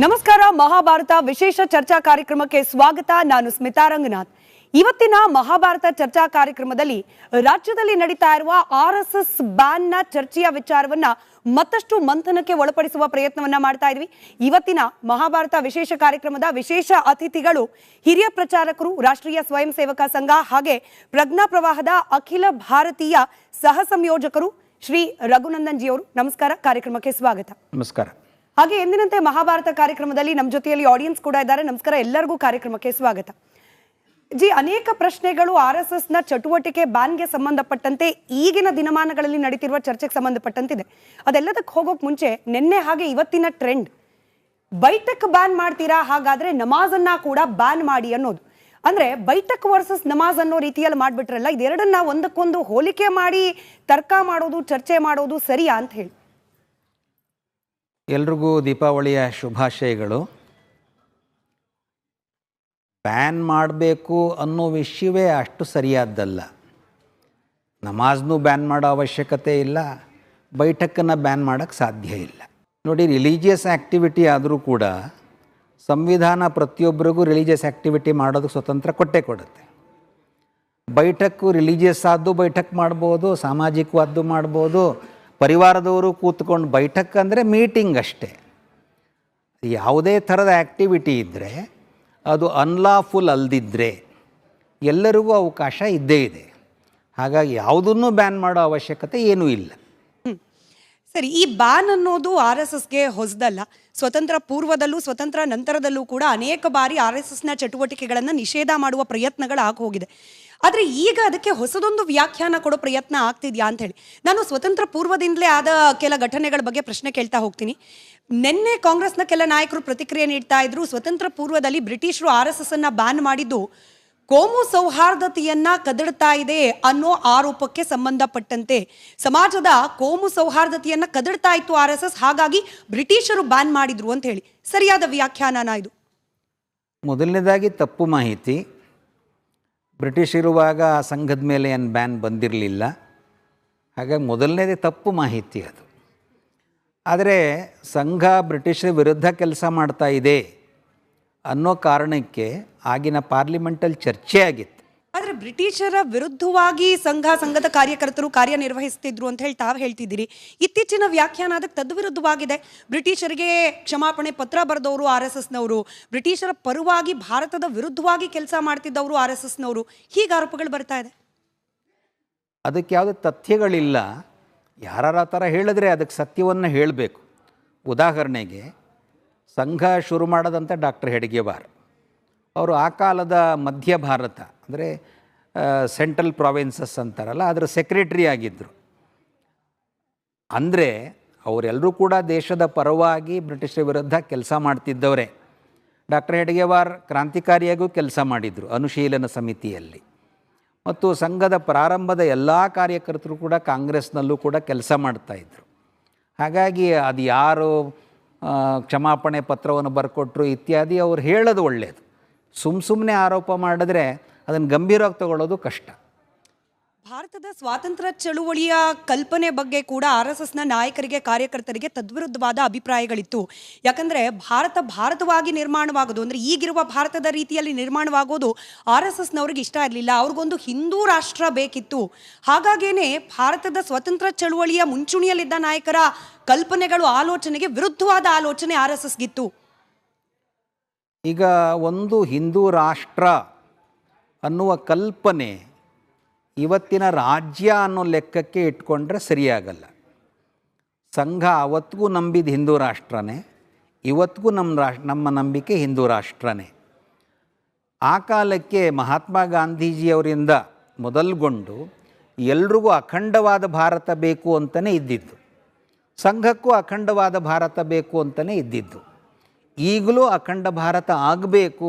ನಮಸ್ಕಾರ. ಮಹಾಭಾರತ ವಿಶೇಷ ಚರ್ಚಾ ಕಾರ್ಯಕ್ರಮಕ್ಕೆ ಸ್ವಾಗತ. ನಾನು ಸ್ಮಿತಾ ರಂಗನಾಥ್. ಇವತ್ತಿನ ಮಹಾಭಾರತ ಚರ್ಚಾ ಕಾರ್ಯಕ್ರಮದಲ್ಲಿ ರಾಜ್ಯದಲ್ಲಿ ನಡೀತಾ ಇರುವ ಆರ್ಎಸ್ಎಸ್ ಬ್ಯಾನ್ ನ ಚರ್ಚೆಯ ವಿಚಾರವನ್ನ ಮತ್ತಷ್ಟು ಮಂಥನಕ್ಕೆ ಒಳಪಡಿಸುವ ಪ್ರಯತ್ನವನ್ನ ಮಾಡ್ತಾ ಇದ್ವಿ. ಇವತ್ತಿನ ಮಹಾಭಾರತ ವಿಶೇಷ ಕಾರ್ಯಕ್ರಮದ ವಿಶೇಷ ಅತಿಥಿಗಳು ಹಿರಿಯ ಪ್ರಚಾರಕರು, ರಾಷ್ಟ್ರೀಯ ಸ್ವಯಂ ಸೇವಕ ಸಂಘ ಹಾಗೆ ಪ್ರಜ್ಞಾ ಪ್ರವಾಹದ ಅಖಿಲ ಭಾರತೀಯ ಸಹ ಸಂಯೋಜಕರು ಶ್ರೀ ರಘುನಂದನ್ ಜಿ ಅವರು. ನಮಸ್ಕಾರ, ಕಾರ್ಯಕ್ರಮಕ್ಕೆ ಸ್ವಾಗತ. ನಮಸ್ಕಾರ. ಹಾಗೆ ಎಂದಿನಂತೆ ಮಹಾಭಾರತ ಕಾರ್ಯಕ್ರಮದಲ್ಲಿ ನಮ್ಮ ಜೊತೆಯಲ್ಲಿ ಆಡಿಯನ್ಸ್ ಕೂಡ ಇದ್ದಾರೆ. ನಮಸ್ಕಾರ, ಎಲ್ಲರಿಗೂ ಕಾರ್ಯಕ್ರಮಕ್ಕೆ ಸ್ವಾಗತ. ಜಿ, ಅನೇಕ ಪ್ರಶ್ನೆಗಳು ಆರ್ಎಸ್ಎಸ್ ನ ಚಟುವಟಿಕೆ ಬ್ಯಾನ್ಗೆ ಸಂಬಂಧಪಟ್ಟಂತೆ ಈಗಿನ ದಿನಮಾನಗಳಲ್ಲಿ ನಡೀತಿರುವ ಚರ್ಚೆಗೆ ಸಂಬಂಧಪಟ್ಟಂತಿದೆ. ಅದೆಲ್ಲದಕ್ಕೆ ಹೋಗೋಕ್ ಮುಂಚೆ ನಿನ್ನೆ ಹಾಗೆ ಇವತ್ತಿನ ಟ್ರೆಂಡ್, ಬೈಠಕ್ ಬ್ಯಾನ್ ಮಾಡ್ತೀರಾ, ಹಾಗಾದ್ರೆ ನಮಾಜನ್ನ ಕೂಡ ಬ್ಯಾನ್ ಮಾಡಿ ಅನ್ನೋದು. ಅಂದ್ರೆ ಬೈಠಕ್ ವರ್ಸಸ್ ನಮಾಜ್ ಅನ್ನೋ ರೀತಿಯಲ್ಲಿ ಮಾಡ್ಬಿಟ್ರಲ್ಲ, ಇದೆರಡನ್ನ ಒಂದಕ್ಕೊಂದು ಹೋಲಿಕೆ ಮಾಡಿ ತರ್ಕ ಮಾಡೋದು, ಚರ್ಚೆ ಮಾಡೋದು ಸರಿಯಾ ಅಂತ ಹೇಳಿ. ಎಲ್ರಿಗೂ ದೀಪಾವಳಿಯ ಶುಭಾಶಯಗಳು. ಬ್ಯಾನ್ ಮಾಡಬೇಕು ಅನ್ನೋ ವಿಷಯವೇ ಅಷ್ಟು ಸರಿಯಾದ್ದಲ್ಲ. ನಮಾಜ್ನೂ ಬ್ಯಾನ್ ಮಾಡೋ ಅವಶ್ಯಕತೆ ಇಲ್ಲ, ಬೈಠಕ್ಕನ್ನು ಬ್ಯಾನ್ ಮಾಡೋಕ್ಕೆ ಸಾಧ್ಯ ಇಲ್ಲ. ನೋಡಿ, ರಿಲಿಜಿಯಸ್ ಆ್ಯಕ್ಟಿವಿಟಿ ಆದರೂ ಕೂಡ ಸಂವಿಧಾನ ಪ್ರತಿಯೊಬ್ಬರಿಗೂ ರಿಲಿಜಿಯಸ್ ಆ್ಯಕ್ಟಿವಿಟಿ ಮಾಡೋದಕ್ಕೆ ಸ್ವತಂತ್ರ ಕೊಡುತ್ತೆ. ಬೈಠಕ್ಕು ರಿಲಿಜಿಯಸ್ ಆದ್ದು ಬೈಠಕ್ ಮಾಡ್ಬೋದು, ಸಾಮಾಜಿಕವಾದ್ದು ಮಾಡ್ಬೋದು. ಪರಿವಾರದವರು ಕೂತ್ಕೊಂಡು ಬೈಠಕ್ ಅಂದರೆ ಮೀಟಿಂಗ್ ಅಷ್ಟೇ. ಯಾವುದೇ ಥರದ ಆ್ಯಕ್ಟಿವಿಟಿ ಇದ್ದರೆ ಅದು ಅನ್ಲಾಫುಲ್ ಅಲ್ದಿದ್ದರೆ ಎಲ್ಲರಿಗೂ ಅವಕಾಶ ಇದ್ದೇ ಇದೆ. ಹಾಗಾಗಿ ಯಾವುದನ್ನು ಬ್ಯಾನ್ ಮಾಡೋ ಅವಶ್ಯಕತೆ ಏನೂ ಇಲ್ಲ. ಸರಿ, ಈ ಬ್ಯಾನ್ ಅನ್ನೋದು ಆರ್ಎಸ್ಎಸ್ಗೆ ಹೊಸದಲ್ಲ. ಸ್ವತಂತ್ರ ಪೂರ್ವದಲ್ಲೂ ಸ್ವತಂತ್ರ ನಂತರದಲ್ಲೂ ಕೂಡ ಅನೇಕ ಬಾರಿ ಆರ್ಎಸ್ಎಸ್ನ ಚಟುವಟಿಕೆಗಳನ್ನು ನಿಷೇಧ ಮಾಡುವ ಪ್ರಯತ್ನಗಳಾಗಿ ಹೋಗಿದೆ. ಆದರೆ ಈಗ ಅದಕ್ಕೆ ಹೊಸದೊಂದು ವ್ಯಾಖ್ಯಾನ ಕೊಡೋ ಪ್ರಯತ್ನ ಆಗ್ತಿದ್ಯಾ ಅಂತ ಹೇಳಿ ನಾನು ಸ್ವತಂತ್ರ ಪೂರ್ವದಿಂದಲೇ ಆದ ಕೆಲ ಘಟನೆಗಳ ಬಗ್ಗೆ ಪ್ರಶ್ನೆ ಕೇಳ್ತಾ ಹೋಗ್ತೀನಿ. ನಿನ್ನೆ ಕಾಂಗ್ರೆಸ್ನ ಕೆಲ ನಾಯಕರು ಪ್ರತಿಕ್ರಿಯೆ ನೀಡ್ತಾ ಇದ್ರು. ಸ್ವತಂತ್ರ ಪೂರ್ವದಲ್ಲಿ ಬ್ರಿಟಿಷರು ಆರ್ಎಸ್ಎಸ್ ಅನ್ನ ಬ್ಯಾನ್ ಮಾಡಿದ್ದು ಕೋಮು ಸೌಹಾರ್ದತೆಯನ್ನ ಕದಡ್ತಾ ಇದೆ ಅನ್ನೋ ಆರೋಪಕ್ಕೆ ಸಂಬಂಧಪಟ್ಟಂತೆ, ಸಮಾಜದ ಕೋಮು ಸೌಹಾರ್ದತೆಯನ್ನ ಕದಡ್ತಾ ಇತ್ತು ಆರ್ಎಸ್ಎಸ್, ಹಾಗಾಗಿ ಬ್ರಿಟಿಷರು ಬ್ಯಾನ್ ಮಾಡಿದ್ರು ಅಂತ ಹೇಳಿ. ಸರಿಯಾದ ವ್ಯಾಖ್ಯಾನನ ಇದು? ಮೊದಲನೇದಾಗಿ ತಪ್ಪು ಮಾಹಿತಿ. ಬ್ರಿಟಿಷ್ ಇರುವಾಗ ಆ ಸಂಘದ ಮೇಲೆ ಏನು ಬ್ಯಾನ್ ಬಂದಿರಲಿಲ್ಲ. ಹಾಗಾಗಿ ಮೊದಲನೇದೇ ತಪ್ಪು ಮಾಹಿತಿ ಅದು. ಆದರೆ ಸಂಘ ಬ್ರಿಟಿಷರ ವಿರುದ್ಧ ಕೆಲಸ ಮಾಡ್ತಾ ಇದೆ ಅನ್ನೋ ಕಾರಣಕ್ಕೆ ಆಗಿನ ಪಾರ್ಲಿಮೆಂಟಲ್ಲಿ ಚರ್ಚೆ ಆಗಿತ್ತು. ಆದರೆ ಬ್ರಿಟಿಷರ ವಿರುದ್ಧವಾಗಿ ಸಂಘದ ಕಾರ್ಯಕರ್ತರು ಕಾರ್ಯನಿರ್ವಹಿಸ್ತಿದ್ರು ಅಂತ ಹೇಳಿ ತಾವು ಹೇಳ್ತಿದ್ದೀರಿ. ಇತ್ತೀಚಿನ ವ್ಯಾಖ್ಯಾನ ಅದಕ್ಕೆ ತದ್ವಿರುದ್ಧವಾಗಿದೆ. ಬ್ರಿಟಿಷರಿಗೆ ಕ್ಷಮಾಪಣೆ ಪತ್ರ ಬರೆದವರು ಆರ್ಎಸ್ಎಸ್ನವರು, ಬ್ರಿಟಿಷರ ಪರವಾಗಿ ಭಾರತದ ವಿರುದ್ಧವಾಗಿ ಕೆಲಸ ಮಾಡ್ತಿದ್ದವರು ಆರ್ಎಸ್ಎಸ್ನವರು, ಹೀಗೆ ಆರೋಪಗಳು ಬರ್ತಾ ಇದೆ. ಅದಕ್ಕೆ ಯಾವುದೇ ತಥ್ಯಗಳಿಲ್ಲ. ಯಾರ ಥರ ಹೇಳಿದ್ರೆ ಅದಕ್ಕೆ ಸತ್ಯವನ್ನು ಹೇಳಬೇಕು. ಉದಾಹರಣೆಗೆ ಸಂಘ ಶುರು ಮಾಡೋದಂತ ಡಾಕ್ಟರ್ ಹೆಡ್ಗೇವಾರ್ ಅವರು ಆ ಕಾಲದ ಮಧ್ಯ ಭಾರತ ಅಂದರೆ ಸೆಂಟ್ರಲ್ ಪ್ರಾವಿನ್ಸಸ್ ಅಂತಾರಲ್ಲ, ಅದರ ಸೆಕ್ರೆಟರಿ ಆಗಿದ್ದರು. ಅಂದರೆ ಅವರೆಲ್ಲರೂ ಕೂಡ ದೇಶದ ಪರವಾಗಿ ಬ್ರಿಟಿಷರ ವಿರುದ್ಧ ಕೆಲಸ ಮಾಡ್ತಿದ್ದವರೇ. ಡಾಕ್ಟರ್ ಹೆಡ್ಗೇವಾರ್ ಕ್ರಾಂತಿಕಾರಿಯಾಗೂ ಕೆಲಸ ಮಾಡಿದರು ಅನುಶೀಲನ ಸಮಿತಿಯಲ್ಲಿ. ಮತ್ತು ಸಂಘದ ಪ್ರಾರಂಭದ ಎಲ್ಲ ಕಾರ್ಯಕರ್ತರು ಕೂಡ ಕಾಂಗ್ರೆಸ್ನಲ್ಲೂ ಕೂಡ ಕೆಲಸ ಮಾಡ್ತಾಯಿದ್ರು. ಹಾಗಾಗಿ ಅದು ಯಾರು ಕ್ಷಮಾಪಣೆ ಪತ್ರವನ್ನು ಬರ್ಕೊಟ್ರು ಇತ್ಯಾದಿ ಅವ್ರು ಹೇಳೋದು ಒಳ್ಳೆಯದು. ಸುಮ್ಮನೆ ಆರೋಪ ಮಾಡಿದ್ರೆ ಅದನ್ನು ಗಂಭೀರವಾಗಿ ತಗೊಳ್ಳೋದು ಕಷ್ಟ. ಭಾರತದ ಸ್ವಾತಂತ್ರ್ಯ ಚಳುವಳಿಯ ಕಲ್ಪನೆ ಬಗ್ಗೆ ಕೂಡ ಆರ್ಎಸ್ಎಸ್ನ ನಾಯಕರಿಗೆ, ಕಾರ್ಯಕರ್ತರಿಗೆ ತದ್ವಿರುದ್ಧವಾದ ಅಭಿಪ್ರಾಯಗಳಿತ್ತು. ಯಾಕಂದರೆ ಭಾರತವಾಗಿ ನಿರ್ಮಾಣವಾಗೋದು, ಅಂದರೆ ಈಗಿರುವ ಭಾರತದ ರೀತಿಯಲ್ಲಿ ನಿರ್ಮಾಣವಾಗೋದು ಆರ್ಎಸ್ಎಸ್ನವ್ರಿಗೆ ಇಷ್ಟ ಇರಲಿಲ್ಲ. ಅವ್ರಿಗೊಂದು ಹಿಂದೂ ರಾಷ್ಟ್ರ ಬೇಕಿತ್ತು. ಹಾಗಾಗೇನೆ ಭಾರತದ ಸ್ವತಂತ್ರ ಚಳುವಳಿಯ ಮುಂಚೂಣಿಯಲ್ಲಿದ್ದ ನಾಯಕರ ಕಲ್ಪನೆಗಳು, ಆಲೋಚನೆಗೆ ವಿರುದ್ಧವಾದ ಆಲೋಚನೆ ಆರ್ಎಸ್ಎಸ್ಗಿತ್ತು. ಈಗ ಒಂದು ಹಿಂದೂ ರಾಷ್ಟ್ರ ಅನ್ನುವ ಕಲ್ಪನೆ ಇವತ್ತಿನ ರಾಜ್ಯ ಅನ್ನೋ ಲೆಕ್ಕಕ್ಕೆ ಇಟ್ಕೊಂಡ್ರೆ ಸರಿಯಾಗಲ್ಲ. ಸಂಘ ಅವತ್ತಿಗೂ ನಂಬಿದ ಹಿಂದೂ ರಾಷ್ಟ್ರನೇ, ಇವತ್ತಿಗೂ ನಮ್ಮ ನಂಬಿಕೆ ಹಿಂದೂ ರಾಷ್ಟ್ರನೇ. ಆ ಕಾಲಕ್ಕೆ ಮಹಾತ್ಮ ಗಾಂಧೀಜಿಯವರಿಂದ ಮೊದಲುಗೊಂಡು ಎಲ್ರಿಗೂ ಅಖಂಡವಾದ ಭಾರತ ಬೇಕು ಅಂತಲೇ ಇದ್ದಿದ್ದು. ಸಂಘಕ್ಕೂ ಅಖಂಡವಾದ ಭಾರತ ಬೇಕು ಅಂತಲೇ ಇದ್ದಿದ್ದು. ಈಗಲೂ ಅಖಂಡ ಭಾರತ ಆಗಬೇಕು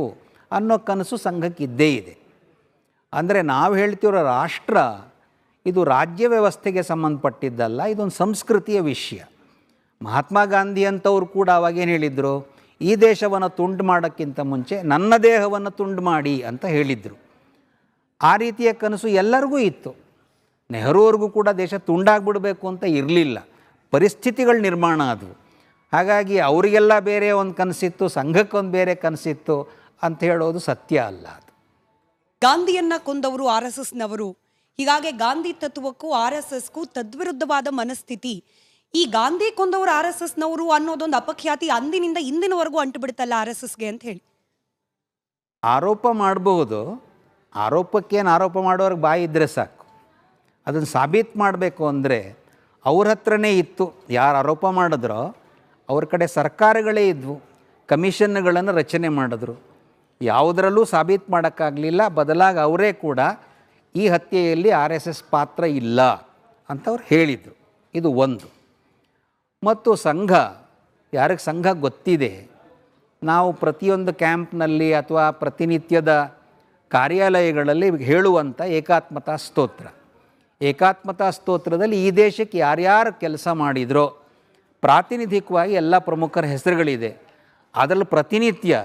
ಅನ್ನೋ ಕನಸು ಸಂಘಕ್ಕೆ ಇದ್ದೇ ಇದೆ. ಅಂದರೆ ನಾವು ಹೇಳ್ತಿರೋ ರಾಷ್ಟ್ರ ಇದು ರಾಜ್ಯ ವ್ಯವಸ್ಥೆಗೆ ಸಂಬಂಧಪಟ್ಟಿದ್ದಲ್ಲ, ಇದೊಂದು ಸಂಸ್ಕೃತಿಯ ವಿಷಯ. ಮಹಾತ್ಮ ಗಾಂಧಿ ಅಂತವ್ರು ಕೂಡ ಅವಾಗೇನು ಹೇಳಿದರು, ಈ ದೇಶವನ್ನು ತುಂಡು ಮಾಡೋಕ್ಕಿಂತ ಮುಂಚೆ ನನ್ನ ದೇಹವನ್ನು ತುಂಡು ಮಾಡಿ ಅಂತ ಹೇಳಿದರು. ಆ ರೀತಿಯ ಕನಸು ಎಲ್ಲರಿಗೂ ಇತ್ತು. ನೆಹರು ಅವ್ರಿಗೂ ಕೂಡ ದೇಶ ತುಂಡಾಗ್ಬಿಡಬೇಕು ಅಂತ ಇರಲಿಲ್ಲ, ಪರಿಸ್ಥಿತಿಗಳು ನಿರ್ಮಾಣ ಆದವು. ಹಾಗಾಗಿ ಅವರಿಗೆಲ್ಲ ಬೇರೆ ಒಂದು ಕನಸಿತ್ತು, ಸಂಘಕ್ಕೊಂದು ಬೇರೆ ಕನಸಿತ್ತು ಅಂತ ಹೇಳೋದು ಸತ್ಯ ಅಲ್ಲ. ಅದು ಗಾಂಧಿಯನ್ನ ಕೊಂದವರು ಆರ್ ಎಸ್ ಎಸ್ನವರು. ಹೀಗಾಗಿ ಗಾಂಧಿ ತತ್ವಕ್ಕೂ ಆರ್ ಎಸ್ ಎಸ್ಗೂ ತದ್ವಿರುದ್ಧವಾದ ಮನಸ್ಥಿತಿ. ಈ ಗಾಂಧಿ ಕೊಂದವರು ಆರ್ ಎಸ್ ಎಸ್ನವರು ಅನ್ನೋದೊಂದು ಅಪಖ್ಯಾತಿ ಅಂದಿನಿಂದ ಇಂದಿನವರೆಗೂ ಅಂಟು ಬಿಡುತ್ತಲ್ಲ ಆರ್ ಎಸ್ ಎಸ್ಗೆ ಅಂತ ಹೇಳಿ ಆರೋಪ ಮಾಡಬಹುದು. ಆರೋಪಕ್ಕೇನು ಆರೋಪ ಮಾಡೋರಿಗೆ ಬಾಯಿ ಇದ್ದರೆ ಸಾಕು. ಅದನ್ನು ಸಾಬೀತು ಮಾಡಬೇಕು ಅಂದರೆ ಅವ್ರ ಹತ್ರನೇ ಇತ್ತು. ಯಾರು ಆರೋಪ ಮಾಡಿದ್ರೋ ಅವ್ರ ಕಡೆ ಸರ್ಕಾರಗಳೇ ಇದ್ವು, ಕಮಿಷನ್ಗಳನ್ನು ರಚನೆ ಮಾಡಿದ್ರು. ಯಾವುದರಲ್ಲೂ ಸಾಬೀತು ಮಾಡೋಕ್ಕಾಗಲಿಲ್ಲ. ಬದಲಾಗಿ ಅವರೇ ಕೂಡ ಈ ಹತ್ಯೆಯಲ್ಲಿ ಆರ್ ಎಸ್ ಎಸ್ ಪಾತ್ರ ಇಲ್ಲ ಅಂತ ಅವ್ರು ಹೇಳಿದರು. ಇದು ಒಂದು. ಮತ್ತು ಸಂಘ, ಯಾರಿಗೆ ಸಂಘ ಗೊತ್ತಿದೆ, ನಾವು ಪ್ರತಿಯೊಂದು ಕ್ಯಾಂಪ್ನಲ್ಲಿ ಅಥವಾ ಪ್ರತಿನಿತ್ಯದ ಕಾರ್ಯಾಲಯಗಳಲ್ಲಿ ಹೇಳುವಂಥ ಏಕಾತ್ಮತಾ ಸ್ತೋತ್ರ. ಏಕಾತ್ಮತಾ ಸ್ತೋತ್ರದಲ್ಲಿ ಈ ದೇಶಕ್ಕೆ ಯಾರ್ಯಾರು ಕೆಲಸ ಮಾಡಿದ್ರೋ ಪ್ರಾತಿನಿಧಿಕವಾಗಿ ಎಲ್ಲ ಪ್ರಮುಖರ ಹೆಸರುಗಳಿದೆ. ಅದರಲ್ಲಿ ಪ್ರತಿನಿತ್ಯ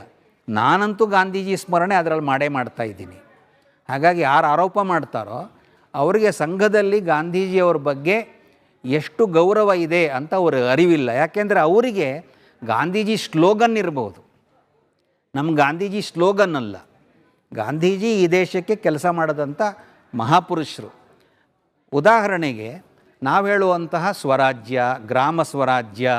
ನಾನಂತೂ ಗಾಂಧೀಜಿ ಸ್ಮರಣೆ ಅದರಲ್ಲಿ ಮಾಡೇ ಮಾಡ್ತಾಯಿದ್ದೀನಿ. ಹಾಗಾಗಿ ಯಾರು ಆರೋಪ ಮಾಡ್ತಾರೋ ಅವರಿಗೆ ಸಂಘದಲ್ಲಿ ಗಾಂಧೀಜಿಯವ್ರ ಬಗ್ಗೆ ಎಷ್ಟು ಗೌರವ ಇದೆ ಅಂತ ಅವ್ರ ಅರಿವಿಲ್ಲ. ಯಾಕೆಂದರೆ ಅವರಿಗೆ ಗಾಂಧೀಜಿ ಸ್ಲೋಗನ್ ಇರ್ಬೋದು, ನಮ್ಮ ಗಾಂಧೀಜಿ ಸ್ಲೋಗನ್ ಅಲ್ಲ. ಗಾಂಧೀಜಿ ಈ ದೇಶಕ್ಕೆ ಕೆಲಸ ಮಾಡಿದಂಥ ಮಹಾಪುರುಷರು. ಉದಾಹರಣೆಗೆ ನಾವು ಹೇಳುವಂತಹ ಸ್ವರಾಜ್ಯ, ಗ್ರಾಮ ಸ್ವರಾಜ್ಯ,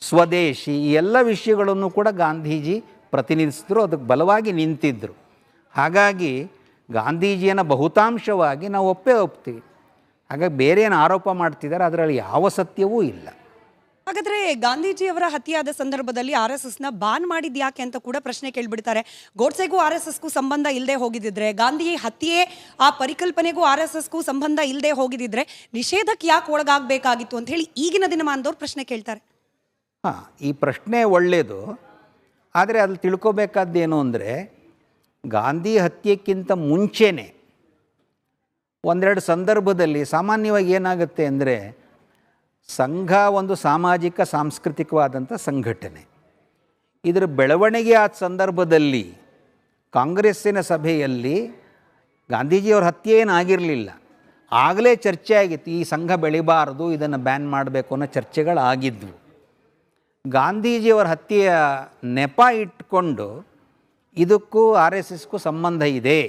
ಸ್ವದೇಶಿ, ಈ ಎಲ್ಲ ವಿಷಯಗಳನ್ನು ಕೂಡ ಗಾಂಧೀಜಿ ಪ್ರತಿನಿಧಿಸಿದ್ರು, ಅದಕ್ಕೆ ಬಲವಾಗಿ ನಿಂತಿದ್ದರು. ಹಾಗಾಗಿ ಗಾಂಧೀಜಿಯನ್ನು ಬಹುತಾಂಶವಾಗಿ ನಾವು ಒಪ್ತೀವಿ. ಹಾಗಾಗಿ ಬೇರೆ ಏನು ಆರೋಪ ಮಾಡ್ತಿದ್ದಾರೆ ಅದರಲ್ಲಿ ಯಾವ ಸತ್ಯವೂ ಇಲ್ಲ. ಹಾಗಾದ್ರೆ ಗಾಂಧೀಜಿಯವರ ಹತ್ಯೆಯಾದ ಸಂದರ್ಭದಲ್ಲಿ ಆರ್ ಎಸ್ ಎಸ್ನ ಬ್ಯಾನ್ ಮಾಡಿದ್ ಯಾಕೆ ಅಂತ ಕೂಡ ಪ್ರಶ್ನೆ ಕೇಳ್ಬಿಡ್ತಾರೆ. ಗೋಡ್ಸೆಗೂ ಆರ್ ಎಸ್ ಎಸ್ಗೂ ಸಂಬಂಧ ಇಲ್ಲದೆ ಹೋಗಿದ್ದಿದ್ರೆ, ಗಾಂಧಿ ಹತ್ಯೆ ಆ ಪರಿಕಲ್ಪನೆಗೂ ಆರ್ ಎಸ್ ಎಸ್ಗೂ ಸಂಬಂಧ ಇಲ್ಲದೆ ಹೋಗಿದ್ದಿದ್ರೆ ನಿಷೇಧಕ್ಕೆ ಯಾಕೆ ಒಳಗಾಗಬೇಕಾಗಿತ್ತು ಅಂತ ಹೇಳಿ ಈಗಿನ ದಿನಮಾನದವ್ರು ಪ್ರಶ್ನೆ ಕೇಳ್ತಾರೆ. ಈ ಪ್ರಶ್ನೆ ಒಳ್ಳೆಯದು. ಆದರೆ ಅಲ್ಲಿ ತಿಳ್ಕೊಬೇಕಾದ್ದೇನು ಅಂದರೆ, ಗಾಂಧಿ ಹತ್ಯೆಕ್ಕಿಂತ ಮುಂಚೆನೇ ಒಂದೆರಡು ಸಂದರ್ಭದಲ್ಲಿ ಸಾಮಾನ್ಯವಾಗಿ ಏನಾಗುತ್ತೆ ಅಂದರೆ, ಸಂಘ ಒಂದು ಸಾಮಾಜಿಕ ಸಾಂಸ್ಕೃತಿಕವಾದಂಥ ಸಂಘಟನೆ. ಇದರ ಬೆಳವಣಿಗೆ ಆದ ಸಂದರ್ಭದಲ್ಲಿ ಕಾಂಗ್ರೆಸ್ಸಿನ ಸಭೆಯಲ್ಲಿ ಗಾಂಧೀಜಿಯವ್ರ ಹತ್ಯೆ ಏನಾಗಿರಲಿಲ್ಲ. ಆಗಲೇ ಚರ್ಚೆ ಆಗಿತ್ತು, ಈ ಸಂಘ ಬೆಳಿಬಾರದು, ಇದನ್ನು ಬ್ಯಾನ್ ಮಾಡಬೇಕು ಅನ್ನೋ ಚರ್ಚೆಗಳಾಗಿದ್ವು. ಗಾಂಧೀಜಿಯವರ ಹತ್ಯೆಯ ನೆಪ ಇಟ್ಕೊಂಡು ಇದಕ್ಕೂ ಆರ್ ಎಸ್ ಎಸ್ಗೂ ಸಂಬಂಧ ಇದೆ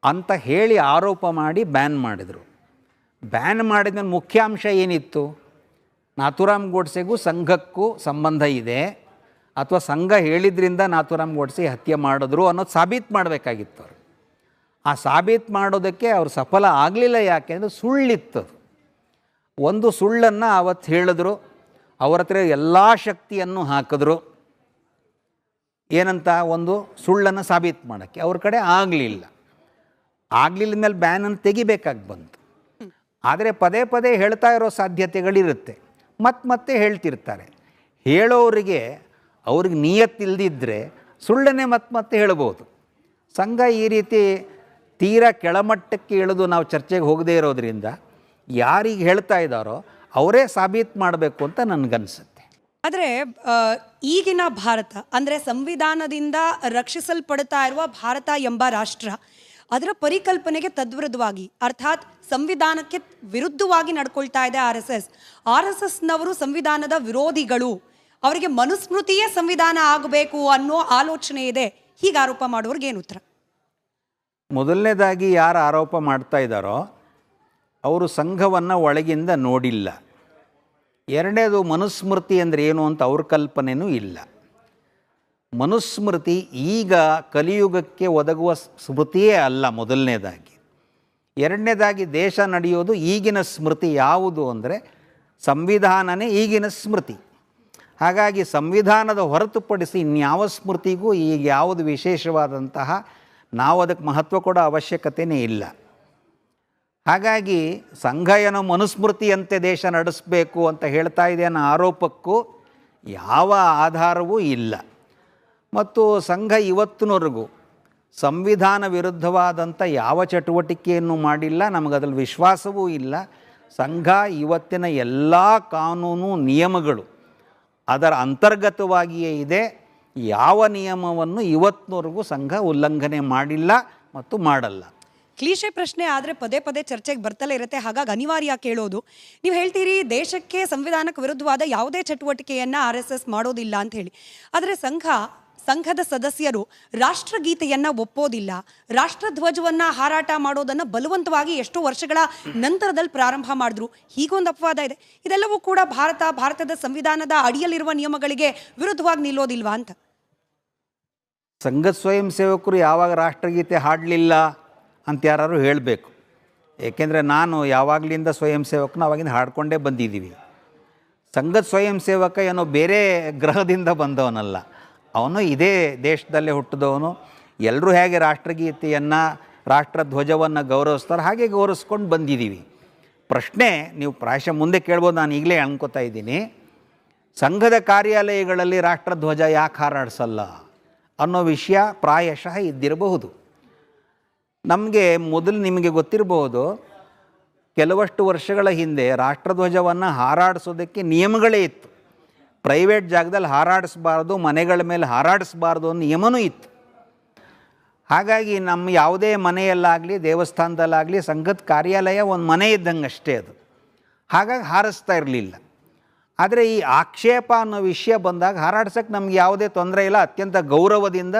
ಅಂತ ಹೇಳಿ ಆರೋಪ ಮಾಡಿ ಬ್ಯಾನ್ ಮಾಡಿದರು. ಬ್ಯಾನ್ ಮಾಡಿದ ಮುಖ್ಯ ಅಂಶ ಏನಿತ್ತು? ನಾಥೂರಾಮ್ ಗೋಡ್ಸೆಗೂ ಸಂಘಕ್ಕೂ ಸಂಬಂಧ ಇದೆ ಅಥವಾ ಸಂಘ ಹೇಳಿದ್ರಿಂದ ನಾಥೂರಾಮ್ ಗೋಡ್ಸೆ ಹತ್ಯೆ ಮಾಡಿದ್ರು ಅನ್ನೋದು ಸಾಬೀತು ಮಾಡಬೇಕಾಗಿತ್ತು ಅವರು. ಆ ಸಾಬೀತು ಮಾಡೋದಕ್ಕೆ ಅವರು ಸಫಲ ಆಗಲಿಲ್ಲ. ಯಾಕೆಂದರೆ ಸುಳ್ಳಿತ್ತು. ಒಂದು ಸುಳ್ಳನ್ನು ಅವತ್ತು ಹೇಳಿದ್ರು, ಅವರ ಹತ್ರ ಎಲ್ಲ ಶಕ್ತಿಯನ್ನು ಹಾಕಿದ್ರು. ಏನಂತ? ಒಂದು ಸುಳ್ಳನ್ನು ಸಾಬೀತು ಮಾಡೋಕ್ಕೆ. ಅವ್ರ ಕಡೆ ಆಗಲಿಲ್ಲ. ಆಗಲಿಲ್ಲ ಮೇಲೆ ಬ್ಯಾನನ್ನು ತೆಗಿಬೇಕಾಗಿ ಬಂತು. ಆದರೆ ಪದೇ ಪದೇ ಹೇಳ್ತಾ ಇರೋ ಸಾಧ್ಯತೆಗಳಿರುತ್ತೆ, ಮತ್ತೆ ಹೇಳ್ತಿರ್ತಾರೆ. ಹೇಳೋರಿಗೆ ಅವ್ರಿಗೆ ನಿಯತ್ತಿಲ್ದಿದ್ದರೆ ಸುಳ್ಳನ್ನೇ ಮತ್ತೆ ಹೇಳ್ಬೋದು. ಸಂಘ ಈ ರೀತಿ ತೀರಾ ಕೆಳಮಟ್ಟಕ್ಕೆ ಇಳಿದು ನಾವು ಚರ್ಚೆಗೆ ಹೋಗದೇ ಇರೋದ್ರಿಂದ ಯಾರಿಗೆ ಹೇಳ್ತಾ ಇದ್ದಾರೋ ಅವರೇ ಸಾಬೀತು ಮಾಡಬೇಕು ಅಂತ ನನಗನ್ಸುತ್ತೆ. ಆದರೆ ಈಗಿನ ಭಾರತ ಅಂದರೆ ಸಂವಿಧಾನದಿಂದ ರಕ್ಷಿಸಲ್ಪಡ್ತಾ ಇರುವ ಭಾರತ ಎಂಬ ರಾಷ್ಟ್ರ, ಅದರ ಪರಿಕಲ್ಪನೆಗೆ ತದ್ವಿರುದ್ಧವಾಗಿ, ಅರ್ಥಾತ್ ಸಂವಿಧಾನಕ್ಕೆ ವಿರುದ್ಧವಾಗಿ ನಡ್ಕೊಳ್ತಾ ಇದೆ R S S. R S ಎಸ್ನವರು ಸಂವಿಧಾನದ ವಿರೋಧಿಗಳು, ಅವರಿಗೆ ಮನುಸ್ಮೃತಿಯೇ ಸಂವಿಧಾನ ಆಗಬೇಕು ಅನ್ನೋ ಆಲೋಚನೆ ಇದೆ. ಹೀಗೆ ಆರೋಪ ಮಾಡೋರಿಗೆ ಏನು ಉತ್ತರ? ಮೊದಲನೇದಾಗಿ ಯಾರು ಆರೋಪ ಮಾಡ್ತಾ ಇದ್ದಾರೋ ಅವರು ಸಂಘವನ್ನು ಒಳಗಿಂದ ನೋಡಿಲ್ಲ. ಎರಡನೇದು, ಮನುಸ್ಮೃತಿ ಅಂದರೆ ಏನು ಅಂತ ಅವ್ರ ಕಲ್ಪನೆಯೂ ಇಲ್ಲ. ಮನುಸ್ಮೃತಿ ಈಗ ಕಲಿಯುಗಕ್ಕೆ ಒದಗುವ ಸ್ಮೃತಿಯೇ ಅಲ್ಲ ಮೊದಲನೇದಾಗಿ. ಎರಡನೇದಾಗಿ, ದೇಶ ನಡೆಯೋದು ಈಗಿನ ಸ್ಮೃತಿ ಯಾವುದು ಅಂದರೆ ಸಂವಿಧಾನನೇ ಈಗಿನ ಸ್ಮೃತಿ. ಹಾಗಾಗಿ ಸಂವಿಧಾನದ ಹೊರತುಪಡಿಸಿ ಇನ್ಯಾವ ಸ್ಮೃತಿಗೂ ಈಗ ಯಾವುದು ವಿಶೇಷವಾದಂತಹ ನಾವು ಅದಕ್ಕೆ ಮಹತ್ವ ಕೊಡೋ ಅವಶ್ಯಕತೆಯೇ ಇಲ್ಲ. ಹಾಗಾಗಿ ಸಂಘ ಏನೋ ಮನುಸ್ಮೃತಿಯಂತೆ ದೇಶ ನಡೆಸಬೇಕು ಅಂತ ಹೇಳ್ತಾ ಇದೆ ಅನ್ನೋ ಆರೋಪಕ್ಕೂ ಯಾವ ಆಧಾರವೂ ಇಲ್ಲ. ಮತ್ತು ಸಂಘ ಇವತ್ತಿನವರೆಗೂ ಸಂವಿಧಾನ ವಿರುದ್ಧವಾದಂಥ ಯಾವ ಚಟುವಟಿಕೆಯನ್ನು ಮಾಡಿಲ್ಲ, ನಮಗದ್ರಲ್ಲಿ ವಿಶ್ವಾಸವೂ ಇಲ್ಲ. ಸಂಘ ಇವತ್ತಿನ ಎಲ್ಲ ಕಾನೂನು ನಿಯಮಗಳು ಅದರ ಅಂತರ್ಗತವಾಗಿಯೇ ಇದೆ. ಯಾವ ನಿಯಮವನ್ನು ಇವತ್ತಿನವರೆಗೂ ಸಂಘ ಉಲ್ಲಂಘನೆ ಮಾಡಿಲ್ಲ ಮತ್ತು ಮಾಡಲ್ಲ. ಕ್ಲೀಶೆ ಪ್ರಶ್ನೆ ಆದರೆ ಪದೇ ಪದೇ ಚರ್ಚೆಗೆ ಬರ್ತಲೇ ಇರುತ್ತೆ, ಹಾಗಾಗಿ ಅನಿವಾರ್ಯ ಕೇಳೋದು. ನೀವು ಹೇಳ್ತೀರಿ ದೇಶಕ್ಕೆ ಸಂವಿಧಾನಕ್ಕೆ ವಿರುದ್ಧವಾದ ಯಾವುದೇ ಚಟುವಟಿಕೆಯನ್ನು RSS ಮಾಡೋದಿಲ್ಲ ಅಂತ ಹೇಳಿ. ಆದರೆ ಸಂಘದ ಸದಸ್ಯರು ರಾಷ್ಟ್ರಗೀತೆಯನ್ನು ಒಪ್ಪೋದಿಲ್ಲ, ರಾಷ್ಟ್ರಧ್ವಜವನ್ನು ಹಾರಾಟ ಮಾಡೋದನ್ನು ಬಲವಂತವಾಗಿ ಎಷ್ಟೋ ವರ್ಷಗಳ ನಂತರದಲ್ಲಿ ಪ್ರಾರಂಭ ಮಾಡಿದ್ರು. ಹೀಗೊಂದು ಅಪವಾದ ಇದೆ. ಇದೆಲ್ಲವೂ ಕೂಡ ಭಾರತದ ಸಂವಿಧಾನದ ಅಡಿಯಲ್ಲಿರುವ ನಿಯಮಗಳಿಗೆ ವಿರುದ್ಧವಾಗಿ ನಿಲ್ಲೋದಿಲ್ವಾ ಅಂತ. ಸಂಘದ ಸ್ವಯಂ ಸೇವಕರು ಯಾವಾಗ ರಾಷ್ಟ್ರಗೀತೆ ಹಾಡಲಿಲ್ಲ ಅಂತ ಯಾರು ಹೇಳಬೇಕು. ಏಕೆಂದರೆ ನಾನು ಯಾವಾಗಲಿಂದ ಸ್ವಯಂ ಸೇವಕನ ಅವಾಗಿಂದ ಹಾಡ್ಕೊಂಡೇ ಬಂದಿದ್ದೀವಿ. ಸಂಘದ ಸ್ವಯಂ ಸೇವಕ ಏನೋ ಬೇರೆ ಗ್ರಹದಿಂದ ಬಂದವನಲ್ಲ, ಅವನು ಇದೇ ದೇಶದಲ್ಲೇ ಹುಟ್ಟಿದವನು. ಎಲ್ಲರೂ ಹೇಗೆ ರಾಷ್ಟ್ರಗೀತೆಯನ್ನು ರಾಷ್ಟ್ರಧ್ವಜವನ್ನು ಗೌರವಿಸ್ತಾರೆ ಹಾಗೆ ಗೌರವಿಸ್ಕೊಂಡು ಬಂದಿದ್ದೀವಿ. ಪ್ರಶ್ನೆ ನೀವು ಪ್ರಾಯಶಃ ಮುಂದೆ ಕೇಳ್ಬೋದು, ನಾನು ಈಗಲೇ ಅನ್ಕೋತಾ ಇದ್ದೀನಿ, ಸಂಘದ ಕಾರ್ಯಾಲಯಗಳಲ್ಲಿ ರಾಷ್ಟ್ರಧ್ವಜ ಯಾಕೆ ಹಾರಾಡಿಸಲ್ಲ ಅನ್ನೋ ವಿಷಯ ಪ್ರಾಯಶಃ ಇದ್ದಿರಬಹುದು. ನಮಗೆ ಮೊದಲು ನಿಮಗೆ ಗೊತ್ತಿರಬಹುದು, ಕೆಲವಷ್ಟು ವರ್ಷಗಳ ಹಿಂದೆ ರಾಷ್ಟ್ರಧ್ವಜವನ್ನು ಹಾರಾಡಿಸೋದಕ್ಕೆ ನಿಯಮಗಳೇ ಇತ್ತು. ಪ್ರೈವೇಟ್ ಜಾಗದಲ್ಲಿ ಹಾರಾಡಿಸ್ಬಾರ್ದು, ಮನೆಗಳ ಮೇಲೆ ಹಾರಾಡಿಸ್ಬಾರ್ದು ಅನ್ನೋ ನಿಯಮನೂ ಇತ್ತು. ಹಾಗಾಗಿ ನಮ್ಮ ಯಾವುದೇ ಮನೆಯಲ್ಲಾಗಲಿ ದೇವಸ್ಥಾನದಲ್ಲಾಗಲಿ ಸಂಘದ ಕಾರ್ಯಾಲಯ ಒಂದು ಮನೆ ಇದ್ದಂಗೆ ಅಷ್ಟೇ ಅದು. ಹಾಗಾಗಿ ಹಾರಿಸ್ತಾ ಇರಲಿಲ್ಲ. ಆದರೆ ಈ ಆಕ್ಷೇಪ ಅನ್ನೋ ವಿಷಯ ಬಂದಾಗ ಹಾರಾಡ್ಸೋಕ್ಕೆ ನಮ್ಗೆ ಯಾವುದೇ ತೊಂದರೆ ಇಲ್ಲ. ಅತ್ಯಂತ ಗೌರವದಿಂದ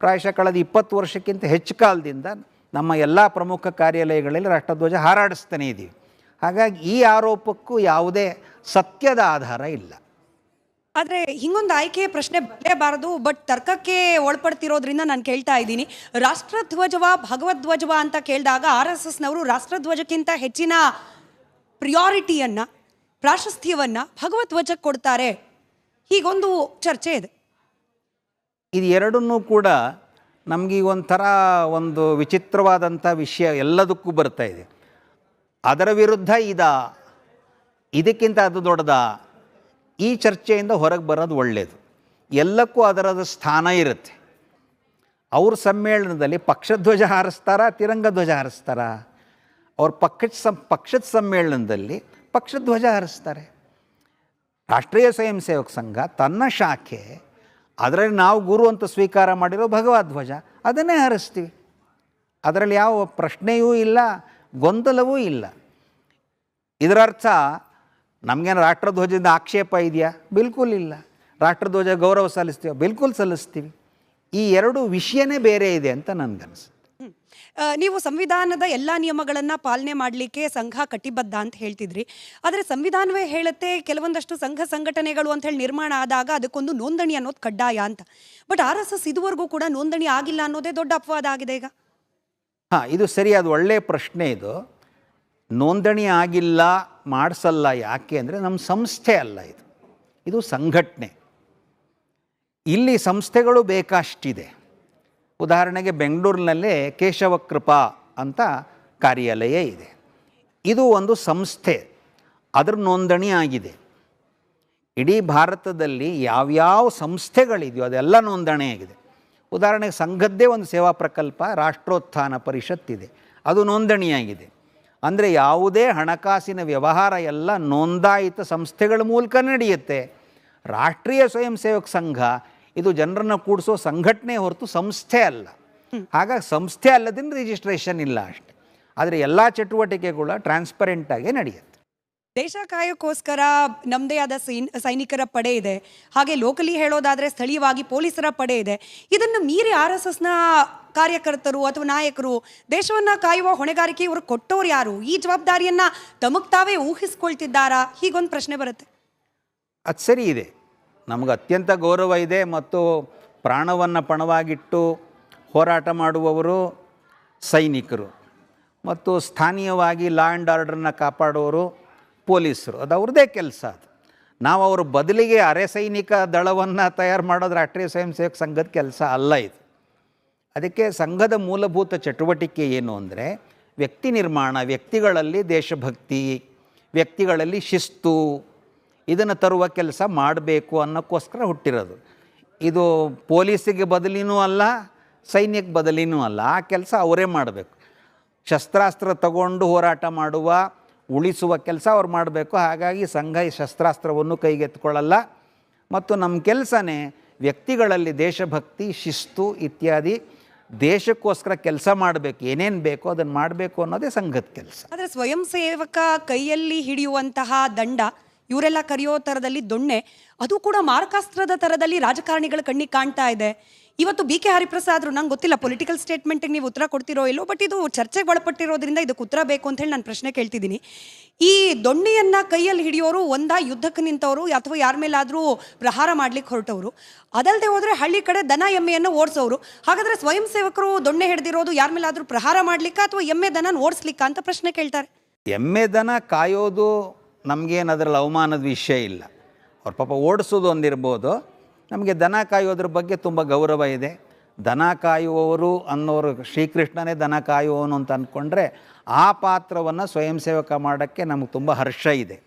ಪ್ರಾಯಶಃ ಕಳೆದ 20 ವರ್ಷಕ್ಕಿಂತ ಹೆಚ್ಚು ಕಾಲದಿಂದ ನಮ್ಮ ಎಲ್ಲ ಪ್ರಮುಖ ಕಾರ್ಯಾಲಯಗಳಲ್ಲಿ ರಾಷ್ಟ್ರಧ್ವಜ ಹಾರಾಡಿಸ್ತಾನೇ ಇದ್ದೀವಿ. ಹಾಗಾಗಿ ಈ ಆರೋಪಕ್ಕೂ ಯಾವುದೇ ಸತ್ಯದ ಆಧಾರ ಇಲ್ಲ. ಆದರೆ ಹಿಂಗೊಂದು ಆಯ್ಕೆಯ ಪ್ರಶ್ನೆ ಬರಲೇಬಾರದು, ಬಟ್ ತರ್ಕಕ್ಕೆ ಒಳಪಡ್ತಿರೋದ್ರಿಂದ ನಾನು ಕೇಳ್ತಾ ಇದ್ದೀನಿ. ರಾಷ್ಟ್ರಧ್ವಜವ ಭಗವಧ್ವಜವ ಅಂತ ಕೇಳಿದಾಗ RSSನವರು ರಾಷ್ಟ್ರಧ್ವಜಕ್ಕಿಂತ ಹೆಚ್ಚಿನ ಪ್ರಿಯಾರಿಟಿಯನ್ನು, ಪ್ರಾಶಸ್ತ್ಯವನ್ನು ಭಗವಧ್ವಜಕ್ಕೆ ಕೊಡ್ತಾರೆ, ಹೀಗೊಂದು ಚರ್ಚೆ ಇದೆ. ಇದು ಎರಡನ್ನೂ ಕೂಡ ನಮಗೀಗ ಒಂಥರ ಒಂದು ವಿಚಿತ್ರವಾದಂಥ ವಿಷಯ ಎಲ್ಲದಕ್ಕೂ ಬರ್ತಾ ಇದೆ. ಅದರ ವಿರುದ್ಧ ಇದಕ್ಕಿಂತ ಅದು ದೊಡ್ಡದ, ಈ ಚರ್ಚೆಯಿಂದ ಹೊರಗೆ ಬರೋದು ಒಳ್ಳೆಯದು. ಎಲ್ಲಕ್ಕೂ ಅದರದ ಸ್ಥಾನ ಇರುತ್ತೆ. ಅವ್ರ ಸಮ್ಮೇಳನದಲ್ಲಿ ಪಕ್ಷಧ್ವಜ ಹಾರಿಸ್ತಾರಾ, ತಿರಂಗ ಧ್ವಜ ಹಾರಿಸ್ತಾರಾ? ಅವ್ರ ಪಕ್ಷದ ಸಮ್ಮೇಳನದಲ್ಲಿ ಪಕ್ಷಧ್ವಜ ಹಾರಿಸ್ತಾರೆ. ರಾಷ್ಟ್ರೀಯ ಸ್ವಯಂ ಸೇವಕ ಸಂಘ ತನ್ನ ಶಾಖೆ, ಅದರಲ್ಲಿ ನಾವು ಗುರು ಅಂತ ಸ್ವೀಕಾರ ಮಾಡಿರೋ ಭಗವಧ್ವಜ, ಅದನ್ನೇ ಹಾರಿಸ್ತೀವಿ. ಅದರಲ್ಲಿ ಯಾವ ಪ್ರಶ್ನೆಯೂ ಇಲ್ಲ, ಗೊಂದಲವೂ ಇಲ್ಲ. ಇದರರ್ಥ ನಮಗೇನು ರಾಷ್ಟ್ರಧ್ವಜದಿಂದ ಆಕ್ಷೇಪ ಇದೆಯಾ? ಬಿಲ್ಕುಲ್ ಇಲ್ಲ. ರಾಷ್ಟ್ರಧ್ವಜ ಗೌರವ ಸಲ್ಲಿಸ್ತೀವಿ? ಬಿಲ್ಕುಲ್ ಸಲ್ಲಿಸ್ತೀವಿ. ಈ ಎರಡು ವಿಷಯನೇ ಬೇರೆ ಇದೆ ಅಂತ ನನಗನ್ಸುತ್ತೆ. ನೀವು ಸಂವಿಧಾನದ ಎಲ್ಲ ನಿಯಮಗಳನ್ನು ಪಾಲನೆ ಮಾಡಲಿಕ್ಕೆ ಸಂಘ ಕಟಿಬದ್ಧ ಅಂತ ಹೇಳ್ತಿದ್ರಿ. ಆದರೆ ಸಂವಿಧಾನವೇ ಹೇಳುತ್ತೆ ಕೆಲವೊಂದಷ್ಟು ಸಂಘ ಸಂಘಟನೆಗಳು ಅಂತ ಹೇಳಿ ನಿರ್ಮಾಣ ಆದಾಗ ಅದಕ್ಕೊಂದು ನೋಂದಣಿ ಅನ್ನೋದು ಕಡ್ಡಾಯ ಅಂತ. ಬಟ್ RSS ಇದುವರೆಗೂ ಕೂಡ ನೋಂದಣಿ ಆಗಿಲ್ಲ ಅನ್ನೋದೇ ದೊಡ್ಡ ಅಪವಾದ ಆಗಿದೆ ಈಗ. ಇದು ಸರಿಯಾದ ಒಳ್ಳೆಯ ಪ್ರಶ್ನೆ. ನೋಂದಣಿ ಆಗಿಲ್ಲ, ಮಾಡಿಸಲ್ಲ. ಯಾಕೆ ಅಂದರೆ ನಮ್ಮ ಸಂಸ್ಥೆ ಅಲ್ಲ ಇದು ಸಂಘಟನೆ. ಇಲ್ಲಿ ಸಂಸ್ಥೆಗಳು ಬೇಕಷ್ಟಿದೆ. ಉದಾಹರಣೆಗೆ ಬೆಂಗಳೂರಿನಲ್ಲೇ ಕೇಶವ ಕೃಪಾ ಅಂತ ಕಾರ್ಯಾಲಯ ಇದೆ. ಇದು ಒಂದು ಸಂಸ್ಥೆ, ಅದರ ನೋಂದಣಿ ಆಗಿದೆ. ಇಡೀ ಭಾರತದಲ್ಲಿ ಯಾವ್ಯಾವ ಸಂಸ್ಥೆಗಳಿದೆಯೋ ಅದೆಲ್ಲ ನೋಂದಣಿ ಆಗಿದೆ. ಉದಾಹರಣೆಗೆ ಸಂಘದ್ದೇ ಒಂದು ಸೇವಾ ಪ್ರಕಲ್ಪ ರಾಷ್ಟ್ರೋತ್ಥಾನ ಪರಿಷತ್ತಿದೆ, ಅದು ನೋಂದಣಿಯಾಗಿದೆ. ಅಂದರೆ ಯಾವುದೇ ಹಣಕಾಸಿನ ವ್ಯವಹಾರ ಎಲ್ಲ ನೋಂದಾಯಿತ ಸಂಸ್ಥೆಗಳ ಮೂಲಕ ನಡೆಯುತ್ತೆ. ರಾಷ್ಟ್ರೀಯ ಸ್ವಯಂ ಸೇವಕ ಸಂಘ ಇದು ಜನರನ್ನು ಕೂಡಿಸೋ ಸಂಘಟನೆ ಹೊರತು ಸಂಸ್ಥೆ ಅಲ್ಲ. ಹಾಗಾಗಿ ಸಂಸ್ಥೆ ಅಲ್ಲದಿಂದ ರಿಜಿಸ್ಟ್ರೇಷನ್ ಇಲ್ಲ ಅಷ್ಟೆ. ಆದರೆ ಎಲ್ಲ ಚಟುವಟಿಕೆಗಳು ಟ್ರಾನ್ಸ್ಪರೆಂಟಾಗಿ ನಡೆಯುತ್ತೆ. ದೇಶ ಕಾಯೋಕ್ಕೋಸ್ಕರ ನಮ್ಮದೇ ಆದ ಸೈನಿಕರ ಪಡೆ ಇದೆ, ಹಾಗೆ ಲೋಕಲಿ ಹೇಳೋದಾದರೆ ಸ್ಥಳೀಯವಾಗಿ ಪೊಲೀಸರ ಪಡೆ ಇದೆ. ಇದನ್ನು ಮೀರಿ RSSನ ಕಾರ್ಯಕರ್ತರು ಅಥವಾ ನಾಯಕರು ದೇಶವನ್ನು ಕಾಯುವ ಹೊಣೆಗಾರಿಕೆ ಇವರು ಕೊಟ್ಟೋರು ಯಾರು? ಈ ಜವಾಬ್ದಾರಿಯನ್ನು ತಮಗೆ ತಾವೇ ಊಹಿಸ್ಕೊಳ್ತಿದ್ದಾರಾ? ಹೀಗೊಂದು ಪ್ರಶ್ನೆ ಬರುತ್ತೆ. ಅದು ಸರಿ ಇದೆ. ನಮಗೆ ಅತ್ಯಂತ ಗೌರವ ಇದೆ ಮತ್ತು ಪ್ರಾಣವನ್ನು ಪಣವಾಗಿಟ್ಟು ಹೋರಾಟ ಮಾಡುವವರು ಸೈನಿಕರು ಮತ್ತು ಸ್ಥಾನೀಯವಾಗಿ ಲಾ ಆ್ಯಂಡ್ ಆರ್ಡರನ್ನ ಕಾಪಾಡುವವರು ಪೊಲೀಸರು. ಅದು ಅವ್ರದ್ದೇ ಕೆಲಸ. ನಾವು ಅವ್ರ ಬದಲಿಗೆ ಅರೆ ಸೈನಿಕ ದಳವನ್ನು ತಯಾರು ಮಾಡೋದು ರಾಷ್ಟ್ರೀಯ ಸ್ವಯಂ ಸೇವಕ ಸಂಘದ ಕೆಲಸ ಅಲ್ಲ ಇದು. ಅದಕ್ಕೆ ಸಂಘದ ಮೂಲಭೂತ ಚಟುವಟಿಕೆ ಏನು ಅಂದರೆ ವ್ಯಕ್ತಿ ನಿರ್ಮಾಣ, ವ್ಯಕ್ತಿಗಳಲ್ಲಿ ದೇಶಭಕ್ತಿ, ವ್ಯಕ್ತಿಗಳಲ್ಲಿ ಶಿಸ್ತು, ಇದನ್ನು ತರುವ ಕೆಲಸ ಮಾಡಬೇಕು ಅನ್ನೋಕ್ಕೋಸ್ಕರ ಹುಟ್ಟಿರೋದು. ಇದು ಪೊಲೀಸಿಗೆ ಬದಲಿನೂ ಅಲ್ಲ, ಸೈನ್ಯಕ್ಕೆ ಬದಲಿನೂ ಅಲ್ಲ. ಆ ಕೆಲಸ ಅವರೇ ಮಾಡಬೇಕು. ಶಸ್ತ್ರಾಸ್ತ್ರ ತಗೊಂಡು ಹೋರಾಟ ಮಾಡುವ, ಉಳಿಸುವ ಕೆಲಸ ಅವ್ರು ಮಾಡಬೇಕು. ಹಾಗಾಗಿ ಸಂಘ ಈ ಶಸ್ತ್ರಾಸ್ತ್ರವನ್ನು ಕೈಗೆತ್ತಿಕೊಳ್ಳಲ್ಲ. ಮತ್ತು ನಮ್ಮ ಕೆಲಸನೇ ವ್ಯಕ್ತಿಗಳಲ್ಲಿ ದೇಶಭಕ್ತಿ, ಶಿಸ್ತು ಇತ್ಯಾದಿ ದೇಶಕ್ಕೋಸ್ಕರ ಕೆಲಸ ಮಾಡಬೇಕು, ಏನೇನು ಬೇಕೋ ಅದನ್ನು ಮಾಡಬೇಕು ಅನ್ನೋದೇ ಸಂಘದ ಕೆಲಸ. ಆದರೆ ಸ್ವಯಂ ಸೇವಕ ಕೈಯಲ್ಲಿ ಹಿಡಿಯುವಂತಹ ದಂಡ, ಇವರೆಲ್ಲ ಕರೆಯೋ ಥರದಲ್ಲಿ ದೊಣ್ಣೆ, ಅದು ಕೂಡ ಮಾರಕಾಸ್ತ್ರದ ಥರದಲ್ಲಿ ರಾಜಕಾರಣಿಗಳ ಕಣ್ಣಿಗೆ ಕಾಣ್ತಾ ಇದೆ. ಇವತ್ತು ಬಿ ಕೆ ಹರಿಪ್ರಸಾದ್ರು, ನಂಗೆ ಗೊತ್ತಿಲ್ಲ ಪೊಲಿಟಿಕಲ್ ಸ್ಟೇಟ್ಮೆಂಟಿಗೆ ನೀವು ಉತ್ತರ ಕೊಡ್ತಿರೋ ಇಲ್ಲೋ, ಬಟ್ ಇದು ಚರ್ಚೆಗೆ ಒಳಪಟ್ಟಿರೋದ್ರಿಂದ ಇದಕ್ಕೆ ಉತ್ತರ ಬೇಕು ಅಂತ ಹೇಳಿ ನಾನು ಪ್ರಶ್ನೆ ಕೇಳ್ತಿದ್ದೀನಿ. ಈ ದೊಣ್ಣೆಯನ್ನು ಕೈಯಲ್ಲಿ ಹಿಡಿಯೋರು ಒಂದಾ ಯುದ್ಧಕ್ಕೆ ನಿಂತವರು ಅಥವಾ ಯಾರ ಮೇಲಾದರೂ ಪ್ರಹಾರ ಮಾಡ್ಲಿಕ್ಕೆ ಹೊರಟವರು, ಅದಲ್ಲದೆ ಹೋದರೆ ಹಳ್ಳಿ ಕಡೆ ದನ ಎಮ್ಮೆಯನ್ನು ಓಡಿಸೋರು. ಹಾಗಾದರೆ ಸ್ವಯಂ ಸೇವಕರು ದೊಣ್ಣೆ ಹಿಡಿದಿರೋದು ಯಾರ ಮೇಲಾದರೂ ಪ್ರಹಾರ ಮಾಡ್ಲಿಕ್ಕೆ ಅಥವಾ ಎಮ್ಮೆ ದನ ಓಡಿಸ್ಲಿಕ್ಕ ಅಂತ ಪ್ರಶ್ನೆ ಕೇಳ್ತಾರೆ. ಎಮ್ಮೆ ದನ ಕಾಯೋದು ನಮಗೇನು ಅದರಲ್ಲಿ ಅವಮಾನದ ವಿಷಯ ಇಲ್ಲ. ಅವ್ರ ಪಾಪ ಓಡಿಸೋದು ಒಂದಿರ್ಬೋದು. ನಮಗೆ ದನ ಕಾಯೋದ್ರ ಬಗ್ಗೆ ತುಂಬ ಗೌರವ ಇದೆ. ದನ ಕಾಯುವವರು ಅನ್ನೋರು ಶ್ರೀಕೃಷ್ಣನೇ ದನ ಕಾಯುವವನು ಅಂತ ಅಂದ್ಕೊಂಡ್ರೆ ಆ ಪಾತ್ರವನ್ನು ಸ್ವಯಂ ಸೇವಕ ಮಾಡೋಕ್ಕೆ ನಮಗೆ ತುಂಬ ಹರ್ಷ ಇದೆ.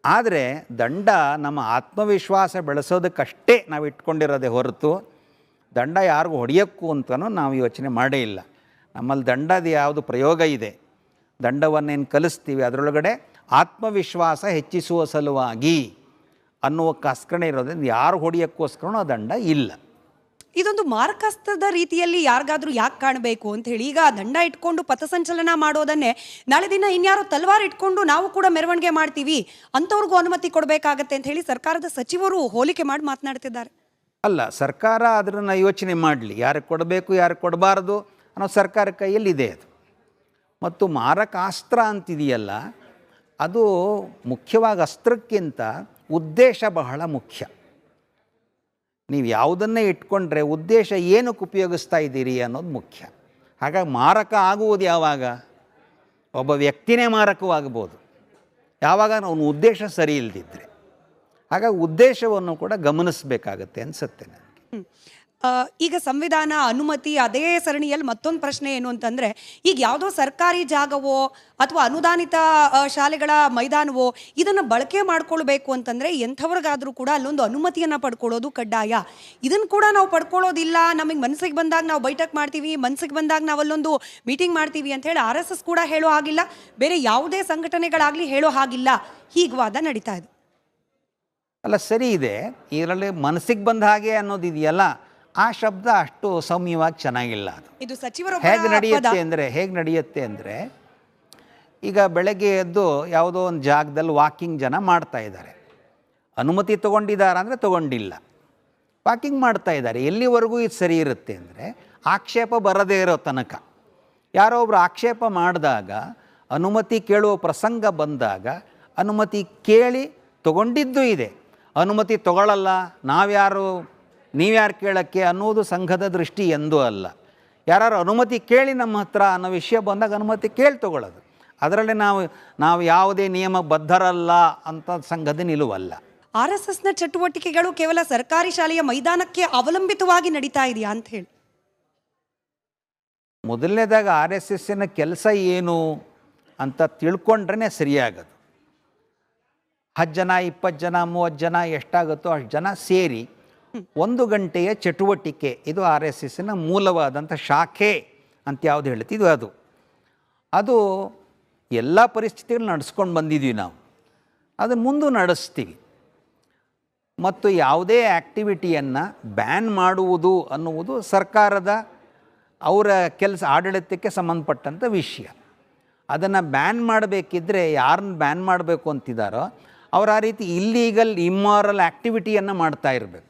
ಆದರೆ ದಂಡ ನಮ್ಮ ಆತ್ಮವಿಶ್ವಾಸ ಬೆಳೆಸೋದಕ್ಕಷ್ಟೇ ನಾವು ಇಟ್ಕೊಂಡಿರೋದೇ ಹೊರತು ದಂಡ ಯಾರಿಗೂ ಹೊಡೆಯೋಕ್ಕೂ ಅಂತಲೂ ನಾವು ಯೋಚನೆ ಮಾಡೇ ಇಲ್ಲ. ನಮ್ಮಲ್ಲಿ ದಂಡದ ಯಾವುದು ಪ್ರಯೋಗ ಇದೆ, ದಂಡವನ್ನೇನು ಕಲಿಸ್ತೀವಿ ಅದರೊಳಗಡೆ ಆತ್ಮವಿಶ್ವಾಸ ಹೆಚ್ಚಿಸುವ ಸಲುವಾಗಿ ಅನ್ನುವಕ್ಕೋಸ್ಕರ ಇರೋದ್ರಿಂದ ಯಾರು ಹೊಡೆಯೋಕ್ಕೋಸ್ಕರ ಆ ದಂಡ ಇಲ್ಲ. ಇದೊಂದು ಮಾರಕಾಸ್ತ್ರದ ರೀತಿಯಲ್ಲಿ ಯಾರಿಗಾದ್ರೂ ಯಾಕೆ ಕಾಣಬೇಕು ಅಂತ ಹೇಳಿ, ಈಗ ದಂಡ ಇಟ್ಕೊಂಡು ಪಥಸಂಚಲನ ಮಾಡೋದನ್ನೇ ನಾಳೆ ದಿನ ಇನ್ಯಾರೋ ತಲ್ವಾರ್ ಇಟ್ಕೊಂಡು ನಾವು ಕೂಡ ಮೆರವಣಿಗೆ ಮಾಡ್ತೀವಿ ಅಂಥವ್ರಿಗೂ ಅನುಮತಿ ಕೊಡಬೇಕಾಗತ್ತೆ ಅಂತ ಹೇಳಿ ಸರ್ಕಾರದ ಸಚಿವರು ಹೋಲಿಕೆ ಮಾಡಿ ಮಾತನಾಡ್ತಿದ್ದಾರೆ. ಅಲ್ಲ, ಸರ್ಕಾರ ಅದನ್ನು ಯೋಚನೆ ಮಾಡಲಿ, ಯಾರಿಗೆ ಕೊಡಬೇಕು ಯಾರಿಗೆ ಕೊಡಬಾರ್ದು ಅನ್ನೋ ಸರ್ಕಾರ ಕೈಯಲ್ಲಿದೆ ಅದು. ಮತ್ತು ಮಾರಕಾಸ್ತ್ರ ಅಂತಿದೆಯಲ್ಲ, ಅದು ಮುಖ್ಯವಾಗಿ ಅಸ್ತ್ರಕ್ಕಿಂತ ಉದ್ದೇಶ ಬಹಳ ಮುಖ್ಯ. ನೀವು ಯಾವುದನ್ನೇ ಇಟ್ಕೊಂಡ್ರೆ ಉದ್ದೇಶ ಏನಕ್ಕೆ ಉಪಯೋಗಿಸ್ತಾ ಇದ್ದೀರಿ ಅನ್ನೋದು ಮುಖ್ಯ. ಹಾಗಾಗಿ ಮಾರಕ ಆಗುವುದು ಯಾವಾಗ? ಒಬ್ಬ ವ್ಯಕ್ತಿನೇ ಮಾರಕವಾಗ್ಬೋದು, ಯಾವಾಗ ಅವನ ಉದ್ದೇಶ ಸರಿ ಇಲ್ಲದಿದ್ದರೆ. ಹಾಗಾಗಿ ಉದ್ದೇಶವನ್ನು ಕೂಡ ಗಮನಿಸಬೇಕಾಗತ್ತೆ ಅನಿಸುತ್ತೆ ನನಗೆ. ಈಗ ಸಂವಿಧಾನ ಅನುಮತಿ ಅದೇ ಸರಣಿಯಲ್ಲಿ ಮತ್ತೊಂದು ಪ್ರಶ್ನೆ ಏನು ಅಂತಂದರೆ, ಈಗ ಯಾವುದೋ ಸರ್ಕಾರಿ ಜಾಗವೋ ಅಥವಾ ಅನುದಾನಿತ ಶಾಲೆಗಳ ಮೈದಾನವೋ ಇದನ್ನು ಬಳಕೆ ಮಾಡ್ಕೊಳ್ಬೇಕು ಅಂತಂದರೆ ಎಂಥವ್ರಿಗಾದರೂ ಕೂಡ ಅಲ್ಲೊಂದು ಅನುಮತಿಯನ್ನು ಪಡ್ಕೊಳ್ಳೋದು ಕಡ್ಡಾಯ. ಇದನ್ನು ಕೂಡ ನಾವು ಪಡ್ಕೊಳ್ಳೋದಿಲ್ಲ, ನಮಗೆ ಮನಸ್ಸಿಗೆ ಬಂದಾಗ ನಾವು ಬೈಠಕ್ ಮಾಡ್ತೀವಿ, ಮನಸ್ಸಿಗೆ ಬಂದಾಗ ನಾವು ಅಲ್ಲೊಂದು ಮೀಟಿಂಗ್ ಮಾಡ್ತೀವಿ ಅಂತ ಹೇಳಿ RSS ಕೂಡ ಹೇಳೋ ಹಾಗಿಲ್ಲ, ಬೇರೆ ಯಾವುದೇ ಸಂಘಟನೆಗಳಾಗಲಿ ಹೇಳೋ ಹಾಗಿಲ್ಲ, ಹೀಗೆ ವಾದ ನಡೀತಾ ಇದೆ. ಅಲ್ಲ, ಸರಿ ಇದೆ. ಇದರಲ್ಲಿ ಮನಸ್ಸಿಗೆ ಬಂದ ಹಾಗೆ ಅನ್ನೋದಿದೆಯಲ್ಲ, ಆ ಶಬ್ದ ಅಷ್ಟು ಸೌಮ್ಯವಾಗಿ ಚೆನ್ನಾಗಿಲ್ಲ. ಅದು ಇದು ಸಚಿವರು ಹೇಗೆ ನಡೆಯುತ್ತೆ ಅಂದರೆ ಈಗ ಬೆಳಗ್ಗೆ ಎದ್ದು ಯಾವುದೋ ಒಂದು ಜಾಗದಲ್ಲಿ ವಾಕಿಂಗ್ ಜನ ಮಾಡ್ತಾ ಇದ್ದಾರೆ, ಅನುಮತಿ ತೊಗೊಂಡಿದ್ದಾರೆ ಅಂದರೆ ತೊಗೊಂಡಿಲ್ಲ, ವಾಕಿಂಗ್ ಮಾಡ್ತಾ ಇದ್ದಾರೆ. ಎಲ್ಲಿವರೆಗೂ ಇದು ಸರಿ ಇರುತ್ತೆ ಅಂದರೆ ಆಕ್ಷೇಪ ಬರದೇ ಇರೋ ತನಕ. ಯಾರೋ ಒಬ್ಬರು ಆಕ್ಷೇಪ ಮಾಡಿದಾಗ, ಅನುಮತಿ ಕೇಳುವ ಪ್ರಸಂಗ ಬಂದಾಗ ಅನುಮತಿ ಕೇಳಿ ತೊಗೊಂಡಿದ್ದು ಇದೆ. ಅನುಮತಿ ತೊಗೊಳ್ಳಲ್ಲ, ನೀವ್ಯಾರು ಕೇಳೋಕ್ಕೆ ಅನ್ನೋದು ಸಂಘದ ದೃಷ್ಟಿ ಎಂದೂ ಅಲ್ಲ. ಯಾರು ಅನುಮತಿ ಕೇಳಿ ನಮ್ಮ ಹತ್ರ ಅನ್ನೋ ವಿಷಯ ಬಂದಾಗ ಅನುಮತಿ ಕೇಳಿ ತೊಗೊಳ್ಳೋದು. ಅದರಲ್ಲಿ ನಾವು ಯಾವುದೇ ನಿಯಮ ಬದ್ಧರಲ್ಲ ಅಂತ ಸಂಘದ ನಿಲುವಲ್ಲ. RSSನ ಚಟುವಟಿಕೆಗಳು ಕೇವಲ ಸರ್ಕಾರಿ ಶಾಲೆಯ ಮೈದಾನಕ್ಕೆ ಅವಲಂಬಿತವಾಗಿ ನಡೀತಾ ಇದೆಯಾ ಅಂತ ಹೇಳಿ. ಮೊದಲನೇದಾಗ RSSನ ಕೆಲಸ ಏನು ಅಂತ ತಿಳ್ಕೊಂಡ್ರೆ ಸರಿಯಾಗದು. 10 ಜನ 20 ಜನ 30 ಜನ ಎಷ್ಟಾಗುತ್ತೋ ಅಷ್ಟು ಜನ ಸೇರಿ 1 ಗಂಟೆಯ ಚಟುವಟಿಕೆ, ಇದು RSSನ ಮೂಲವಾದಂಥ ಶಾಖೆ ಅಂತ ಯಾವುದು ಹೇಳ್ತೀವಿ ಅದು ಎಲ್ಲ ಪರಿಸ್ಥಿತಿಗಳು ನಡೆಸ್ಕೊಂಡು ಬಂದಿದ್ದೀವಿ ನಾವು, ಅದನ್ನು ಮುಂದೆ ನಡೆಸ್ತೀವಿ. ಮತ್ತು ಯಾವುದೇ ಆ್ಯಕ್ಟಿವಿಟಿಯನ್ನು ಬ್ಯಾನ್ ಮಾಡುವುದು ಅನ್ನುವುದು ಸರ್ಕಾರದ ಅವರ ಕೆಲಸ ಆಡಳಿತಕ್ಕೆ ಸಂಬಂಧಪಟ್ಟಂಥ ವಿಷಯ. ಅದನ್ನು ಬ್ಯಾನ್ ಮಾಡಬೇಕಿದ್ರೆ ಯಾರನ್ನ ಬ್ಯಾನ್ ಮಾಡಬೇಕು ಅಂತಿದ್ದಾರೋ ಅವರು ಆ ರೀತಿ ಇಲ್ಲೀಗಲ್ ಇಮ್ಮಾರಲ್ ಆ್ಯಕ್ಟಿವಿಟಿಯನ್ನು ಮಾಡ್ತಾ ಇರಬೇಕು.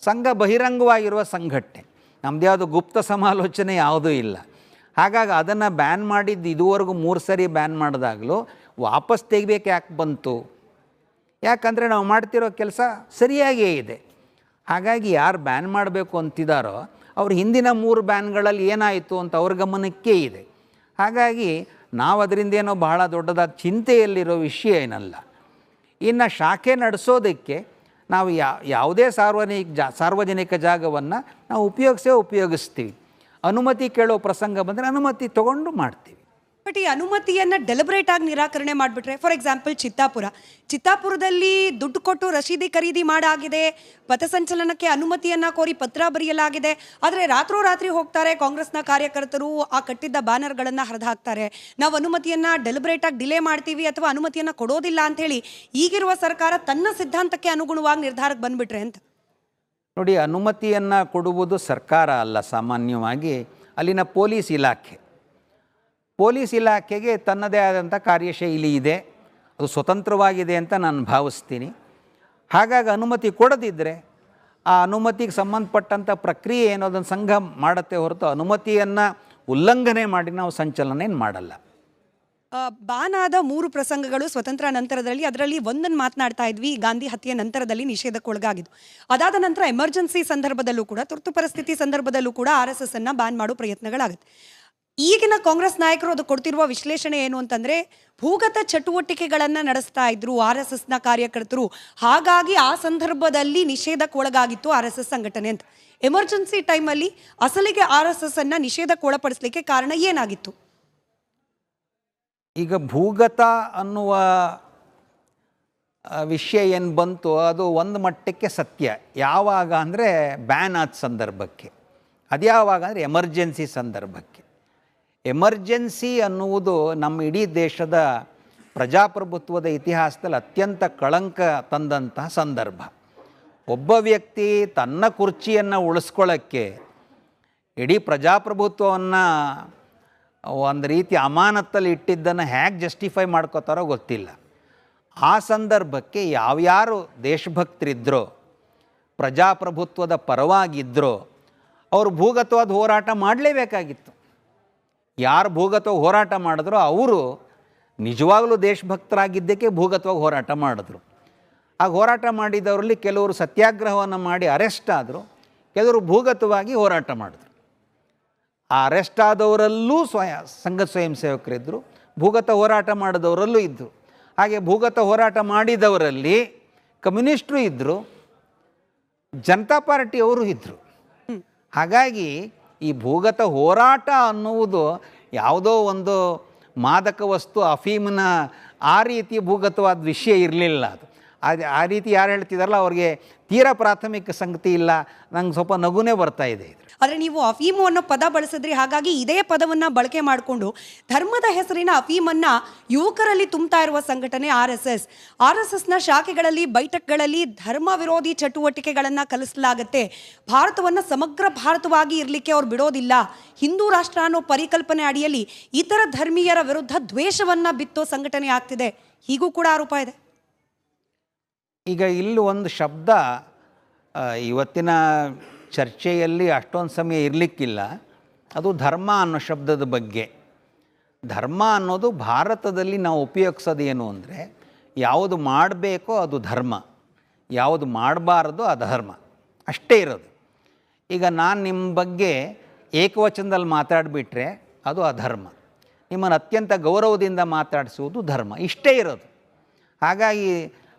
ಸಂಘ ಬಹಿರಂಗವಾಗಿರುವ ಸಂಘಟನೆ, ನಮ್ಮದು ಯಾವುದು ಗುಪ್ತ ಸಮಾಲೋಚನೆ ಯಾವುದೂ ಇಲ್ಲ. ಹಾಗಾಗಿ ಅದನ್ನು ಬ್ಯಾನ್ ಮಾಡಿದ್ದು ಇದುವರೆಗೂ 3 ಸರಿ ಬ್ಯಾನ್ ಮಾಡಿದಾಗಲೂ ವಾಪಸ್ ತೆಗಿಬೇಕು ಯಾಕೆ ಬಂತು? ಯಾಕಂದರೆ ನಾವು ಮಾಡ್ತಿರೋ ಕೆಲಸ ಸರಿಯಾಗೇ ಇದೆ. ಹಾಗಾಗಿ ಯಾರು ಬ್ಯಾನ್ ಮಾಡಬೇಕು ಅಂತಿದ್ದಾರೋ ಅವ್ರು ಹಿಂದಿನ 3 ಬ್ಯಾನ್ಗಳಲ್ಲಿ ಏನಾಯಿತು ಅಂತ ಅವ್ರ ಗಮನಕ್ಕೇ ಇದೆ. ಹಾಗಾಗಿ ನಾವು ಅದರಿಂದ ಏನೋ ಬಹಳ ದೊಡ್ಡದಾದ ಚಿಂತೆಯಲ್ಲಿರೋ ವಿಷಯ ಏನಲ್ಲ. ಇನ್ನು ಶಾಖೆ ನಡೆಸೋದಕ್ಕೆ ನಾವು ಯಾವುದೇ ಸಾರ್ವಜನಿಕ ಜಾಗವನ್ನು ನಾವು ಉಪಯೋಗಿಸ್ತೀವಿ. ಅನುಮತಿ ಕೇಳೋ ಪ್ರಸಂಗ ಬಂದರೆ ಅನುಮತಿ ತೊಗೊಂಡು ಮಾಡ್ತೀವಿ. ಬಟ್ ಈ ಅನುಮತಿಯನ್ನು ಡೆಲಿಬ್ರೇಟ್ ಆಗಿ ನಿರಾಕರಣೆ ಮಾಡಿಬಿಟ್ರೆ, ಫಾರ್ ಎಕ್ಸಾಂಪಲ್ ಚಿತ್ತಾಪುರದಲ್ಲಿ ದುಡ್ಡು ಕೊಟ್ಟು ರಶೀದಿ ಖರೀದಿ ಮಾಡಾಗಿದೆ, ಪಥಸಂಚಲನಕ್ಕೆ ಅನುಮತಿಯನ್ನು ಕೋರಿ ಪತ್ರ ಬರೆಯಲಾಗಿದೆ. ಆದರೆ ರಾತ್ರೋರಾತ್ರಿ ಹೋಗ್ತಾರೆ ಕಾಂಗ್ರೆಸ್ನ ಕಾರ್ಯಕರ್ತರು, ಆ ಕಟ್ಟಿದ್ದ ಬ್ಯಾನರ್ಗಳನ್ನು ಹರಿದು ಹಾಕ್ತಾರೆ. ನಾವು ಅನುಮತಿಯನ್ನು ಡೆಲಿಬ್ರೇಟ್ ಆಗಿ ಡಿಲೇ ಮಾಡ್ತೀವಿ ಅಥವಾ ಅನುಮತಿಯನ್ನು ಕೊಡೋದಿಲ್ಲ ಅಂತ ಹೇಳಿ ಈಗಿರುವ ಸರ್ಕಾರ ತನ್ನ ಸಿದ್ಧಾಂತಕ್ಕೆ ಅನುಗುಣವಾಗಿ ನಿರ್ಧಾರಕ್ಕೆ ಬಂದುಬಿಟ್ರೆ ಅಂತ. ನೋಡಿ, ಅನುಮತಿಯನ್ನು ಕೊಡುವುದು ಸರ್ಕಾರ ಅಲ್ಲ. ಸಾಮಾನ್ಯವಾಗಿ ಅಲ್ಲಿನ ಪೊಲೀಸ್ ಇಲಾಖೆ. ಪೊಲೀಸ್ ಇಲಾಖೆಗೆ ತನ್ನದೇ ಆದಂಥ ಕಾರ್ಯಶೈಲಿ ಇದೆ, ಅದು ಸ್ವತಂತ್ರವಾಗಿದೆ ಅಂತ ನಾನು ಭಾವಿಸ್ತೀನಿ. ಹಾಗಾಗಿ ಅನುಮತಿ ಕೊಡದಿದ್ದರೆ ಆ ಅನುಮತಿಗೆ ಸಂಬಂಧಪಟ್ಟಂಥ ಪ್ರಕ್ರಿಯೆ ಏನೋ ಅದನ್ನು ಸಂಘ ಮಾಡುತ್ತೆ ಹೊರತು ಅನುಮತಿಯನ್ನು ಉಲ್ಲಂಘನೆ ಮಾಡಿ ನಾವು ಸಂಚಲನ ಏನು ಮಾಡಲ್ಲ. ಬ್ಯಾನ್ ಆದ 3 ಪ್ರಸಂಗಗಳು ಸ್ವತಂತ್ರ ನಂತರದಲ್ಲಿ, ಅದರಲ್ಲಿ ಒಂದನ್ನು ಮಾತನಾಡ್ತಾ ಇದ್ವಿ, ಗಾಂಧಿ ಹತ್ಯೆ ನಂತರದಲ್ಲಿ ನಿಷೇಧಕ್ಕೊಳಗಾಗಿದ್ದು. ಅದಾದ ನಂತರ ಎಮರ್ಜೆನ್ಸಿ ಸಂದರ್ಭದಲ್ಲೂ ಕೂಡ, ತುರ್ತು ಪರಿಸ್ಥಿತಿ ಸಂದರ್ಭದಲ್ಲೂ ಕೂಡ RSS ಅನ್ನ ಬ್ಯಾನ್ ಮಾಡೋ ಪ್ರಯತ್ನಗಳಾಗುತ್ತೆ. ಈಗಿನ ಕಾಂಗ್ರೆಸ್ ನಾಯಕರು ಅದು ಕೊಡ್ತಿರುವ ವಿಶ್ಲೇಷಣೆ ಏನು ಅಂತಂದ್ರೆ, ಭೂಗತ ಚಟುವಟಿಕೆಗಳನ್ನ ನಡೆಸ್ತಾ ಇದ್ರು RSSನ ಕಾರ್ಯಕರ್ತರು, ಹಾಗಾಗಿ ಆ ಸಂದರ್ಭದಲ್ಲಿ ನಿಷೇಧಕ್ಕೊಳಗಾಗಿತ್ತು RSS ಸಂಘಟನೆ ಅಂತ. ಎಮರ್ಜೆನ್ಸಿ ಟೈಮಲ್ಲಿ ಅಸಲಿಗೆ RSS ಅನ್ನ ನಿಷೇಧಕ್ಕೊಳಪಡಿಸಲಿಕ್ಕೆ ಕಾರಣ ಏನಾಗಿತ್ತು? ಈಗ ಭೂಗತ ಅನ್ನುವ ವಿಷಯ ಏನು ಬಂತು ಅದು ಒಂದು ಮಟ್ಟಕ್ಕೆ ಸತ್ಯ. ಯಾವಾಗ ಅಂದರೆ ಬ್ಯಾನ್ ಆದ ಸಂದರ್ಭಕ್ಕೆ. ಅದು ಯಾವಾಗ ಅಂದರೆ ಎಮರ್ಜೆನ್ಸಿ ಸಂದರ್ಭಕ್ಕೆ. ಎಮರ್ಜೆನ್ಸಿ ಅನ್ನುವುದು ನಮ್ಮ ಇಡೀ ದೇಶದ ಪ್ರಜಾಪ್ರಭುತ್ವದ ಇತಿಹಾಸದಲ್ಲಿ ಅತ್ಯಂತ ಕಳಂಕ ತಂದಂತಹ ಸಂದರ್ಭ. ಒಬ್ಬ ವ್ಯಕ್ತಿ ತನ್ನ ಕುರ್ಚಿಯನ್ನು ಉಳಿಸ್ಕೊಳ್ಳೋಕ್ಕೆ ಇಡೀ ಪ್ರಜಾಪ್ರಭುತ್ವವನ್ನು ಒಂದು ರೀತಿ ಅಮಾನತ್ತಲ್ಲಿ ಇಟ್ಟಿದ್ದನ್ನು ಹೇಗೆ ಜಸ್ಟಿಫೈ ಮಾಡ್ಕೋತಾರೋ ಗೊತ್ತಿಲ್ಲ. ಆ ಸಂದರ್ಭಕ್ಕೆ ಯಾವ್ಯಾರು ದೇಶಭಕ್ತರಿದ್ದರೋ, ಪ್ರಜಾಪ್ರಭುತ್ವದ ಪರವಾಗಿದ್ದರೋ ಅವರು ಭೂಗತವಾದ ಹೋರಾಟ ಮಾಡಲೇಬೇಕಾಗಿತ್ತು. ಯಾರು ಭೂಗತವಾಗಿ ಹೋರಾಟ ಮಾಡಿದ್ರೋ ಅವರು ನಿಜವಾಗಲೂ ದೇಶಭಕ್ತರಾಗಿದ್ದಕ್ಕೆ ಭೂಗತವಾಗಿ ಹೋರಾಟ ಮಾಡಿದ್ರು. ಆಗ ಹೋರಾಟ ಮಾಡಿದವರಲ್ಲಿ ಕೆಲವರು ಸತ್ಯಾಗ್ರಹವನ್ನು ಮಾಡಿ ಅರೆಸ್ಟ್ ಆದರು, ಕೆಲವರು ಭೂಗತವಾಗಿ ಹೋರಾಟ ಮಾಡಿದ್ರು. ಆ ಅರೆಸ್ಟ್ ಆದವರಲ್ಲೂ ಸಂಘ ಸ್ವಯಂ ಸೇವಕರಿದ್ದರು, ಭೂಗತ ಹೋರಾಟ ಮಾಡಿದವರಲ್ಲೂ ಇದ್ದರು. ಹಾಗೆ ಭೂಗತ ಹೋರಾಟ ಮಾಡಿದವರಲ್ಲಿ ಕಮ್ಯುನಿಸ್ಟರು ಇದ್ದರು, ಜನತಾ ಪಾರ್ಟಿಯವರು ಇದ್ದರು. ಹಾಗಾಗಿ ಈ ಭೂಗತ ಹೋರಾಟ ಅನ್ನುವುದು ಯಾವುದೋ ಒಂದು ಮಾದಕ ವಸ್ತು ಅಫೀಮಿನ ಆ ರೀತಿ ಭೂಗತವಾದ ವಿಷಯ ಇರಲಿಲ್ಲ. ಅದು ಆ ರೀತಿ ಯಾರು ಹೇಳ್ತಿದಾರಲ್ಲ ಅವ್ರಿಗೆ ತೀರಾ ಪ್ರಾಥಮಿಕ ಸಂಗತಿ ಇಲ್ಲ. ನಂಗೆ ಸ್ವಲ್ಪ ನಗುನೇ ಬರ್ತಾ ಇದೆ. ಆದರೆ ನೀವು ಅಫೀಮು ಅನ್ನೋ ಪದ ಬಳಸಿದ್ರಿ, ಹಾಗಾಗಿ ಇದೇ ಪದವನ್ನು ಬಳಕೆ ಮಾಡಿಕೊಂಡು ಧರ್ಮದ ಹೆಸರಿನ ಅಫೀಮನ್ನು ಯುವಕರಲ್ಲಿ ತುಂಬ್ತಾ ಇರುವ ಸಂಘಟನೆ RSSನ ಶಾಖೆಗಳಲ್ಲಿ, ಬೈಠಕ್ಗಳಲ್ಲಿ ಧರ್ಮ ವಿರೋಧಿ ಚಟುವಟಿಕೆಗಳನ್ನು ಕಲಿಸಲಾಗುತ್ತೆ. ಭಾರತವನ್ನು ಸಮಗ್ರ ಭಾರತವಾಗಿ ಇರಲಿಕ್ಕೆ ಅವ್ರು ಬಿಡೋದಿಲ್ಲ. ಹಿಂದೂ ರಾಷ್ಟ್ರ ಅನ್ನೋ ಪರಿಕಲ್ಪನೆ ಅಡಿಯಲ್ಲಿ ಇತರ ಧರ್ಮೀಯರ ವಿರುದ್ಧ ದ್ವೇಷವನ್ನು ಬಿತ್ತೋ ಸಂಘಟನೆ ಆಗ್ತಿದೆ, ಹೀಗೂ ಕೂಡ ಆರೋಪ ಇದೆ. ಈಗ ಇಲ್ಲಿ ಒಂದು ಶಬ್ದ ಇವತ್ತಿನ ಚರ್ಚೆಯಲ್ಲಿ ಅಷ್ಟೊಂದು ಸಮಯ ಇರಲಿಕ್ಕಿಲ್ಲ. ಅದು ಧರ್ಮ ಅನ್ನೋ ಶಬ್ದದ ಬಗ್ಗೆ. ಧರ್ಮ ಅನ್ನೋದು ಭಾರತದಲ್ಲಿ ನಾವು ಉಪಯೋಗಿಸೋದು ಏನು ಅಂದರೆ, ಯಾವುದು ಮಾಡಬೇಕೋ ಅದು ಧರ್ಮ, ಯಾವುದು ಮಾಡಬಾರ್ದು ಅಧರ್ಮ, ಅಷ್ಟೇ ಇರೋದು. ಈಗ ನಾನು ನಿಮ್ಮ ಬಗ್ಗೆ ಏಕವಚನದಲ್ಲಿ ಮಾತಾಡಿಬಿಟ್ರೆ ಅದು ಅಧರ್ಮ, ನಿಮ್ಮನ್ನು ಅತ್ಯಂತ ಗೌರವದಿಂದ ಮಾತಾಡಿಸುವುದು ಧರ್ಮ, ಇಷ್ಟೇ ಇರೋದು. ಹಾಗಾಗಿ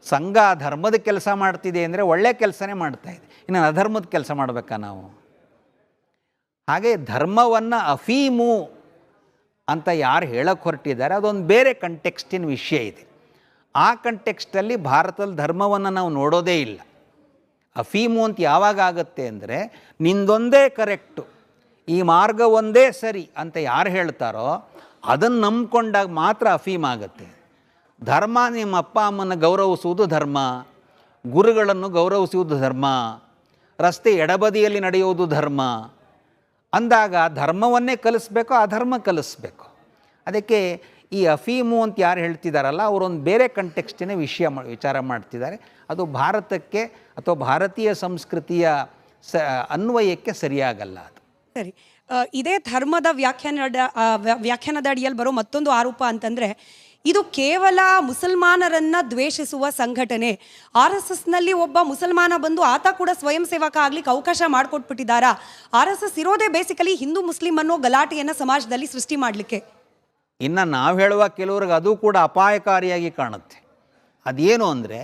ಸಂಘ ಧರ್ಮದ ಕೆಲಸ ಮಾಡ್ತಿದೆ ಅಂದರೆ ಒಳ್ಳೆಯ ಕೆಲಸನೇ ಮಾಡ್ತಾಯಿದೆ, ಇನ್ನು ಅಧರ್ಮದ ಕೆಲಸ ಮಾಡಬೇಕಾ ನಾವು? ಹಾಗೆ ಧರ್ಮವನ್ನು ಅಫೀಮು ಅಂತ ಯಾರು ಹೇಳಕ್ಕೆ ಹೊರಟಿದ್ದಾರೆ ಅದೊಂದು ಬೇರೆ ಕಂಟೆಕ್ಸ್ಟಿನ ವಿಷಯ ಇದೆ. ಆ ಕಂಟೆಕ್ಸ್ಟಲ್ಲಿ ಭಾರತದಲ್ಲಿ ಧರ್ಮವನ್ನು ನಾವು ನೋಡೋದೇ ಇಲ್ಲ. ಅಫೀಮು ಅಂತ ಯಾವಾಗ ಆಗುತ್ತೆ ಅಂದರೆ, ನಿಂದೊಂದೇ ಕರೆಕ್ಟು, ಈ ಮಾರ್ಗ ಒಂದೇ ಸರಿ ಅಂತ ಯಾರು ಹೇಳ್ತಾರೋ ಅದನ್ನು ನಂಬ್ಕೊಂಡಾಗ ಮಾತ್ರ ಅಫೀಮ್ ಆಗುತ್ತೆ. ಧರ್ಮ ನಿಮ್ಮ ಅಪ್ಪ ಅಮ್ಮನ ಗೌರವಿಸುವುದು ಧರ್ಮ, ಗುರುಗಳನ್ನು ಗೌರವಿಸುವುದು ಧರ್ಮ, ರಸ್ತೆ ಎಡಬದಿಯಲ್ಲಿ ನಡೆಯುವುದು ಧರ್ಮ ಅಂದಾಗ ಧರ್ಮವನ್ನೇ ಕಲಿಸ್ಬೇಕು, ಅಧರ್ಮ ಕಲಿಸ್ಬೇಕು. ಅದಕ್ಕೆ ಈ ಅಫೀಮು ಅಂತ ಯಾರು ಹೇಳ್ತಿದ್ದಾರಲ್ಲ ಅವರೊಂದು ಬೇರೆ ಕಂಟೆಕ್ಸ್ಟಿನ ವಿಚಾರ ಮಾಡ್ತಿದ್ದಾರೆ. ಅದು ಭಾರತಕ್ಕೆ ಅಥವಾ ಭಾರತೀಯ ಸಂಸ್ಕೃತಿಯ ಅನ್ವಯಕ್ಕೆ ಸರಿಯಾಗಲ್ಲ ಅದು. ಸರಿ, ಇದೇ ಧರ್ಮದ ವ್ಯಾಖ್ಯಾನದ ಅಡಿಯಲ್ಲಿ ಬರೋ ಮತ್ತೊಂದು ಆರೋಪ ಅಂತಂದರೆ, ಇದು ಕೇವಲ ಮುಸಲ್ಮಾನರನ್ನ ದ್ವೇಷಿಸುವ ಸಂಘಟನೆ. RSSನಲ್ಲಿ ಒಬ್ಬ ಮುಸಲ್ಮಾನ ಬಂದು ಆತ ಕೂಡ ಸ್ವಯಂ ಸೇವಕ ಆಗ್ಲಿಕ್ಕೆ ಅವಕಾಶ ಮಾಡಿಕೊಟ್ಬಿಟ್ಟಿದ್ದಾರಾ? RSS ಇರೋದೇ ಬೇಸಿಕಲಿ ಹಿಂದೂ ಮುಸ್ಲಿಂ ಅನ್ನೋ ಗಲಾಟೆಯನ್ನು ಸಮಾಜದಲ್ಲಿ ಸೃಷ್ಟಿ ಮಾಡಲಿಕ್ಕೆ. ಇನ್ನು ನಾವು ಹೇಳುವ ಕೆಲವ್ರಿಗೆ ಅದು ಕೂಡ ಅಪಾಯಕಾರಿಯಾಗಿ ಕಾಣುತ್ತೆ. ಅದೇನು ಅಂದರೆ,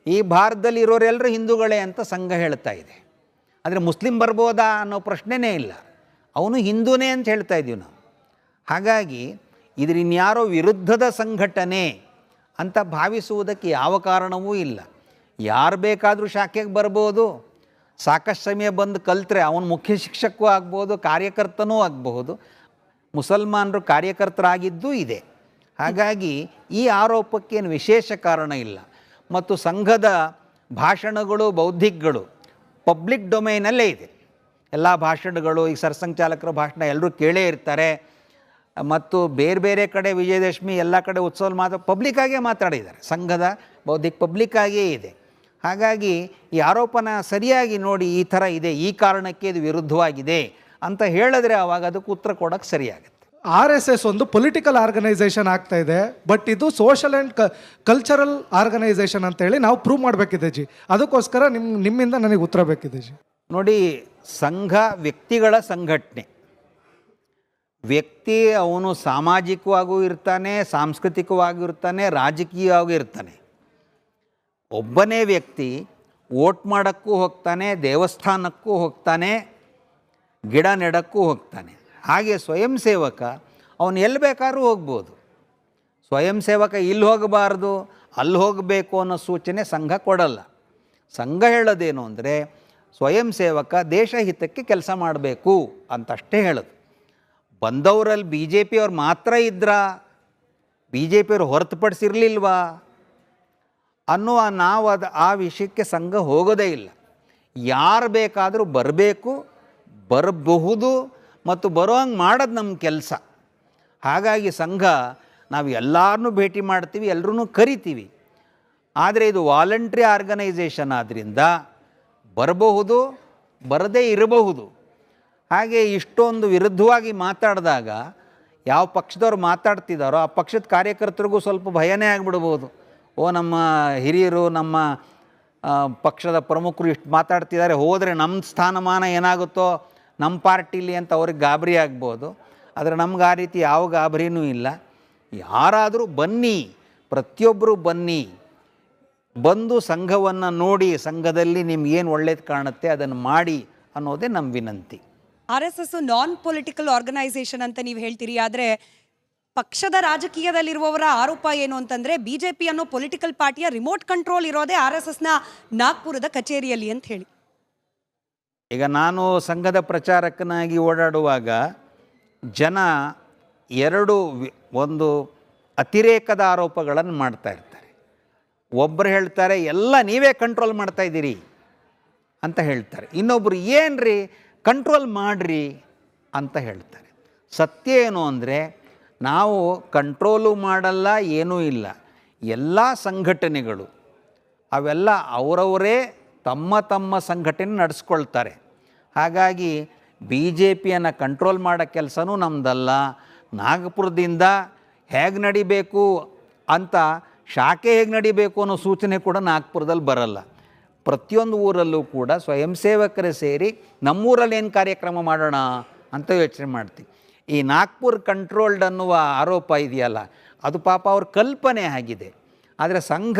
ಈ ಭಾರತದಲ್ಲಿ ಇರೋರೆಲ್ಲರೂ ಹಿಂದೂಗಳೇ ಅಂತ ಸಂಘ ಹೇಳ್ತಾ ಇದೆ, ಆದರೆ ಮುಸ್ಲಿಂ ಬರ್ಬೋದಾ ಅನ್ನೋ ಪ್ರಶ್ನೆನೇ ಇಲ್ಲ, ಅವನು ಹಿಂದೂನೇ ಅಂತ ಹೇಳ್ತಾ ಇದ್ದೀವಿ ನಾವು. ಹಾಗಾಗಿ ಇದರಿನ್ಯಾರೋ ವಿರುದ್ಧದ ಸಂಘಟನೆ ಅಂತ ಭಾವಿಸುವುದಕ್ಕೆ ಯಾವ ಕಾರಣವೂ ಇಲ್ಲ. ಯಾರು ಬೇಕಾದರೂ ಶಾಖೆಗೆ ಬರ್ಬೋದು, ಸಾಕಷ್ಟು ಸಮಯ ಬಂದು ಕಲ್ತ್ರೆ ಅವನು ಮುಖ್ಯ ಶಿಕ್ಷಕವೂ ಆಗ್ಬೋದು, ಕಾರ್ಯಕರ್ತನೂ ಆಗಬಹುದು. ಮುಸಲ್ಮಾನರು ಕಾರ್ಯಕರ್ತರಾಗಿದ್ದೂ ಇದೆ. ಹಾಗಾಗಿ ಈ ಆರೋಪಕ್ಕೇನು ವಿಶೇಷ ಕಾರಣ ಇಲ್ಲ. ಮತ್ತು ಸಂಘದ ಭಾಷಣಗಳು, ಬೌದ್ಧಿಕಗಳು ಪಬ್ಲಿಕ್ ಡೊಮೈನಲ್ಲೇ ಇದೆ, ಎಲ್ಲ ಭಾಷಣಗಳು, ಈಗ ಸರ್ಸಂಘಚಾಲಕರ ಭಾಷಣ ಎಲ್ಲರೂ ಕೇಳೇ ಇರ್ತಾರೆ. ಮತ್ತು ಬೇರೆ ಬೇರೆ ಕಡೆ ವಿಜಯದಶಮಿ ಎಲ್ಲ ಕಡೆ ಉತ್ಸವ ಪಬ್ಲಿಕ್ಕಾಗೇ ಮಾತಾಡಿದ್ದಾರೆ. ಸಂಘದ ಬೌದ್ಧಿಕ ಪಬ್ಲಿಕ್ಕಾಗಿಯೇ ಇದೆ. ಹಾಗಾಗಿ ಈ ಆರೋಪನ ಸರಿಯಾಗಿ ನೋಡಿ, ಈ ಥರ ಇದೆ, ಈ ಕಾರಣಕ್ಕೆ ಇದು ವಿರುದ್ಧವಾಗಿದೆ ಅಂತ ಹೇಳಿದ್ರೆ ಆವಾಗ ಅದಕ್ಕೆ ಉತ್ತರ ಕೊಡೋಕ್ಕೆ ಸರಿಯಾಗುತ್ತೆ. RSS ಒಂದು ಪೊಲಿಟಿಕಲ್ ಆರ್ಗನೈಸೇಷನ್ ಆಗ್ತಾ ಇದೆ, ಬಟ್ ಇದು ಸೋಷಲ್ ಆ್ಯಂಡ್ ಕಲ್ಚರಲ್ ಆರ್ಗನೈಸೇಷನ್ ಅಂತೇಳಿ ನಾವು ಪ್ರೂವ್ ಮಾಡಬೇಕಿದೆ ಜಿ. ಅದಕ್ಕೋಸ್ಕರ ನಿಮ್ಮಿಂದ ನನಗೆ ಉತ್ತರ ಬೇಕಿದೆ ಜಿ. ನೋಡಿ, ಸಂಘ ವ್ಯಕ್ತಿಗಳ ಸಂಘಟನೆ. ವ್ಯಕ್ತಿ ಅವನು ಸಾಮಾಜಿಕವಾಗೂ ಇರ್ತಾನೆ, ಸಾಂಸ್ಕೃತಿಕವಾಗೂ ಇರ್ತಾನೆ, ರಾಜಕೀಯವಾಗೂ ಇರ್ತಾನೆ. ಒಬ್ಬನೇ ವ್ಯಕ್ತಿ ವೋಟ್ ಮಾಡೋಕ್ಕೂ ಹೋಗ್ತಾನೆ, ದೇವಸ್ಥಾನಕ್ಕೂ ಹೋಗ್ತಾನೆ, ಗಿಡ ನೆಡಕ್ಕೂ ಹೋಗ್ತಾನೆ. ಹಾಗೆ ಸ್ವಯಂ ಸೇವಕ ಅವನು ಎಲ್ಲಿ ಬೇಕಾದ್ರೂ ಹೋಗ್ಬೋದು. ಸ್ವಯಂ ಸೇವಕ ಇಲ್ಲಿ ಹೋಗಬಾರ್ದು, ಅಲ್ಲಿ ಹೋಗಬೇಕು ಅನ್ನೋ ಸೂಚನೆ ಸಂಘ ಕೊಡಲ್ಲ. ಸಂಘ ಹೇಳೋದೇನು ಅಂದರೆ, ಸ್ವಯಂ ಸೇವಕ ದೇಶ ಹಿತಕ್ಕೆ ಕೆಲಸ ಮಾಡಬೇಕು ಅಂತಷ್ಟೇ ಹೇಳೋದು. ಬಂದವರಲ್ಲಿ BJP ಅವ್ರು ಮಾತ್ರ ಇದ್ರಾ, BJP ಅವ್ರು ಹೊರತುಪಡಿಸಿರ್ಲಿಲ್ವಾ ಅನ್ನುವ ನಾವು ಆ ವಿಷಯಕ್ಕೆ ಸಂಘ ಹೋಗೋದೇ ಇಲ್ಲ. ಯಾರು ಬೇಕಾದರೂ ಬರಬೇಕು, ಬರಬಹುದು ಮತ್ತು ಬರೋಂಗೆ ಮಾಡೋದು ನಮ್ಮ ಕೆಲಸ. ಹಾಗಾಗಿ ಸಂಘ ನಾವು ಎಲ್ಲರನ್ನೂ ಭೇಟಿ ಮಾಡ್ತೀವಿ, ಎಲ್ಲರೂ ಕರಿತೀವಿ. ಆದರೆ ಇದು ವಾಲಂಟ್ರಿ ಆರ್ಗನೈಸೇಷನ್ ಆದ್ದರಿಂದ ಬರಬಹುದು, ಬರದೇ ಇರಬಹುದು. ಹಾಗೆ ಇಷ್ಟೊಂದು ವಿರುದ್ಧವಾಗಿ ಮಾತಾಡಿದಾಗ ಯಾವ ಪಕ್ಷದವ್ರು ಮಾತಾಡ್ತಿದ್ದಾರೋ ಆ ಪಕ್ಷದ ಕಾರ್ಯಕರ್ತರಿಗೂ ಸ್ವಲ್ಪ ಭಯನೇ ಆಗಿಬಿಡ್ಬೋದು. ನಮ್ಮ ಹಿರಿಯರು, ನಮ್ಮ ಪಕ್ಷದ ಪ್ರಮುಖರು ಇಷ್ಟು ಮಾತಾಡ್ತಿದ್ದಾರೆ, ಹೋದರೆ ನಮ್ಮ ಸ್ಥಾನಮಾನ ಏನಾಗುತ್ತೋ ನಮ್ಮ ಪಾರ್ಟಿಲಿ ಅಂತ ಅವ್ರಿಗೆ ಗಾಬರಿ ಆಗ್ಬೋದು. ಆದರೆ ನಮ್ಗೆ ಆ ರೀತಿ ಯಾವ ಗಾಬರಿನೂ ಇಲ್ಲ. ಯಾರಾದರೂ ಬನ್ನಿ, ಪ್ರತಿಯೊಬ್ಬರು ಬನ್ನಿ, ಬಂದು ಸಂಘವನ್ನು ನೋಡಿ, ಸಂಘದಲ್ಲಿ ನಿಮ್ಗೇನು ಒಳ್ಳೇದು ಕಾಣುತ್ತೆ ಅದನ್ನು ಮಾಡಿ ಅನ್ನೋದೇ ನಮ್ಮ ವಿನಂತಿ. RSS ನಾನ್ ಪೊಲಿಟಿಕಲ್ ಆರ್ಗನೈಸೇಷನ್ ಅಂತ ನೀವು ಹೇಳ್ತೀರಿ, ಆದರೆ ಪಕ್ಷದ ರಾಜಕೀಯದಲ್ಲಿರುವವರ ಆರೋಪ ಏನು ಅಂತಂದ್ರೆ BJP ಅನ್ನೋ ಪೊಲಿಟಿಕಲ್ ಪಾರ್ಟಿಯ ರಿಮೋಟ್ ಕಂಟ್ರೋಲ್ ಇರೋದೇ RSSನ ನಾಗ್ಪುರದ ಕಚೇರಿಯಲ್ಲಿ ಅಂತ ಹೇಳಿ. ಈಗ ನಾನು ಸಂಘದ ಪ್ರಚಾರಕನಾಗಿ ಓಡಾಡುವಾಗ ಜನ ಒಂದು ಅತಿರೇಕದ ಆರೋಪಗಳನ್ನು ಮಾಡ್ತಾ ಇರ್ತಾರೆ. ಒಬ್ಬರು ಹೇಳ್ತಾರೆ ಎಲ್ಲ ನೀವೇ ಕಂಟ್ರೋಲ್ ಮಾಡ್ತಾ ಇದ್ದೀರಿ ಅಂತ ಹೇಳ್ತಾರೆ. ಇನ್ನೊಬ್ಬರು ಏನ್ರಿ ಕಂಟ್ರೋಲ್ ಮಾಡಿರಿ ಅಂತ ಹೇಳ್ತಾರೆ. ಸತ್ಯ ಏನು ಅಂದರೆ, ನಾವು ಕಂಟ್ರೋಲು ಮಾಡಲ್ಲ, ಏನೂ ಇಲ್ಲ. ಎಲ್ಲ ಸಂಘಟನೆಗಳು ಅವೆಲ್ಲ ಅವರವರೇ ತಮ್ಮ ತಮ್ಮ ಸಂಘಟನೆ ನಡೆಸ್ಕೊಳ್ತಾರೆ. ಹಾಗಾಗಿ BJPಯನ್ನು ಕಂಟ್ರೋಲ್ ಮಾಡೋ ಕೆಲಸನೂ ನಮ್ಮದಲ್ಲ. ನಾಗಪುರದಿಂದ ಹೇಗೆ ನಡಿಬೇಕು ಅಂತ, ಶಾಖೆ ಹೇಗೆ ನಡಿಬೇಕು ಅನ್ನೋ ಸೂಚನೆ ಕೂಡ ನಾಗಪುರದಲ್ಲಿ ಬರಲ್ಲ. ಪ್ರತಿಯೊಂದು ಊರಲ್ಲೂ ಕೂಡ ಸ್ವಯಂ ಸೇವಕರೇ ಸೇರಿ ನಮ್ಮೂರಲ್ಲಿ ಏನು ಕಾರ್ಯಕ್ರಮ ಮಾಡೋಣ ಅಂತ ಯೋಚನೆ ಮಾಡ್ತೀವಿ. ಈ ನಾಗ್ಪುರ್ ಕಂಟ್ರೋಲ್ಡ್ ಅನ್ನುವ ಆರೋಪ ಇದೆಯಲ್ಲ, ಅದು ಪಾಪ ಅವ್ರ ಕಲ್ಪನೆ ಆಗಿದೆ. ಆದರೆ ಸಂಘ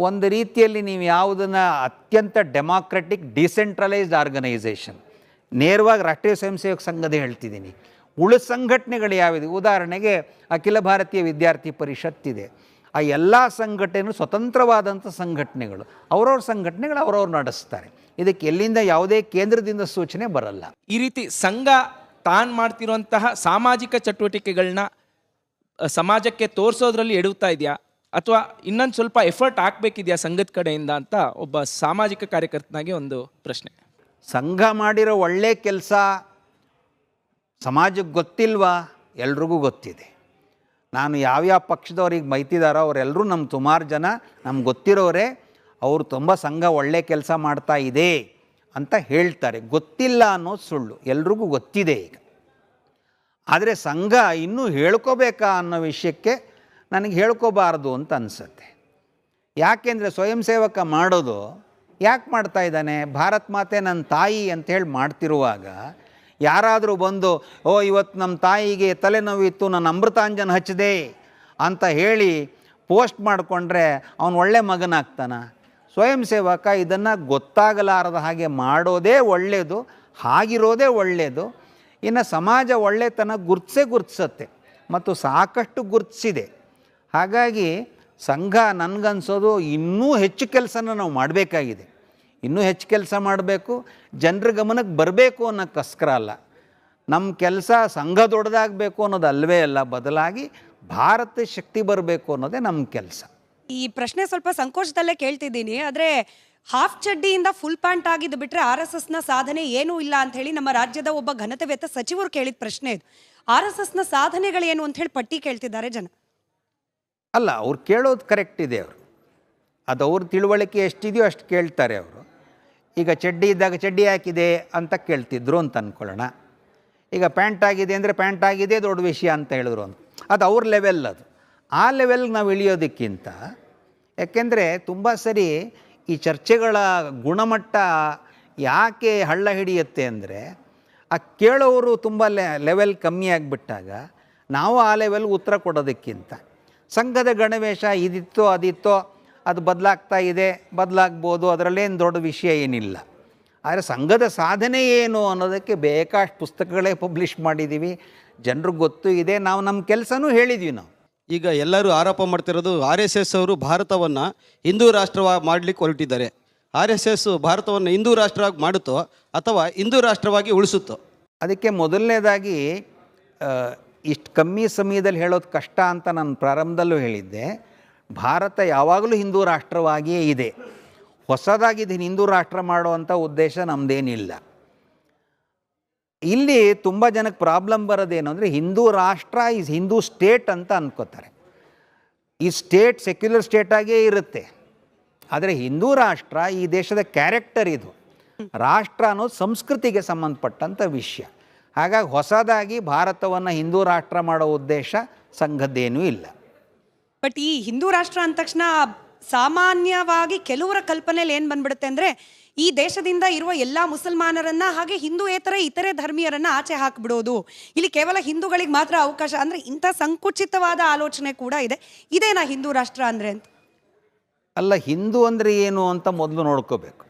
ಒಂದು ರೀತಿಯಲ್ಲಿ ನೀವು ಯಾವುದನ್ನು ಅತ್ಯಂತ ಡೆಮಾಕ್ರೆಟಿಕ್ ಡಿಸೆಂಟ್ರಲೈಸ್ಡ್ ಆರ್ಗನೈಸೇಷನ್, ನೇರವಾಗಿ ರಾಷ್ಟ್ರೀಯ ಸ್ವಯಂ ಸೇವಕ ಸಂಘದೇ ಹೇಳ್ತಿದ್ದೀನಿ. ಉಳಿದ ಸಂಘಟನೆಗಳು ಯಾವಿದೆ, ಉದಾಹರಣೆಗೆ ಅಖಿಲ ಭಾರತೀಯ ವಿದ್ಯಾರ್ಥಿ ಪರಿಷತ್ತಿದೆ. ಆ ಎಲ್ಲ ಸಂಘಟನೆಗಳು ಸ್ವತಂತ್ರವಾದಂಥ ಸಂಘಟನೆಗಳು, ಅವರವ್ರ ಸಂಘಟನೆಗಳು ಅವರವ್ರು ನಡೆಸ್ತಾರೆ. ಇದಕ್ಕೆ ಎಲ್ಲಿಂದ ಯಾವುದೇ ಕೇಂದ್ರದಿಂದ ಸೂಚನೆ ಬರಲ್ಲ. ಈ ರೀತಿ ಸಂಘ ತಾನು ಮಾಡ್ತಿರುವಂತಹ ಸಾಮಾಜಿಕ ಚಟುವಟಿಕೆಗಳನ್ನ ಸಮಾಜಕ್ಕೆ ತೋರಿಸೋದ್ರಲ್ಲಿ ಎಡುತ್ತಾ ಇದೆಯಾ, ಅಥವಾ ಇನ್ನೊಂದು ಸ್ವಲ್ಪ ಎಫರ್ಟ್ ಹಾಕಬೇಕಿದೆಯಾ ಸಂಘದ ಕಡೆಯಿಂದ ಅಂತ ಒಬ್ಬ ಸಾಮಾಜಿಕ ಕಾರ್ಯಕರ್ತನಾಗಿ ಒಂದು ಪ್ರಶ್ನೆ. ಸಂಘ ಮಾಡಿರೋ ಒಳ್ಳೆ ಕೆಲಸ ಸಮಾಜಕ್ಕೆ ಗೊತ್ತಿಲ್ವಾ? ಎಲ್ರಿಗೂ ಗೊತ್ತಿದೆ. ನಾನು ಯಾವ್ಯಾವ ಪಕ್ಷದವ್ರಿಗೆ ಬೈತಿದ್ದಾರೋ ಅವರೆಲ್ಲರೂ ನಮ್ಮ ಸುಮಾರು ಜನ ನಮ್ಗೆ ಗೊತ್ತಿರೋರೆ. ಅವರು ತುಂಬ ಸಂಘ ಒಳ್ಳೆ ಕೆಲಸ ಮಾಡ್ತಾ ಇದೆ ಅಂತ ಹೇಳ್ತಾರೆ. ಗೊತ್ತಿಲ್ಲ ಅನ್ನೋದು ಸುಳ್ಳು, ಎಲ್ರಿಗೂ ಗೊತ್ತಿದೆ ಈಗ. ಆದರೆ ಸಂಘ ಇನ್ನೂ ಹೇಳ್ಕೋಬೇಕಾ ಅನ್ನೋ ವಿಷಯಕ್ಕೆ ನನಗೆ ಹೇಳ್ಕೋಬಾರ್ದು ಅಂತ ಅನಿಸುತ್ತೆ. ಯಾಕೆಂದರೆ ಸ್ವಯಂ ಸೇವಕ ಮಾಡೋದು ಯಾಕೆ ಮಾಡ್ತಾ ಇದ್ದಾನೆ? ಭಾರತ್ ಮಾತೆ ನನ್ನ ತಾಯಿ ಅಂಥೇಳಿ ಮಾಡ್ತಿರುವಾಗ ಯಾರಾದರೂ ಬಂದು ಇವತ್ತು ನಮ್ಮ ತಾಯಿಗೆ ತಲೆನೋವಿತ್ತು, ನಾನು ಅಮೃತಾಂಜನ್ ಹಚ್ಚಿದೆ ಅಂತ ಹೇಳಿ ಪೋಸ್ಟ್ ಮಾಡಿಕೊಂಡ್ರೆ ಅವನು ಒಳ್ಳೆ ಮಗನಾಗ್ತಾನ? ಸ್ವಯಂ ಸೇವಕ ಇದನ್ನು ಗೊತ್ತಾಗಲಾರದ ಹಾಗೆ ಮಾಡೋದೇ ಒಳ್ಳೆಯದು, ಹಾಗಿರೋದೇ ಒಳ್ಳೆಯದು. ಇನ್ನು ಸಮಾಜ ಒಳ್ಳೆತನ ಗುರುತಿಸುತ್ತೆ ಮತ್ತು ಸಾಕಷ್ಟು ಗುರುತಿಸಿದೆ. ಹಾಗಾಗಿ ಸಂಘ ನನಗನ್ಸೋದು ಇನ್ನೂ ಹೆಚ್ಚು ಕೆಲಸನ ನಾವು ಮಾಡಬೇಕಾಗಿದೆ. ಇನ್ನೂ ಹೆಚ್ಚು ಕೆಲಸ ಮಾಡಬೇಕು, ಜನರ ಗಮನಕ್ಕೆ ಬರಬೇಕು ಅನ್ನೋಕ್ಕೋಸ್ಕರ ಅಲ್ಲ. ನಮ್ಮ ಕೆಲಸ ಸಂಘ ದೊಡ್ಡದಾಗಬೇಕು ಅನ್ನೋದು ಅಲ್ಲವೇ ಅಲ್ಲ, ಬದಲಾಗಿ ಭಾರತ ಶಕ್ತಿ ಬರಬೇಕು ಅನ್ನೋದೇ ನಮ್ಮ ಕೆಲಸ. ಈ ಪ್ರಶ್ನೆ ಸ್ವಲ್ಪ ಸಂಕೋಚದಲ್ಲೇ ಕೇಳ್ತಿದ್ದೀನಿ, ಆದರೆ ಹಾಫ್ ಚಡ್ಡಿಯಿಂದ ಫುಲ್ ಪ್ಯಾಂಟ್ ಆಗಿದ್ದು ಬಿಟ್ರೆ RSSನ ಸಾಧನೆ ಏನೂ ಇಲ್ಲ ಅಂತ ಹೇಳಿ ನಮ್ಮ ರಾಜ್ಯದ ಒಬ್ಬ ಘನತೆವೆತ್ತ ಸಚಿವರು ಕೇಳಿದ ಪ್ರಶ್ನೆ ಇದು. RSSನ ಸಾಧನೆಗಳೇನು ಅಂತ ಹೇಳಿ ಪಟ್ಟಿ ಕೇಳ್ತಿದ್ದಾರೆ ಜನ. ಅಲ್ಲ, ಅವ್ರು ಕೇಳೋದು ಕರೆಕ್ಟ್ ಇದೆ. ಅದು ಅವ್ರ ತಿಳುವಳಿಕೆ ಎಷ್ಟಿದೆಯೋ ಅಷ್ಟು ಕೇಳ್ತಾರೆ ಅವರು. ಈಗ ಚಡ್ಡಿ ಇದ್ದಾಗ ಚಡ್ಡಿ ಹಾಕಿದೆ ಅಂತ ಕೇಳ್ತಿದ್ರು ಅಂತ ಅಂದ್ಕೊಳ್ಳೋಣ. ಈಗ ಪ್ಯಾಂಟ್ ಆಗಿದೆ ಅಂದರೆ ಪ್ಯಾಂಟ್ ಆಗಿದೆ ದೊಡ್ಡ ವಿಷಯ ಅಂತ ಹೇಳಿದ್ರು ಅಂತ. ಅದು ಅವ್ರ ಲೆವೆಲ್. ಅದು ಆ ಲೆವೆಲ್ಗೆ ನಾವು ಇಳಿಯೋದಕ್ಕಿಂತ, ಯಾಕೆಂದರೆ ತುಂಬ ಸರಿ ಈ ಚರ್ಚೆಗಳ ಗುಣಮಟ್ಟ ಯಾಕೆ ಹಳ್ಳ ಹಿಡಿಯುತ್ತೆ ಅಂದರೆ, ಆ ಕೇಳೋರು ತುಂಬ ಲೆವೆಲ್ ಕಮ್ಮಿ ಆಗಿಬಿಟ್ಟಾಗ ನಾವು ಆ ಲೆವೆಲ್ಗೆ ಉತ್ತರ ಕೊಡೋದಕ್ಕಿಂತ ಸಂಘದ ಗಣವೇಶ ಇದಿತ್ತೋ ಅದಿತ್ತೋ ಅದು ಬದಲಾಗ್ತಾ ಇದೆ, ಬದಲಾಗ್ಬೋದು, ಅದರಲ್ಲೇನು ದೊಡ್ಡ ವಿಷಯ ಏನಿಲ್ಲ. ಆದರೆ ಸಂಘದ ಸಾಧನೆ ಏನು ಅನ್ನೋದಕ್ಕೆ ಬೇಕಾಷ್ಟು ಪುಸ್ತಕಗಳೇ ಪಬ್ಲಿಷ್ ಮಾಡಿದ್ದೀವಿ, ಜನರಿಗೆ ಗೊತ್ತು ಇದೆ, ನಾವು ನಮ್ಮ ಕೆಲಸನೂ ಹೇಳಿದ್ವಿ. ನಾವು ಈಗ ಎಲ್ಲರೂ ಆರೋಪ ಮಾಡ್ತಿರೋದು RSS ಅವರು ಭಾರತವನ್ನು ಹಿಂದೂ ರಾಷ್ಟ್ರವಾಗಿ ಮಾಡಲಿಕ್ಕೆ ಹೊರಟಿದ್ದಾರೆ. RSS ಭಾರತವನ್ನು ಹಿಂದೂ ರಾಷ್ಟ್ರವಾಗಿ ಮಾಡುತ್ತೋ ಅಥವಾ ಹಿಂದೂ ರಾಷ್ಟ್ರವಾಗಿ ಉಳಿಸುತ್ತೋ? ಅದಕ್ಕೆ ಮೊದಲನೇದಾಗಿ ಇಷ್ಟು ಕಮ್ಮಿ ಸಮಯದಲ್ಲಿ ಹೇಳೋದು ಕಷ್ಟ ಅಂತ ನಾನು ಪ್ರಾರಂಭದಲ್ಲೂ ಹೇಳಿದ್ದೆ. ಭಾರತ ಯಾವಾಗಲೂ ಹಿಂದೂ ರಾಷ್ಟ್ರವಾಗಿಯೇ ಇದೆ. ಹೊಸದಾಗಿ ಇದನ್ನು ಹಿಂದೂ ರಾಷ್ಟ್ರ ಮಾಡುವಂಥ ಉದ್ದೇಶ ನಮ್ಮದೇನಿಲ್ಲ. ಇಲ್ಲಿ ತುಂಬ ಜನಕ್ಕೆ ಪ್ರಾಬ್ಲಮ್ ಬರೋದೇನು ಅಂದರೆ, ಹಿಂದೂ ರಾಷ್ಟ್ರ ಈಸ್ ಹಿಂದೂ ಸ್ಟೇಟ್ ಅಂತ ಅಂದ್ಕೋತಾರೆ. ಈ ಸ್ಟೇಟ್ ಸೆಕ್ಯುಲರ್ ಸ್ಟೇಟಾಗೇ ಇರುತ್ತೆ. ಆದರೆ ಹಿಂದೂ ರಾಷ್ಟ್ರ ಈ ದೇಶದ ಕ್ಯಾರೆಕ್ಟರ್. ಇದು ರಾಷ್ಟ್ರ ಅನ್ನೋದು ಸಂಸ್ಕೃತಿಗೆ ಸಂಬಂಧಪಟ್ಟಂಥ ವಿಷಯ. ಹಾಗಾಗಿ ಹೊಸದಾಗಿ ಭಾರತವನ್ನು ಹಿಂದೂ ರಾಷ್ಟ್ರ ಮಾಡೋ ಉದ್ದೇಶ ಸಂಘದ್ದೇನೂ ಇಲ್ಲ. ಬಟ್ ಈ ಹಿಂದೂ ರಾಷ್ಟ್ರ ಅಂದ ತಕ್ಷಣ ಸಾಮಾನ್ಯವಾಗಿ ಕೆಲವರ ಕಲ್ಪನೆಯಲ್ಲಿ ಏನು ಬಂದ್ಬಿಡುತ್ತೆ ಅಂದರೆ, ಈ ದೇಶದಿಂದ ಇರುವ ಎಲ್ಲ ಮುಸಲ್ಮಾನರನ್ನ ಹಾಗೆ ಹಿಂದೂಯೇತರ ಇತರೆ ಧರ್ಮೀಯರನ್ನ ಆಚೆ ಹಾಕಿಬಿಡೋದು, ಇಲ್ಲಿ ಕೇವಲ ಹಿಂದೂಗಳಿಗೆ ಮಾತ್ರ ಅವಕಾಶ, ಅಂದರೆ ಇಂಥ ಸಂಕುಚಿತವಾದ ಆಲೋಚನೆ ಕೂಡ ಇದೆ. ಇದೇನಾ ಹಿಂದೂ ರಾಷ್ಟ್ರ ಅಂದರೆ ಅಂತ? ಅಲ್ಲ, ಹಿಂದೂ ಅಂದರೆ ಏನು ಅಂತ ಮೊದಲು ನೋಡ್ಕೋಬೇಕು.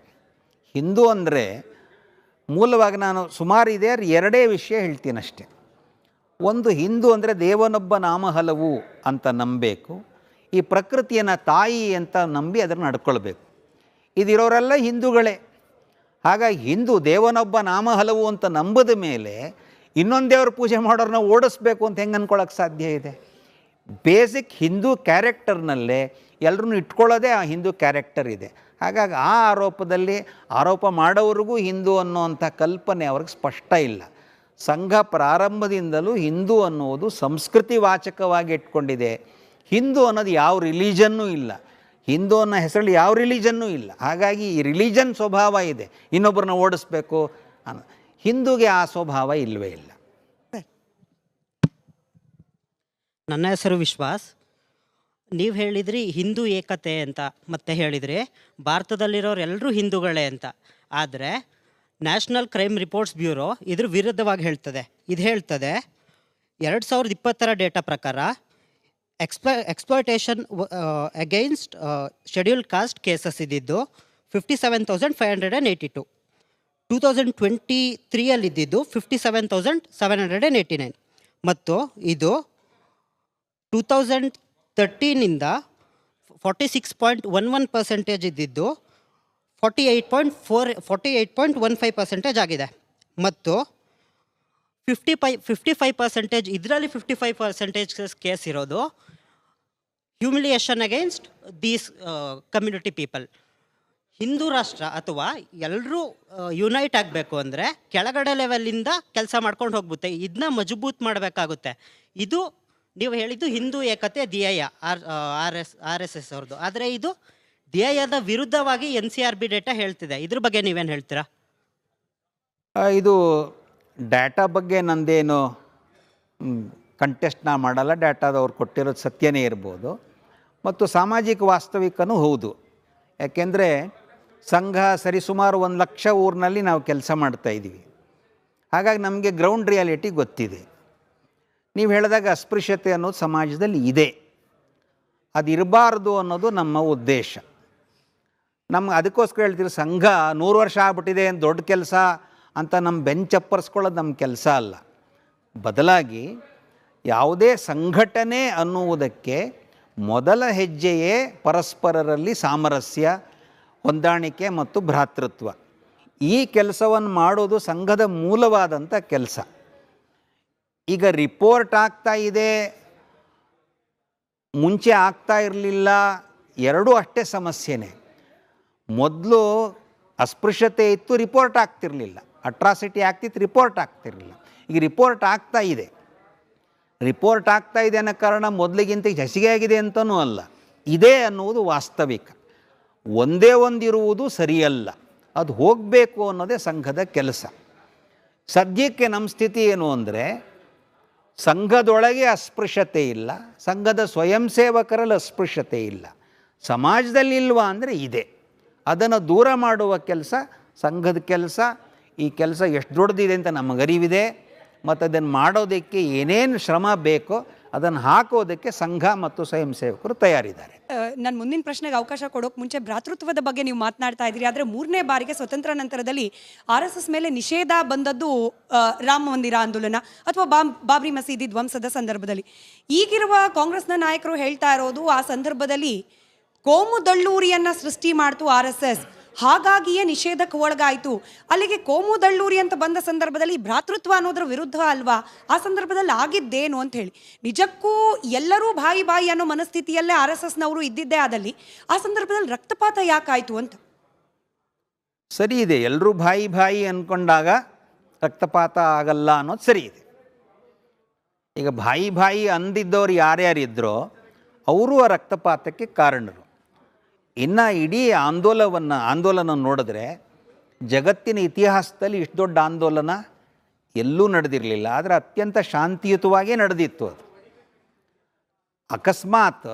ಹಿಂದೂ ಅಂದರೆ ಮೂಲವಾಗಿ ನಾನು ಸುಮಾರು ಇದೆ ಎರಡೇ ವಿಷಯ ಹೇಳ್ತೀನಿ ಅಷ್ಟೆ. ಒಂದು, ಹಿಂದೂ ಅಂದರೆ ದೇವನೊಬ್ಬ ನಾಮ ಹಲವು ಅಂತ ನಂಬಬೇಕು. ಈ ಪ್ರಕೃತಿಯನ್ನು ತಾಯಿ ಅಂತ ನಂಬಿ ಅದನ್ನು ನಡ್ಕೊಳ್ಬೇಕು. ಇದಿರೋರೆಲ್ಲ ಹಿಂದೂಗಳೇ. ಹಾಗಾಗಿ ಹಿಂದೂ ದೇವನೊಬ್ಬ ನಾಮ ಹಲವು ಅಂತ ನಂಬದ ಮೇಲೆ ಇನ್ನೊಂದು ದೇವ್ರ ಪೂಜೆ ಮಾಡೋರನ್ನ ಓಡಿಸ್ಬೇಕು ಅಂತ ಹೆಂಗೆ ಅಂದ್ಕೊಳ್ಳೋಕ್ಕೆ ಸಾಧ್ಯ ಇದೆ? ಬೇಸಿಕ್ ಹಿಂದೂ ಕ್ಯಾರೆಕ್ಟರ್ನಲ್ಲೇ ಎಲ್ಲರೂ ಇಟ್ಕೊಳ್ಳೋದೇ ಆ ಹಿಂದೂ ಕ್ಯಾರೆಕ್ಟರ್ ಇದೆ. ಹಾಗಾಗಿ ಆ ಆರೋಪದಲ್ಲಿ ಆರೋಪ ಮಾಡೋವ್ರಿಗೂ ಹಿಂದೂ ಅನ್ನೋವಂಥ ಕಲ್ಪನೆ ಅವ್ರಿಗೆ ಸ್ಪಷ್ಟ ಇಲ್ಲ. ಸಂಘ ಪ್ರಾರಂಭದಿಂದಲೂ ಹಿಂದೂ ಅನ್ನುವುದು ಸಂಸ್ಕೃತಿ ವಾಚಕವಾಗಿ ಇಟ್ಕೊಂಡಿದೆ. ಹಿಂದೂ ಅನ್ನೋದು ಯಾವ ರಿಲಿಜನ್ನೂ ಇಲ್ಲ. ಹಿಂದೂ ಅನ್ನೋ ಹೆಸರಲ್ಲಿ ಯಾವ ರಿಲಿಜನ್ನೂ ಇಲ್ಲ. ಹಾಗಾಗಿ ಈ ರಿಲಿಜನ್ ಸ್ವಭಾವ ಇದೆ, ಇನ್ನೊಬ್ಬರನ್ನ ಓಡಿಸ್ಬೇಕು ಅನ್ನೋ. ಹಿಂದೂಗೆ ಆ ಸ್ವಭಾವ ಇಲ್ಲವೇ ಇಲ್ಲ. ನನ್ನ ಹೆಸರು ವಿಶ್ವಾಸ್. ನೀವು ಹೇಳಿದ್ರಿ ಹಿಂದೂ ಏಕತೆ ಅಂತ, ಮತ್ತೆ ಹೇಳಿದ್ರಿ ಭಾರತದಲ್ಲಿರೋರು ಎಲ್ಲರೂ ಹಿಂದೂಗಳೇ ಅಂತ. ಆದರೆ ನ್ಯಾಷನಲ್ ಕ್ರೈಮ್ ರಿಪೋರ್ಟ್ಸ್ ಬ್ಯೂರೋ ಇದ್ರ ವಿರುದ್ಧವಾಗಿ ಹೇಳ್ತದೆ. ಇದು ಹೇಳ್ತದೆ 2020 ಡೇಟಾ ಪ್ರಕಾರ exploitation against scheduled cost cases ಇದ್ದಿದ್ದು 57,582. 2023 ಇದ್ದಿದ್ದು 57,789. ಮತ್ತು ಇದು 2013 46.11% ಇದ್ದಿದ್ದು 48.15% ಆಗಿದೆ. ಮತ್ತು 55% ಇದರಲ್ಲಿ 55% ಕೇಸ್ ಇರೋದು humiliation against these community people. Hindu ರಾಷ್ಟ್ರ ಅಥವಾ ಎಲ್ಲರೂ ಯುನೈಟ್ ಆಗಬೇಕು ಅಂದರೆ ಕೆಳಗಡೆ ಲೆವೆಲಿಂದ ಕೆಲಸ ಮಾಡ್ಕೊಂಡು ಹೋಗ್ಬಿಡುತ್ತೆ. ಇದನ್ನ ಮಜಬೂತ್ ಮಾಡಬೇಕಾಗುತ್ತೆ. ಇದು ನೀವು ಹೇಳಿದ್ದು ಹಿಂದೂ ಏಕತೆ ಧ್ಯೇಯ RSS ಅವ್ರದ್ದು. ಆದರೆ ಇದು ಧ್ಯೇಯದ ವಿರುದ್ಧವಾಗಿ NCRB ಡೇಟಾ ಹೇಳ್ತಿದೆ. ಇದ್ರ ಬಗ್ಗೆ ನೀವೇನು ಹೇಳ್ತೀರಾ? ಇದು ಡೇಟಾ ಬಗ್ಗೆ ನಂದೇನು ಕಂಟೆಸ್ಟ್ ನಾ ಮಾಡಲ್ಲ. ಡೇಟಾದವ್ರು ಕೊಟ್ಟಿರೋದು ಸತ್ಯನೇ ಇರ್ಬೋದು ಮತ್ತು ಸಾಮಾಜಿಕ ವಾಸ್ತವಿಕನೂ ಹೌದು. ಯಾಕೆಂದರೆ ಸಂಘ ಸರಿಸುಮಾರು 1,00,000 ಊರಿನಲ್ಲಿ ನಾವು ಕೆಲಸ ಮಾಡ್ತಾಯಿದ್ದೀವಿ. ಹಾಗಾಗಿ ನಮಗೆ ಗ್ರೌಂಡ್ ರಿಯಾಲಿಟಿ ಗೊತ್ತಿದೆ. ನೀವು ಹೇಳಿದಾಗ ಅಸ್ಪೃಶ್ಯತೆ ಅನ್ನೋದು ಸಮಾಜದಲ್ಲಿ ಇದೆ, ಅದು ಇರಬಾರ್ದು ಅನ್ನೋದು ನಮ್ಮ ಉದ್ದೇಶ. ಅದಕ್ಕೋಸ್ಕರ ಹೇಳ್ತೀವಿ, ಸಂಘ 100 ವರ್ಷ ಆಗ್ಬಿಟ್ಟಿದೆ ಅಂತ ದೊಡ್ಡ ಕೆಲಸ ಅಂತ ನಮ್ಮ ಬೆಂಚಪ್ಪರ್ಸ್ಕೊಳ್ಳೋದು ನಮ್ಮ ಕೆಲಸ ಅಲ್ಲ. ಬದಲಾಗಿ ಯಾವುದೇ ಸಂಘಟನೆ ಅನ್ನುವುದಕ್ಕೆ ಮೊದಲ ಹೆಜ್ಜೆಯೇ ಪರಸ್ಪರರಲ್ಲಿ ಸಾಮರಸ್ಯ, ಹೊಂದಾಣಿಕೆ ಮತ್ತು ಭ್ರಾತೃತ್ವ. ಈ ಕೆಲಸವನ್ನು ಮಾಡೋದು ಸಂಘದ ಮೂಲವಾದಂಥ ಕೆಲಸ. ಈಗ ರಿಪೋರ್ಟ್ ಆಗ್ತಾ ಇದೆ, ಮುಂಚೆ ಆಗ್ತಾ ಇರಲಿಲ್ಲ, ಎರಡೂ ಅಷ್ಟೇ ಸಮಸ್ಯೆನೇ. ಮೊದಲು ಅಸ್ಪೃಶ್ಯತೆ ಇತ್ತು, ರಿಪೋರ್ಟ್ ಆಗ್ತಿರಲಿಲ್ಲ. ಅಟ್ರಾಸಿಟಿ ಆಗ್ತಿತ್ತು, ರಿಪೋರ್ಟ್ ಆಗ್ತಿರಲಿಲ್ಲ. ಈಗ ರಿಪೋರ್ಟ್ ಆಗ್ತಾ ಇದೆ. ರಿಪೋರ್ಟ್ ಆಗ್ತಾ ಇದೆ ಅನ್ನೋ ಕಾರಣ ಮೊದಲಿಗಿಂತ ಹೆಚ್ಚಿಗೆ ಆಗಿದೆ ಅಂತಲೂ ಅಲ್ಲ, ಇದೆ ಅನ್ನುವುದು ವಾಸ್ತವಿಕ. ಒಂದೇ ಒಂದಿರುವುದು ಸರಿಯಲ್ಲ, ಅದು ಹೋಗಬೇಕು ಅನ್ನೋದೇ ಸಂಘದ ಕೆಲಸ. ಸದ್ಯಕ್ಕೆ ನಮ್ಮ ಸ್ಥಿತಿ ಏನು ಅಂದರೆ, ಸಂಘದೊಳಗೆ ಅಸ್ಪೃಶ್ಯತೆ ಇಲ್ಲ, ಸಂಘದ ಸ್ವಯಂ ಸೇವಕರಲ್ಲಿ ಅಸ್ಪೃಶ್ಯತೆ ಇಲ್ಲ. ಸಮಾಜದಲ್ಲಿ ಇಲ್ವಾ ಅಂದರೆ ಇದೆ. ಅದನ್ನು ದೂರ ಮಾಡುವ ಕೆಲಸ ಸಂಘದ ಕೆಲಸ. ಈ ಕೆಲಸ ಎಷ್ಟು ದೊಡ್ಡದಿದೆ ಅಂತ ನಮಗರಿವಿದೆ, ಮತ್ತು ಅದನ್ನು ಮಾಡೋದಕ್ಕೆ ಏನೇನು ಶ್ರಮ ಬೇಕೋ ಅದನ್ನು ಹಾಕೋದಕ್ಕೆ ಸಂಘ ಮತ್ತು ಸ್ವಯಂ ಸೇವಕರು ತಯಾರಿದ್ದಾರೆ. ನಾನು ಮುಂದಿನ ಪ್ರಶ್ನೆಗೆ ಅವಕಾಶ ಕೊಡೋಕೆ ಮುಂಚೆ ಭ್ರಾತೃತ್ವದ ಬಗ್ಗೆ ನೀವು ಮಾತನಾಡ್ತಾ ಇದ್ದೀರಿ. ಆದರೆ 3ನೇ ಬಾರಿಗೆ ಸ್ವತಂತ್ರ ನಂತರದಲ್ಲಿ RSS ಮೇಲೆ ನಿಷೇಧ ಬಂದದ್ದು ರಾಮ ಮಂದಿರ ಆಂದೋಲನ ಅಥವಾ ಬಾಬ್ರಿ ಮಸೀದಿ ಧ್ವಂಸದ ಸಂದರ್ಭದಲ್ಲಿ. ಈಗಿರುವ ಕಾಂಗ್ರೆಸ್ನ ನಾಯಕರು ಹೇಳ್ತಾ ಇರೋದು, ಆ ಸಂದರ್ಭದಲ್ಲಿ ಕೋಮು ದಳ್ಳೂರಿಯನ್ನು ಸೃಷ್ಟಿ ಮಾಡ್ತು RSS, ಹಾಗಾಗಿಯೇ ನಿಷೇಧಕ್ಕೆ ಒಳಗಾಯಿತು. ಅಲ್ಲಿಗೆ ಕೋಮು ದಳ್ಳೂರಿ ಅಂತ ಬಂದ ಸಂದರ್ಭದಲ್ಲಿ ಭ್ರಾತೃತ್ವ ಅನ್ನೋದ್ರ ವಿರುದ್ಧ ಅಲ್ವಾ? ಆ ಸಂದರ್ಭದಲ್ಲಿ ಆಗಿದ್ದೇನು ಅಂತ ಹೇಳಿ. ನಿಜಕ್ಕೂ ಎಲ್ಲರೂ ಬಾಯಿ ಬಾಯಿ ಅನ್ನೋ ಮನಸ್ಥಿತಿಯಲ್ಲೇ RSSನವರು ಇದ್ದಿದ್ದೇ ಆದಲ್ಲಿ ಆ ಸಂದರ್ಭದಲ್ಲಿ ರಕ್ತಪಾತ ಯಾಕಾಯಿತು ಅಂತ. ಸರಿ ಇದೆ, ಎಲ್ಲರೂ ಬಾಯಿ ಬಾಯಿ ಅಂದ್ಕೊಂಡಾಗ ರಕ್ತಪಾತ ಆಗಲ್ಲ ಅನ್ನೋದು ಸರಿ ಇದೆ. ಈಗ ಬಾಯಿ ಬಾಯಿ ಅಂದಿದ್ದವ್ರು ಯಾರ್ಯಾರಿದ್ರೋ ಅವರು ಆ ರಕ್ತಪಾತಕ್ಕೆ ಕಾರಣರು. ಇನ್ನು ಇಡೀ ಆಂದೋಲನ ನೋಡಿದ್ರೆ ಜಗತ್ತಿನ ಇತಿಹಾಸದಲ್ಲಿ ಇಷ್ಟು ದೊಡ್ಡ ಆಂದೋಲನ ಎಲ್ಲೂ ನಡೆದಿರಲಿಲ್ಲ. ಆದರೆ ಅತ್ಯಂತ ಶಾಂತಿಯುತವಾಗೇ ನಡೆದಿತ್ತು ಅದು. ಅಕಸ್ಮಾತ್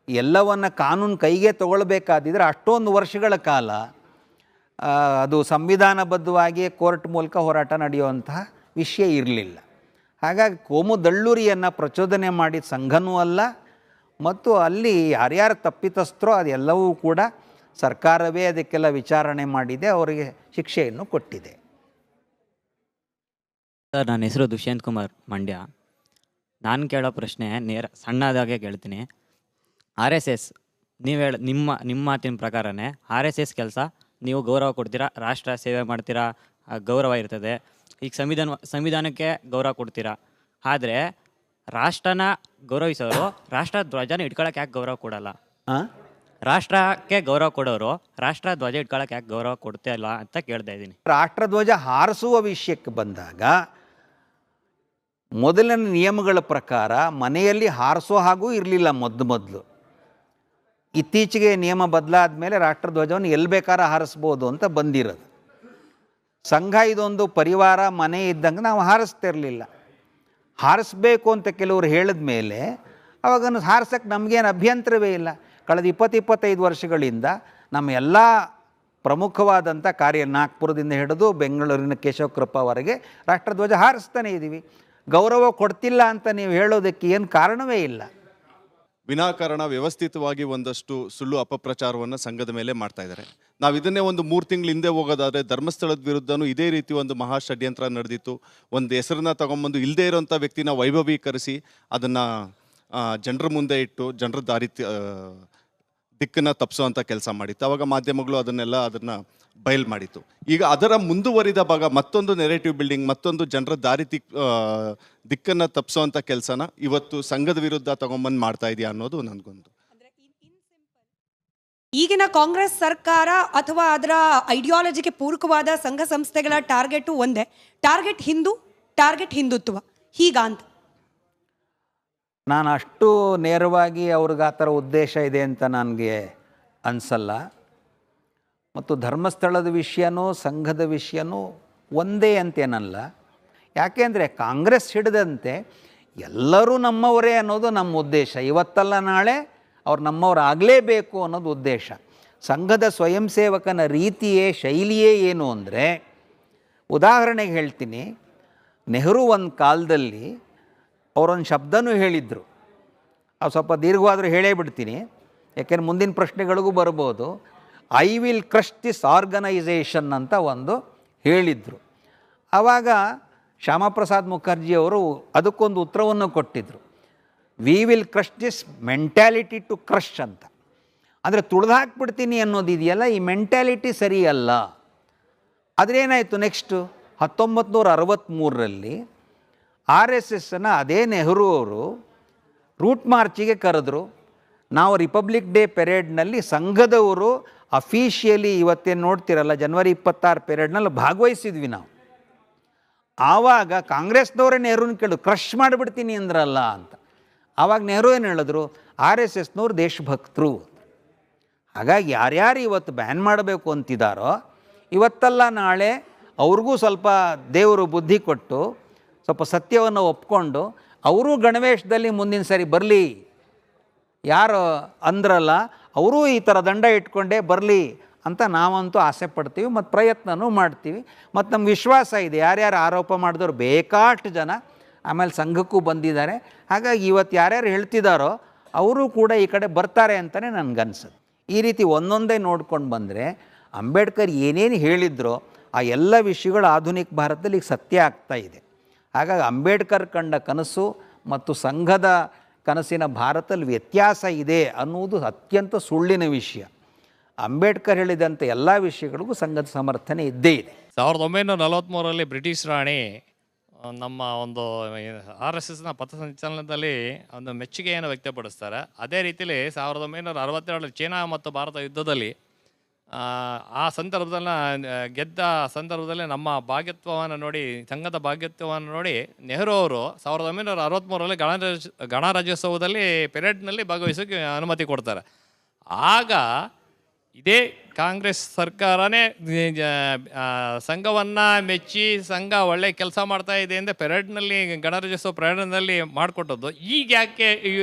ಎಲ್ಲವನ್ನು ಕಾನೂನು ಕೈಗೆ ತಗೊಳ್ಬೇಕಾದಿದ್ರೆ ಅಷ್ಟೊಂದು ವರ್ಷಗಳ ಕಾಲ ಅದು ಸಂವಿಧಾನಬದ್ಧವಾಗಿ ಕೋರ್ಟ್ ಮೂಲಕ ಹೋರಾಟ ನಡೆಯುವಂತಹ ವಿಷಯ ಇರಲಿಲ್ಲ. ಹಾಗಾಗಿ ಕೋಮು ದಳ್ಳೂರಿಯನ್ನು ಪ್ರಚೋದನೆ ಮಾಡಿದ ಸಂಘನೂ ಅಲ್ಲ, ಮತ್ತು ಅಲ್ಲಿ ಯಾರ್ಯಾರು ತಪ್ಪಿತಸ್ಥರೋ ಅದೆಲ್ಲವೂ ಕೂಡ ಸರ್ಕಾರವೇ ಅದಕ್ಕೆಲ್ಲ ವಿಚಾರಣೆ ಮಾಡಿದೆ, ಅವರಿಗೆ ಶಿಕ್ಷೆಯನ್ನು ಕೊಟ್ಟಿದೆ. ಸರ್, ನನ್ನ ಹೆಸರು ದುಷ್ಯಂತ್ ಕುಮಾರ್ ಮಂಡ್ಯ. ನಾನು ಕೇಳೋ ಪ್ರಶ್ನೆ ಸಣ್ಣದಾಗೆ ಕೇಳ್ತೀನಿ. RSS ನೀವು ನಿಮ್ಮ ಮಾತಿನ ಪ್ರಕಾರನೇ RSS ಕೆಲಸ ನೀವು ಗೌರವ ಕೊಡ್ತೀರಾ, ರಾಷ್ಟ್ರ ಸೇವೆ ಮಾಡ್ತೀರಾ, ಗೌರವ ಇರ್ತದೆ. ಈಗ ಸಂವಿಧಾನಕ್ಕೆ ಗೌರವ ಕೊಡ್ತೀರಾ. ಆದರೆ ರಾಷ್ಟ್ರನ ಗೌರವಿಸೋರು ರಾಷ್ಟ್ರ ಧ್ವಜನ ಇಟ್ಕೊಳಕ್ಕೆ ಯಾಕೆ ಗೌರವ ಕೊಡಲ್ಲ? ರಾಷ್ಟ್ರಕ್ಕೆ ಗೌರವ ಕೊಡೋರು ರಾಷ್ಟ್ರ ಧ್ವಜ ಇಟ್ಕೊಳಕ್ಕೆ ಯಾಕೆ ಗೌರವ ಕೊಡ್ತಾ ಇಲ್ಲ ಅಂತ ಕೇಳ್ತಾ ಇದ್ದೀನಿ. ರಾಷ್ಟ್ರಧ್ವಜ ಹಾರಿಸುವ ವಿಷಯಕ್ಕೆ ಬಂದಾಗ ಮೊದಲಿನ ನಿಯಮಗಳ ಪ್ರಕಾರ ಮನೆಯಲ್ಲಿ ಹಾರಿಸೋ ಹಾಗೂ ಇರಲಿಲ್ಲ ಮೊದಲು. ಇತ್ತೀಚೆಗೆ ನಿಯಮ ಬದಲಾದ ಮೇಲೆ ರಾಷ್ಟ್ರಧ್ವಜವನ್ನು ಎಲ್ಲಿ ಬೇಕಾರ ಹಾರಿಸ್ಬೋದು ಅಂತ ಬಂದಿರೋದು. ಸಂಘ ಇದೊಂದು ಪರಿವಾರ ಮನೆ ಇದ್ದಂಗೆ ನಾವು ಹಾರಿಸ್ತಿರಲಿಲ್ಲ. ಹಾರಿಸ್ಬೇಕು ಅಂತ ಕೆಲವರು ಹೇಳಿದ ಮೇಲೆ ಅವಾಗನ್ನು ಹಾರಿಸೋಕ್ಕೆ ನಮಗೇನು ಅಭ್ಯಂತರವೇ ಇಲ್ಲ. ಕಳೆದ 20-25 ವರ್ಷಗಳಿಂದ ನಮ್ಮ ಎಲ್ಲ ಪ್ರಮುಖವಾದಂಥ ಕಾರ್ಯ, ನಾಗ್ಪುರದಿಂದ ಹಿಡಿದು ಬೆಂಗಳೂರಿನ ಕೇಶವಕೃಪವರೆಗೆ ರಾಷ್ಟ್ರಧ್ವಜ ಹಾರಿಸ್ತಾನೆ ಇದ್ದೀವಿ. ಗೌರವ ಕೊಡ್ತಿಲ್ಲ ಅಂತ ನೀವು ಹೇಳೋದಕ್ಕೆ ಏನು ಕಾರಣವೇ ಇಲ್ಲ. ವಿನಾಕಾರಣ ವ್ಯವಸ್ಥಿತವಾಗಿ ಒಂದಷ್ಟು ಸುಳ್ಳು ಅಪಪ್ರಚಾರವನ್ನು ಸಂಘದ ಮೇಲೆ ಮಾಡ್ತಾ ಇದ್ದಾರೆ. ನಾವು ಇದನ್ನೇ ಒಂದು 3 ತಿಂಗಳ ಹಿಂದೆ ಹೋಗೋದಾದರೆ ಧರ್ಮಸ್ಥಳದ ವಿರುದ್ಧನೂ ಇದೇ ರೀತಿ ಒಂದು ಮಹಾ ಷಡ್ಯಂತ್ರ ನಡೆದಿತ್ತು. ಒಂದು ಹೆಸರನ್ನ ತಗೊಂಬಂದು ಇಲ್ಲದೇ ಇರೋಂಥ ವ್ಯಕ್ತಿನ ವೈಭವೀಕರಿಸಿ ಅದನ್ನು ಜನರ ಮುಂದೆ ಇಟ್ಟು ಜನರ ದಿಕ್ಕನ್ನು ತಪ್ಪಿಸೋವಂಥ ಕೆಲಸ ಮಾಡಿತ್ತು. ಆವಾಗ ಮಾಧ್ಯಮಗಳು ಅದನ್ನು ಬಯಲು ಮಾಡಿತ್ತು. ಈಗ ಅದರ ಮುಂದುವರಿದ ಭಾಗ ಮತ್ತೊಂದು ನೆರೇಟಿವ್ ಬಿಲ್ಡಿಂಗ್, ಮತ್ತೊಂದು ಜನರ ದಿಕ್ಕನ್ನು ತಪ್ಪಿಸೋವಂಥ ಕೆಲಸನ ಇವತ್ತು ಸಂಘದ ವಿರುದ್ಧ ತಗೊಂಬಂದು ಮಾಡ್ತಾ ಇದೆಯಾ ಅನ್ನೋದು ನನಗೊಂದು. ಈಗಿನ ಕಾಂಗ್ರೆಸ್ ಸರ್ಕಾರ ಅಥವಾ ಅದರ ಐಡಿಯಾಲಜಿಗೆ ಪೂರಕವಾದ ಸಂಘ ಸಂಸ್ಥೆಗಳ ಟಾರ್ಗೆಟು ಒಂದೇ, ಟಾರ್ಗೆಟ್ ಹಿಂದುತ್ವ ಹೀಗ ಅಂತ. ನಾನು ಅಷ್ಟು ನೇರವಾಗಿ ಅವ್ರಿಗೆ ಆ ಥರ ಉದ್ದೇಶ ಇದೆ ಅಂತ ನನಗೆ ಅನಿಸಲ್ಲ. ಮತ್ತು ಧರ್ಮಸ್ಥಳದ ವಿಷಯನೂ ಸಂಘದ ವಿಷಯನೂ ಒಂದೇ ಅಂತೇನಲ್ಲ. ಯಾಕೆಂದರೆ ಕಾಂಗ್ರೆಸ್ ಹಿಡಿದಂತೆ ಎಲ್ಲರೂ ನಮ್ಮವರೇ ಅನ್ನೋದು ನಮ್ಮ ಉದ್ದೇಶ. ಇವತ್ತಲ್ಲ ನಾಳೆ ಅವ್ರು ನಮ್ಮವ್ರು ಆಗಲೇಬೇಕು ಅನ್ನೋದು ಉದ್ದೇಶ. ಸಂಘದ ಸ್ವಯಂ ಸೇವಕನ ರೀತಿಯೇ ಶೈಲಿಯೇ ಏನು ಅಂದರೆ, ಉದಾಹರಣೆಗೆ ಹೇಳ್ತೀನಿ, ನೆಹರು ಒಂದು ಕಾಲದಲ್ಲಿ ಅವರೊಂದು ಶಬ್ದನೂ ಹೇಳಿದರು. ಅದು ಸ್ವಲ್ಪ ದೀರ್ಘವಾದರೂ ಹೇಳೇ ಬಿಡ್ತೀನಿ, ಯಾಕೆಂದ್ರೆ ಮುಂದಿನ ಪ್ರಶ್ನೆಗಳಿಗೂ ಬರ್ಬೋದು. I will crush this organisation ಅಂತ ಒಂದು ಹೇಳಿದರು. ಆವಾಗ ಶ್ಯಾಮಪ್ರಸಾದ್ ಮುಖರ್ಜಿಯವರು ಅದಕ್ಕೊಂದು ಉತ್ತರವನ್ನು ಕೊಟ್ಟಿದ್ದರು. We will crush this mentality to crush ಅಂತ. ಅಂದರೆ ತುಳಿದು ಹಾಕ್ಬಿಡ್ತೀನಿ ಅನ್ನೋದಿದೆಯಲ್ಲ, ಈ ಮೆಂಟ್ಯಾಲಿಟಿ ಸರಿಯಲ್ಲ. ಅದರೇನಾಯಿತು ನೆಕ್ಸ್ಟು 1963ರಲ್ಲಿ RSSನ ಅದೇ ನೆಹರು ಅವರು ರೂಟ್ ಮಾರ್ಚಿಗೆ ಕರೆದ್ರು. ನಾವು ರಿಪಬ್ಲಿಕ್ ಡೇ ಪೆರೇಡ್ನಲ್ಲಿ ಸಂಘದವರು ಅಫಿಷಿಯಲಿ ಇವತ್ತೇನು ನೋಡ್ತಿರಲ್ಲ ಜನವರಿ 26 ಪೆರೇಡ್ನಲ್ಲಿ ಭಾಗವಹಿಸಿದ್ವಿ ನಾವು. ಆವಾಗ ಕಾಂಗ್ರೆಸ್ನವರೇ ನೆಹರೂನ ಕೇಳಿದ್ರು, ಕ್ರಶ್ ಮಾಡಿಬಿಡ್ತೀನಿ ಅಂದ್ರಲ್ಲ ಅಂತ. ಆವಾಗ ನೆಹರು ಏನು ಹೇಳಿದ್ರು, RSSನವ್ರು ದೇಶಭಕ್ತರು. ಹಾಗಾಗಿ ಯಾರ್ಯಾರು ಇವತ್ತು ಬ್ಯಾನ್ ಮಾಡಬೇಕು ಅಂತಿದ್ದಾರೋ ಇವತ್ತಲ್ಲ ನಾಳೆ ಅವ್ರಿಗೂ ಸ್ವಲ್ಪ ದೇವರು ಬುದ್ಧಿ ಕೊಟ್ಟು ಸ್ವಲ್ಪ ಸತ್ಯವನ್ನು ಒಪ್ಕೊಂಡು ಅವರೂ ಗಣವೇಶದಲ್ಲಿ ಮುಂದಿನ ಸರಿ ಬರಲಿ, ಯಾರು ಅಂದ್ರಲ್ಲ ಅವರೂ ಈ ಥರ ದಂಡ ಇಟ್ಕೊಂಡೇ ಬರಲಿ ಅಂತ ನಾವಂತೂ ಆಸೆ ಪಡ್ತೀವಿ ಮತ್ತು ಪ್ರಯತ್ನವೂ ಮಾಡ್ತೀವಿ. ಮತ್ತು ನಮ್ಮ ವಿಶ್ವಾಸ ಇದೆ, ಯಾರ್ಯಾರು ಆರೋಪ ಮಾಡಿದವರು ಬೇಕಾಷ್ಟು ಜನ ಆಮೇಲೆ ಸಂಘಕ್ಕೂ ಬಂದಿದ್ದಾರೆ. ಹಾಗಾಗಿ ಇವತ್ತು ಯಾರ್ಯಾರು ಹೇಳ್ತಿದ್ದಾರೋ ಅವರು ಕೂಡ ಈ ಕಡೆ ಬರ್ತಾರೆ ಅಂತಲೇ ನನಗನ್ಸುತ್ತೆ. ಈ ರೀತಿ ಒಂದೊಂದೇ ನೋಡ್ಕೊಂಡು ಬಂದರೆ ಅಂಬೇಡ್ಕರ್ ಏನೇನು ಹೇಳಿದ್ರೋ ಆ ಎಲ್ಲ ವಿಷಯಗಳು ಆಧುನಿಕ ಭಾರತದಲ್ಲಿ ಈಗ ಸತ್ಯ ಆಗ್ತಾ ಇದೆ. ಹಾಗಾಗಿ ಅಂಬೇಡ್ಕರ್ ಕಂಡ ಕನಸು ಮತ್ತು ಸಂಘದ ಕನಸಿನ ಭಾರತದಲ್ಲಿ ವ್ಯತ್ಯಾಸ ಇದೆ ಅನ್ನುವುದು ಅತ್ಯಂತ ಸುಳ್ಳಿನ ವಿಷಯ. ಅಂಬೇಡ್ಕರ್ ಹೇಳಿದಂಥ ಎಲ್ಲ ವಿಷಯಗಳಿಗೂ ಸಂಘದ ಸಮರ್ಥನೆ ಇದ್ದೇ ಇದೆ. 1943ರಲ್ಲಿ ಬ್ರಿಟಿಷ್ ರಾಣಿ ನಮ್ಮ ಒಂದು RSSನ ಪಥಸಂಚಲನದಲ್ಲಿ ಒಂದು ಮೆಚ್ಚುಗೆಯನ್ನು ವ್ಯಕ್ತಪಡಿಸ್ತಾರೆ. ಅದೇ ರೀತಿಯಲ್ಲಿ 1962ರಲ್ಲಿ ಚೀನಾ ಮತ್ತು ಭಾರತ ಯುದ್ಧದಲ್ಲಿ ಆ ಸಂದರ್ಭದಲ್ಲಿ ಗೆದ್ದ ಸಂದರ್ಭದಲ್ಲಿ ನಮ್ಮ ಭಾಗ್ಯತ್ವವನ್ನು ನೋಡಿ, ಸಂಘದ ಭಾಗ್ಯತ್ವವನ್ನು ನೋಡಿ ನೆಹರು ಅವರು 1963ರಲ್ಲಿ ಗಣರಾಜ್ಯೋತ್ಸವದಲ್ಲಿ ಪೆರೇಡ್ನಲ್ಲಿ ಭಾಗವಹಿಸೋಕ್ಕೆ ಅನುಮತಿ ಕೊಡ್ತಾರೆ. ಆಗ ಇದೇ ಕಾಂಗ್ರೆಸ್ ಸರ್ಕಾರನೇ ಸಂಘವನ್ನು ಮೆಚ್ಚಿ ಸಂಘ ಒಳ್ಳೆ ಕೆಲಸ ಮಾಡ್ತಾ ಇದೆ ಅಂತ ಪೆರೇಡ್ನಲ್ಲಿ ಗಣರಾಜ್ಯೋತ್ಸವ ಪೆರೇಡ್ನಲ್ಲಿ ಮಾಡಿಕೊಟ್ಟದ್ದು. ಈಗ ಯಾಕೆ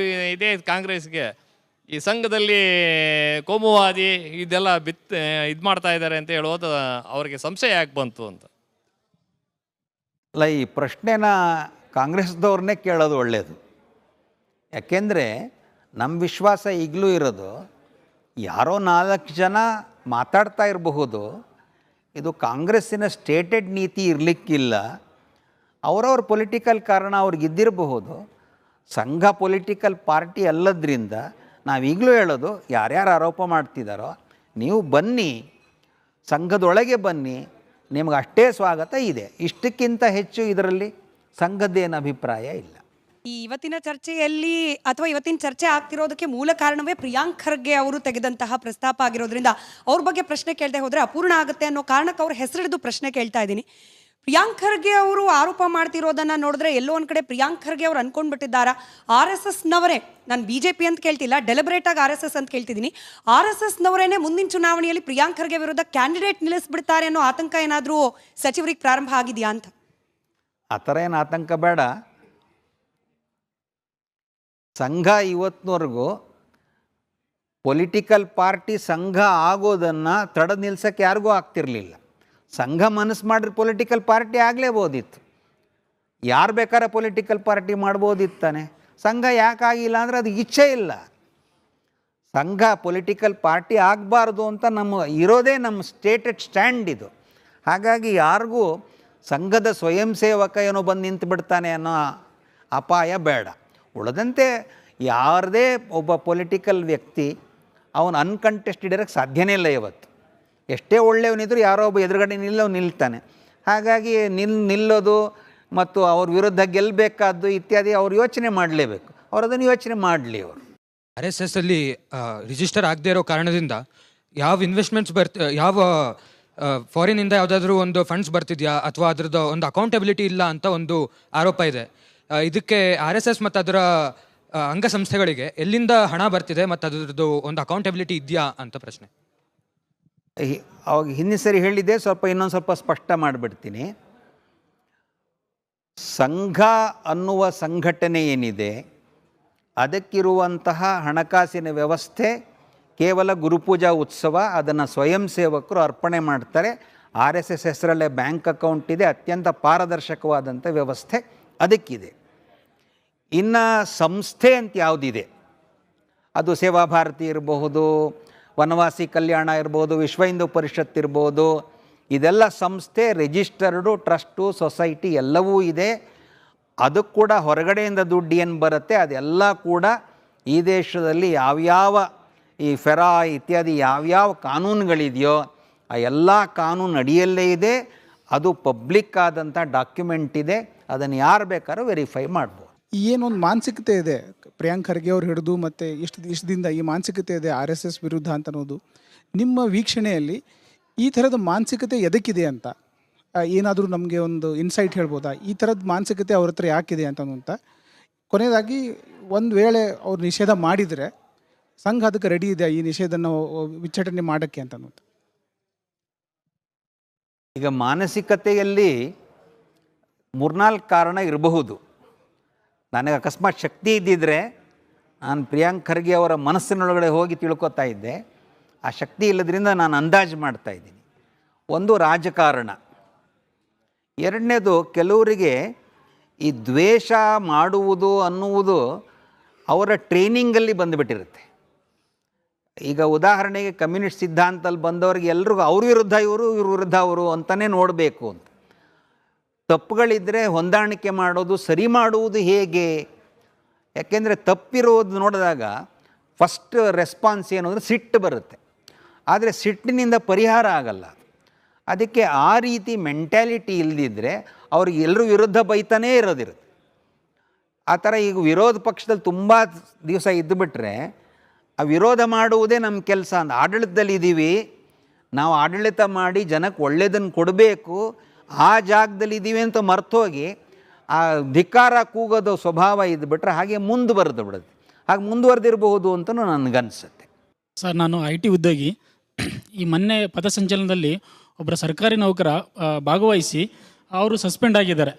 ಇದೇ ಕಾಂಗ್ರೆಸ್ಗೆ ಈ ಸಂಘದಲ್ಲಿ ಕೋಮುವಾದಿ ಇದೆಲ್ಲ ಇದು ಮಾಡ್ತಾ ಇದ್ದಾರೆ ಅಂತ ಹೇಳೋದು ಅವರಿಗೆ ಸಂಶಯ ಯಾಕೆ ಬಂತು ಅಂತ? ಅಲ್ಲ, ಈ ಪ್ರಶ್ನೆನ ಕಾಂಗ್ರೆಸ್ದವ್ರನ್ನೇ ಕೇಳೋದು ಒಳ್ಳೆಯದು. ಯಾಕೆಂದರೆ ನಮ್ಮ ವಿಶ್ವಾಸ ಈಗಲೂ ಇರೋದು, ಯಾರೋ 4 ಜನ ಮಾತಾಡ್ತಾ ಇರಬಹುದು, ಇದು ಕಾಂಗ್ರೆಸ್ಸಿನ ಸ್ಟೇಟೆಡ್ ನೀತಿ ಇರಲಿಕ್ಕಿಲ್ಲ. ಅವರವ್ರ ಪೊಲಿಟಿಕಲ್ ಕಾರಣ ಅವ್ರಿಗಿದ್ದಿರಬಹುದು. ಸಂಘ ಪೊಲಿಟಿಕಲ್ ಪಾರ್ಟಿ ಅಲ್ಲದ್ರಿಂದ ನಾವೀಗಲೂ ಹೇಳೋದು, ಯಾರ್ಯಾರು ಆರೋಪ ಮಾಡ್ತಿದ್ದಾರೋ ನೀವು ಬನ್ನಿ, ಸಂಘದೊಳಗೆ ಬನ್ನಿ, ನಿಮ್ಗೆ ಅಷ್ಟೇ ಸ್ವಾಗತ ಇದೆ. ಇಷ್ಟಕ್ಕಿಂತ ಹೆಚ್ಚು ಇದರಲ್ಲಿ ಸಂಘದ್ದೇನು ಅಭಿಪ್ರಾಯ ಇಲ್ಲ. ಈ ಇವತ್ತಿನ ಚರ್ಚೆಯಲ್ಲಿ ಅಥವಾ ಇವತ್ತಿನ ಚರ್ಚೆ ಆಗ್ತಿರೋದಕ್ಕೆ ಮೂಲ ಕಾರಣವೇ ಪ್ರಿಯಾಂಕ್ ಖರ್ಗೆ ಅವರು ತೆಗೆದಂತಹ ಪ್ರಸ್ತಾಪ ಆಗಿರೋದ್ರಿಂದ ಅವ್ರ ಬಗ್ಗೆ ಪ್ರಶ್ನೆ ಕೇಳದೆ ಹೋದರೆ ಅಪೂರ್ಣ ಆಗುತ್ತೆ ಅನ್ನೋ ಕಾರಣಕ್ಕೆ ಅವ್ರ ಹೆಸರಿಡಿದು ಪ್ರಶ್ನೆ ಕೇಳ್ತಾ ಇದ್ದೀನಿ. ಪ್ರಿಯಾಂಕ್ ಖರ್ಗೆ ಅವರು ಆರೋಪ ಮಾಡ್ತಿರೋದನ್ನು ನೋಡಿದ್ರೆ ಎಲ್ಲೋ ಒಂದು ಕಡೆ ಪ್ರಿಯಾಂಕ್ ಖರ್ಗೆ ಅವ್ರು ಅನ್ಕೊಂಡ್ಬಿಟ್ಟಿದ್ದಾರಾ, RSSನವರೇ, ನಾನು BJP ಅಂತ ಕೇಳ್ತಿಲ್ಲ, ಡೆಲಿಬ್ರೇಟಾಗಿ RSS ಅಂತ ಕೇಳ್ತಿದ್ದೀನಿ, RSSನವರೇನೆ ಮುಂದಿನ ಚುನಾವಣೆಯಲ್ಲಿ ಪ್ರಿಯಾಂಕ್ ಖರ್ಗೆ ವಿರುದ್ಧ ಕ್ಯಾಂಡಿಡೇಟ್ ನಿಲ್ಲಿಸ್ಬಿಡ್ತಾರೆ ಅನ್ನೋ ಆತಂಕ ಏನಾದರೂ ಸಚಿವರಿಗೆ ಪ್ರಾರಂಭ ಆಗಿದೆಯಾ ಅಂತ? ಆ ಥರ ಏನು ಆತಂಕ ಬೇಡ. ಸಂಘ ಇವತ್ತಿನವರೆಗೂ ಪೊಲಿಟಿಕಲ್ ಪಾರ್ಟಿ ಸಂಘ ಆಗೋದನ್ನು ತಡೆದು ನಿಲ್ಸೋಕ್ಕೆ ಯಾರಿಗೂ ಆಗ್ತಿರಲಿಲ್ಲ. ಸಂಘ ಮನಸ್ಸು ಮಾಡಿದ್ರೆ ಪೊಲಿಟಿಕಲ್ ಪಾರ್ಟಿ ಆಗಲೇಬೋದಿತ್ತು. ಯಾರು ಬೇಕಾದ್ರೆ ಪೊಲಿಟಿಕಲ್ ಪಾರ್ಟಿ ಮಾಡ್ಬೋದಿತ್ತಾನೆ. ಸಂಘ ಯಾಕಾಗಿಲ್ಲ ಅಂದರೆ ಅದು ಇಚ್ಛೆ ಇಲ್ಲ. ಸಂಘ ಪೊಲಿಟಿಕಲ್ ಪಾರ್ಟಿ ಆಗಬಾರ್ದು ಅಂತ ಇರೋದೇ ನಮ್ಮ ಸ್ಟೇಟೆಡ್ ಸ್ಟ್ಯಾಂಡ್ ಇದು. ಹಾಗಾಗಿ ಯಾರಿಗೂ ಸಂಘದ ಸ್ವಯಂ ಸೇವಕ ಏನೋ ಬಂದು ನಿಂತು ಬಿಡ್ತಾನೆ ಅನ್ನೋ ಅಪಾಯ ಬೇಡ. ಉಳಿದಂತೆ ಯಾರದೇ ಒಬ್ಬ ಪೊಲಿಟಿಕಲ್ ವ್ಯಕ್ತಿ ಅವನು ಅನ್ಕಂಟೆಸ್ಟೆಡ್ ಇರೋಕ್ಕೆ ಸಾಧ್ಯನೇ ಇಲ್ಲ. ಇವತ್ತು ಎಷ್ಟೇ ಒಳ್ಳೆಯವನಿದ್ರು ಯಾರೋ ಒಬ್ಬ ಎದುರುಗಡೆ ನಿಲ್ತಾನೆ. ಹಾಗಾಗಿ ನಿಲ್ಲೋದು ಮತ್ತು ಅವ್ರ ವಿರುದ್ಧ ಗೆಲ್ಲಬೇಕಾದ್ದು ಇತ್ಯಾದಿ ಅವ್ರು ಯೋಚನೆ ಮಾಡಲೇಬೇಕು. ಅವ್ರು ಅದನ್ನು ಯೋಚನೆ ಮಾಡಲಿ. ಅವರು RSS ಅಲ್ಲಿ ರಿಜಿಸ್ಟರ್ ಆಗದೆ ಇರೋ ಕಾರಣದಿಂದ ಯಾವ ಇನ್ವೆಸ್ಟ್ಮೆಂಟ್ಸ್ ಯಾವ ಫಾರಿನಿಂದ ಯಾವುದಾದ್ರೂ ಒಂದು ಫಂಡ್ಸ್ ಬರ್ತಿದೆಯಾ ಅಥವಾ ಅದರದ್ದು ಒಂದು ಅಕೌಂಟಬಿಲಿಟಿ ಇಲ್ಲ ಅಂತ ಒಂದು ಆರೋಪ ಇದೆ. ಇದಕ್ಕೆ RSS ಮತ್ತು ಅದರ ಅಂಗಸಂಸ್ಥೆಗಳಿಗೆ ಎಲ್ಲಿಂದ ಹಣ ಬರ್ತಿದೆ ಮತ್ತು ಅದರದ್ದು ಒಂದು ಅಕೌಂಟಬಿಲಿಟಿ ಇದೆಯಾ ಅಂತ ಪ್ರಶ್ನೆ. ಅವಾಗ ಹಿಂದಿನ ಸರಿ ಹೇಳಿದ್ದೆ, ಇನ್ನೊಂದು ಸ್ವಲ್ಪ ಸ್ಪಷ್ಟ ಮಾಡಿಬಿಡ್ತೀನಿ. ಸಂಘ ಅನ್ನುವ ಸಂಘಟನೆ ಏನಿದೆ ಅದಕ್ಕಿರುವಂತಹ ಹಣಕಾಸಿನ ವ್ಯವಸ್ಥೆ ಕೇವಲ ಗುರುಪೂಜಾ ಉತ್ಸವ, ಅದನ್ನು ಸ್ವಯಂ ಸೇವಕರು ಅರ್ಪಣೆ ಮಾಡ್ತಾರೆ. RSS ಹೆಸರಲ್ಲೇ ಬ್ಯಾಂಕ್ ಅಕೌಂಟ್ ಇದೆ, ಅತ್ಯಂತ ಪಾರದರ್ಶಕವಾದಂಥ ವ್ಯವಸ್ಥೆ ಅದಕ್ಕಿದೆ. ಇನ್ನು ಸಂಸ್ಥೆ ಅಂತ ಯಾವುದಿದೆ, ಅದು ಸೇವಾ ಭಾರತಿ ಇರಬಹುದು, ವನವಾಸಿ ಕಲ್ಯಾಣ ಇರ್ಬೋದು, ವಿಶ್ವ ಹಿಂದೂ ಪರಿಷತ್ ಇರ್ಬೋದು, ಇದೆಲ್ಲ ಸಂಸ್ಥೆ ರಿಜಿಸ್ಟರ್ಡು, ಟ್ರಸ್ಟು, ಸೊಸೈಟಿ ಎಲ್ಲವೂ ಇದೆ. ಅದಕ್ಕೆ ಕೂಡ ಹೊರಗಡೆಯಿಂದ ದುಡ್ಡು ಏನು ಬರುತ್ತೆ ಅದೆಲ್ಲ ಕೂಡ ಈ ದೇಶದಲ್ಲಿ ಯಾವ್ಯಾವ ಈ ಫೆರಾ ಇತ್ಯಾದಿ ಯಾವ್ಯಾವ ಕಾನೂನುಗಳಿದೆಯೋ ಆ ಎಲ್ಲ ಕಾನೂನು ಅಡಿಯಲ್ಲೇ ಇದೆ. ಅದು ಪಬ್ಲಿಕ್ ಆದಂಥ ಡಾಕ್ಯುಮೆಂಟ್ ಇದೆ, ಅದನ್ನು ಯಾರು ಬೇಕಾದ್ರೂ ವೆರಿಫೈ ಮಾಡ್ಬೋದು. ಏನೊಂದು ಮಾನಸಿಕತೆ ಇದೆ ಪ್ರಿಯಾಂಕ್ ಖರ್ಗೆ ಅವ್ರು ಹಿಡಿದು ಮತ್ತು ಇಷ್ಟು ದಿನದ ಈ ಮಾನಸಿಕತೆ ಇದೆ RSS ವಿರುದ್ಧ ಅಂತ ಅನ್ನೋದು, ನಿಮ್ಮ ವೀಕ್ಷಣೆಯಲ್ಲಿ ಈ ಥರದ ಮಾನಸಿಕತೆ ಎದಕ್ಕಿದೆ ಅಂತ ಏನಾದರೂ ನಮಗೆ ಒಂದು ಇನ್ಸೈಟ್ ಹೇಳ್ಬೋದಾ? ಈ ಥರದ ಮಾನಸಿಕತೆ ಅವ್ರ ಹತ್ರ ಯಾಕಿದೆ ಅಂತ ಕೊನೆಯದಾಗಿ ಒಂದು ವೇಳೆ ಅವ್ರು ನಿಷೇಧ ಮಾಡಿದರೆ ಸಂಘ ಅದಕ್ಕೆ ರೆಡಿ ಇದೆ ಈ ನಿಷೇಧನ ವಿಚ್ಛೇದನೆ ಮಾಡೋಕ್ಕೆ ಅಂತ ಅನ್ನೋದು. ಈಗ ಮಾನಸಿಕತೆಯಲ್ಲಿ 3-4 ಕಾರಣ ಇರಬಹುದು. ನನಗೆ ಅಕಸ್ಮಾತ್ ಶಕ್ತಿ ಇದ್ದಿದ್ದರೆ ನಾನು ಪ್ರಿಯಾಂಕ್ ಖರ್ಗೆ ಅವರ ಮನಸ್ಸಿನೊಳಗಡೆ ಹೋಗಿ ತಿಳ್ಕೊತಾ ಇದ್ದೆ. ಆ ಶಕ್ತಿ ಇಲ್ಲದ್ರಿಂದ ನಾನು ಅಂದಾಜು ಮಾಡ್ತಾ ಇದ್ದೀನಿ. ಒಂದು ರಾಜಕಾರಣ, ಎರಡನೇದು ಕೆಲವರಿಗೆ ಈ ದ್ವೇಷ ಮಾಡುವುದು ಅನ್ನುವುದು ಅವರ ಟ್ರೈನಿಂಗಲ್ಲಿ ಬಂದುಬಿಟ್ಟಿರುತ್ತೆ. ಈಗ ಉದಾಹರಣೆಗೆ ಕಮ್ಯುನಿಸ್ಟ್ ಸಿದ್ಧಾಂತದಲ್ಲಿ ಬಂದವ್ರಿಗೆ ಎಲ್ರಿಗೂ ಅವ್ರ ವಿರುದ್ಧ ಇವರು, ಇವ್ರ ವಿರುದ್ಧ ಅವರು ಅಂತಲೇ ನೋಡಬೇಕು ಅಂತ. ತಪ್ಪುಗಳಿದ್ದರೆ ಹೊಂದಾಣಿಕೆ ಮಾಡೋದು, ಸರಿ ಮಾಡುವುದು ಹೇಗೆ? ಯಾಕೆಂದರೆ ತಪ್ಪಿರೋದು ನೋಡಿದಾಗ ಫಸ್ಟ್ ರೆಸ್ಪಾನ್ಸ್ ಏನು ಅಂದರೆ ಸಿಟ್ಟು ಬರುತ್ತೆ. ಆದರೆ ಸಿಟ್ಟಿನಿಂದ ಪರಿಹಾರ ಆಗಲ್ಲ. ಅದಕ್ಕೆ ಆ ರೀತಿ ಮೆಂಟ್ಯಾಲಿಟಿ ಇಲ್ಲದಿದ್ದರೆ ಅವ್ರಿಗೆ ಎಲ್ಲರೂ ವಿರುದ್ಧ ಬೈತಾನೇ ಇರೋದಿರುತ್ತೆ. ಆ ಥರ ಈಗ ವಿರೋಧ ಪಕ್ಷದಲ್ಲಿ ತುಂಬ ದಿವಸ ಇದ್ದುಬಿಟ್ರೆ ಆ ವಿರೋಧ ಮಾಡುವುದೇ ನಮ್ಮ ಕೆಲಸ ಅಂತ. ಆಡಳಿತದಲ್ಲಿ ಇದ್ದೀವಿ ನಾವು, ಆಡಳಿತ ಮಾಡಿ ಜನಕ್ಕೆ ಒಳ್ಳೆಯದನ್ನು ಕೊಡಬೇಕು, ಆ ಜಾಗದಲ್ಲಿ ಇದ್ದೀವಿ ಅಂತ ಮರ್ತೋಗಿ ಆ ಧಿಕ್ಕಾರ ಕೂಗೋದು ಸ್ವಭಾವ ಇದ್ದುಬಿಟ್ರೆ ಹಾಗೆ ಮುಂದುವರೆದು ಬಿಡುತ್ತೆ. ಹಾಗೆ ಮುಂದುವರೆದಿರಬಹುದು ಅಂತಲೂ ನನಗನ್ಸುತ್ತೆ. ಸರ್, ನಾನು IT ಉದ್ಯೋಗಿ. ಈ ಮೊನ್ನೆ ಪಥಸಂಚಲನದಲ್ಲಿ ಒಬ್ಬರ ಸರ್ಕಾರಿ ನೌಕರ ಭಾಗವಹಿಸಿ ಅವರು ಸಸ್ಪೆಂಡ್ ಆಗಿದ್ದಾರೆ.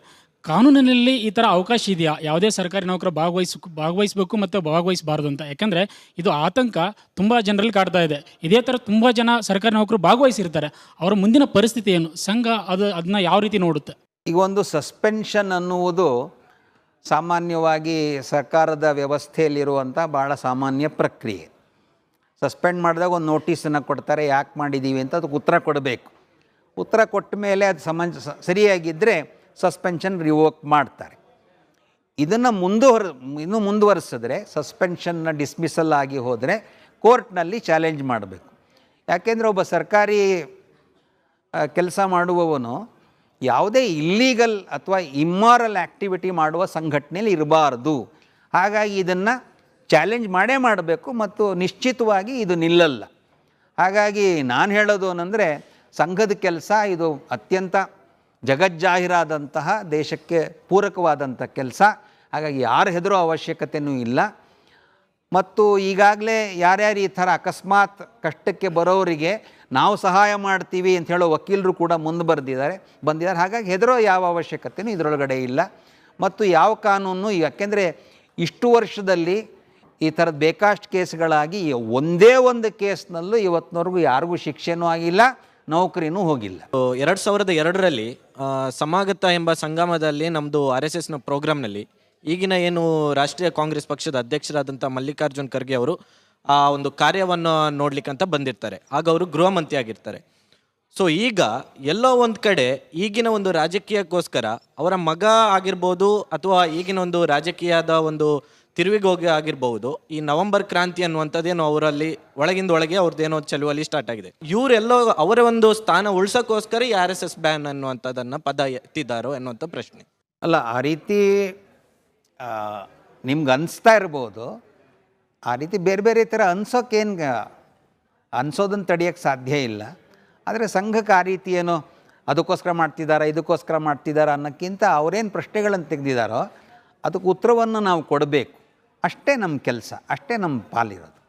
ಕಾನೂನಿನಲ್ಲಿ ಈ ಥರ ಅವಕಾಶ ಇದೆಯಾ? ಯಾವುದೇ ಸರ್ಕಾರಿ ನೌಕರ ಭಾಗವಹಿಸಬೇಕು ಮತ್ತು ಭಾಗವಹಿಸಬಾರ್ದು ಅಂತ? ಯಾಕಂದರೆ ಇದು ಆತಂಕ ತುಂಬ ಜನರಲ್ಲಿ ಕಾಡ್ತಾ ಇದೆ. ಇದೇ ಥರ ತುಂಬ ಜನ ಸರ್ಕಾರಿ ನೌಕರು ಭಾಗವಹಿಸಿರ್ತಾರೆ. ಅವರ ಮುಂದಿನ ಪರಿಸ್ಥಿತಿ ಏನು? ಸಂಘ ಅದನ್ನ ಯಾವ ರೀತಿ ನೋಡುತ್ತೆ? ಈಗ ಒಂದು ಸಸ್ಪೆನ್ಷನ್ ಅನ್ನುವುದು ಸಾಮಾನ್ಯವಾಗಿ ಸರ್ಕಾರದ ವ್ಯವಸ್ಥೆಯಲ್ಲಿರುವಂಥ ಭಾಳ ಸಾಮಾನ್ಯ ಪ್ರಕ್ರಿಯೆ. ಸಸ್ಪೆಂಡ್ ಮಾಡಿದಾಗ ಒಂದು ನೋಟಿಸನ್ನು ಕೊಡ್ತಾರೆ, ಯಾಕೆ ಮಾಡಿದ್ದೀವಿ ಅಂತ ಅದಕ್ಕೆ ಉತ್ತರ ಕೊಡಬೇಕು. ಉತ್ತರ ಕೊಟ್ಟ ಮೇಲೆ ಅದು ಸರಿಯಾಗಿದ್ದರೆ ಸಸ್ಪೆನ್ಷನ್ ರಿವೋಕ್ ಮಾಡ್ತಾರೆ. ಇದನ್ನು ಇನ್ನೂ ಮುಂದುವರಿಸಿದ್ರೆ ಸಸ್ಪೆನ್ಷನ್ನ ಡಿಸ್ಮಿಸಲ್ ಆಗಿ ಹೋದರೆ ಕೋರ್ಟ್ನಲ್ಲಿ ಚಾಲೆಂಜ್ ಮಾಡಬೇಕು. ಯಾಕೆಂದರೆ ಒಬ್ಬ ಸರ್ಕಾರಿ ಕೆಲಸ ಮಾಡುವವನು ಯಾವುದೇ ಇಲ್ಲೀಗಲ್ ಅಥವಾ ಇಮ್ಮಾರಲ್ ಆ್ಯಕ್ಟಿವಿಟಿ ಮಾಡುವ ಸಂಘಟನೆಯಲ್ಲಿ ಇರಬಾರ್ದು. ಹಾಗಾಗಿ ಇದನ್ನು ಚಾಲೆಂಜ್ ಮಾಡಬೇಕು ಮತ್ತು ನಿಶ್ಚಿತವಾಗಿ ಇದು ನಿಲ್ಲಲ್ಲ. ಹಾಗಾಗಿ ನಾನು ಹೇಳೋದು ಏನಂದರೆ ಸಂಘದ ಕೆಲಸ ಇದು ಅತ್ಯಂತ ಜಗಜ್ಜಾಹೀರಾದಂತಹ ದೇಶಕ್ಕೆ ಪೂರಕವಾದಂಥ ಕೆಲಸ. ಹಾಗಾಗಿ ಯಾರು ಹೆದರೋ ಅವಶ್ಯಕತೆಯೂ ಇಲ್ಲ. ಮತ್ತು ಈಗಾಗಲೇ ಯಾರ್ಯಾರು ಈ ಥರ ಅಕಸ್ಮಾತ್ ಕಷ್ಟಕ್ಕೆ ಬರೋರಿಗೆ ನಾವು ಸಹಾಯ ಮಾಡ್ತೀವಿ ಅಂತ ಹೇಳೋ ವಕೀಲರು ಕೂಡ ಮುಂದೆ ಬಂದಿದ್ದಾರೆ. ಹಾಗಾಗಿ ಹೆದರೋ ಯಾವ ಅವಶ್ಯಕತೆಯೂ ಇದರೊಳಗಡೆ ಇಲ್ಲ. ಮತ್ತು ಯಾವ ಕಾನೂನು, ಯಾಕೆಂದರೆ ಇಷ್ಟು ವರ್ಷದಲ್ಲಿ ಈ ಥರದ ಬೇಕಾಷ್ಟು ಕೇಸ್ಗಳಾಗಿ ಒಂದೇ ಒಂದು ಕೇಸ್ನಲ್ಲೂ ಇವತ್ತಿನವರೆಗೂ ಯಾರಿಗೂ ಶಿಕ್ಷೆನೂ ಆಗಿಲ್ಲ, ನೌಕರಿನೂ ಹೋಗಿಲ್ಲ. 2002ರಲ್ಲಿ ಸಮಾಗತ ಎಂಬ ಸಂಗಮದಲ್ಲಿ ನಮ್ಮದು RSSನ ಪ್ರೋಗ್ರಾಮ್ನಲ್ಲಿ ಈಗಿನ ಏನು ರಾಷ್ಟ್ರೀಯ ಕಾಂಗ್ರೆಸ್ ಪಕ್ಷದ ಅಧ್ಯಕ್ಷರಾದಂಥ ಮಲ್ಲಿಕಾರ್ಜುನ್ ಖರ್ಗೆ ಅವರು ಆ ಒಂದು ಕಾರ್ಯವನ್ನು ನೋಡ್ಲಿಕ್ಕಂತ ಬಂದಿರ್ತಾರೆ. ಆಗ ಅವರು ಗೃಹ ಮಂತ್ರಿ ಆಗಿರ್ತಾರೆ. ಸೊ ಈಗ ಎಲ್ಲೋ ಒಂದು ಕಡೆ ಈಗಿನ ಒಂದು ರಾಜಕೀಯಕ್ಕೋಸ್ಕರ ಅವರ ಮಗ ಆಗಿರ್ಬೋದು ಅಥವಾ ಈಗಿನ ಒಂದು ರಾಜಕೀಯದ ಒಂದು ತಿರುವಿಗೋಗಿ ಆಗಿರ್ಬೋದು, ಈ ನವೆಂಬರ್ ಕ್ರಾಂತಿ ಅನ್ನುವಂಥದ್ದೇನೋ ಅವರಲ್ಲಿ ಒಳಗಿಂದ ಒಳಗೆ ಅವ್ರದ್ದೇನೋ ಚಳುವಳಿ ಸ್ಟಾರ್ಟ್ ಆಗಿದೆ. ಇವರೆಲ್ಲೋ ಅವರ ಒಂದು ಸ್ಥಾನ ಉಳ್ಸೋಕ್ಕೋಸ್ಕರ ಈ RSS ಬ್ಯಾನ್ ಅನ್ನುವಂಥದ್ದನ್ನು ಪದ ಎತ್ತಿದ್ದಾರೋ ಅನ್ನುವಂಥ ಪ್ರಶ್ನೆ. ಅಲ್ಲ, ಆ ರೀತಿ ನಿಮ್ಗೆ ಅನಿಸ್ತಾ ಇರ್ಬೋದು. ಆ ರೀತಿ ಬೇರೆ ಬೇರೆ ಥರ ಅನ್ಸೋದನ್ನು ತಡೆಯೋಕ್ಕೆ ಸಾಧ್ಯ ಇಲ್ಲ. ಆದರೆ ಸಂಘಕ್ಕೆ ಆ ರೀತಿ ಏನೋ ಅದಕ್ಕೋಸ್ಕರ ಮಾಡ್ತಿದ್ದಾರಾ ಇದಕ್ಕೋಸ್ಕರ ಮಾಡ್ತಿದ್ದಾರಾ ಅನ್ನೋಕ್ಕಿಂತ ಅವರೇನು ಪ್ರಶ್ನೆಗಳನ್ನು ತೆಗೆದಿದ್ದಾರೋ ಅದಕ್ಕೆ ಉತ್ತರವನ್ನು ನಾವು ಕೊಡಬೇಕು. ಅಷ್ಟೇ ನಮ್ಮ ಕೆಲಸ, ಅಷ್ಟೇ ನಮ್ಮ ಪಾಲಿರೋದು.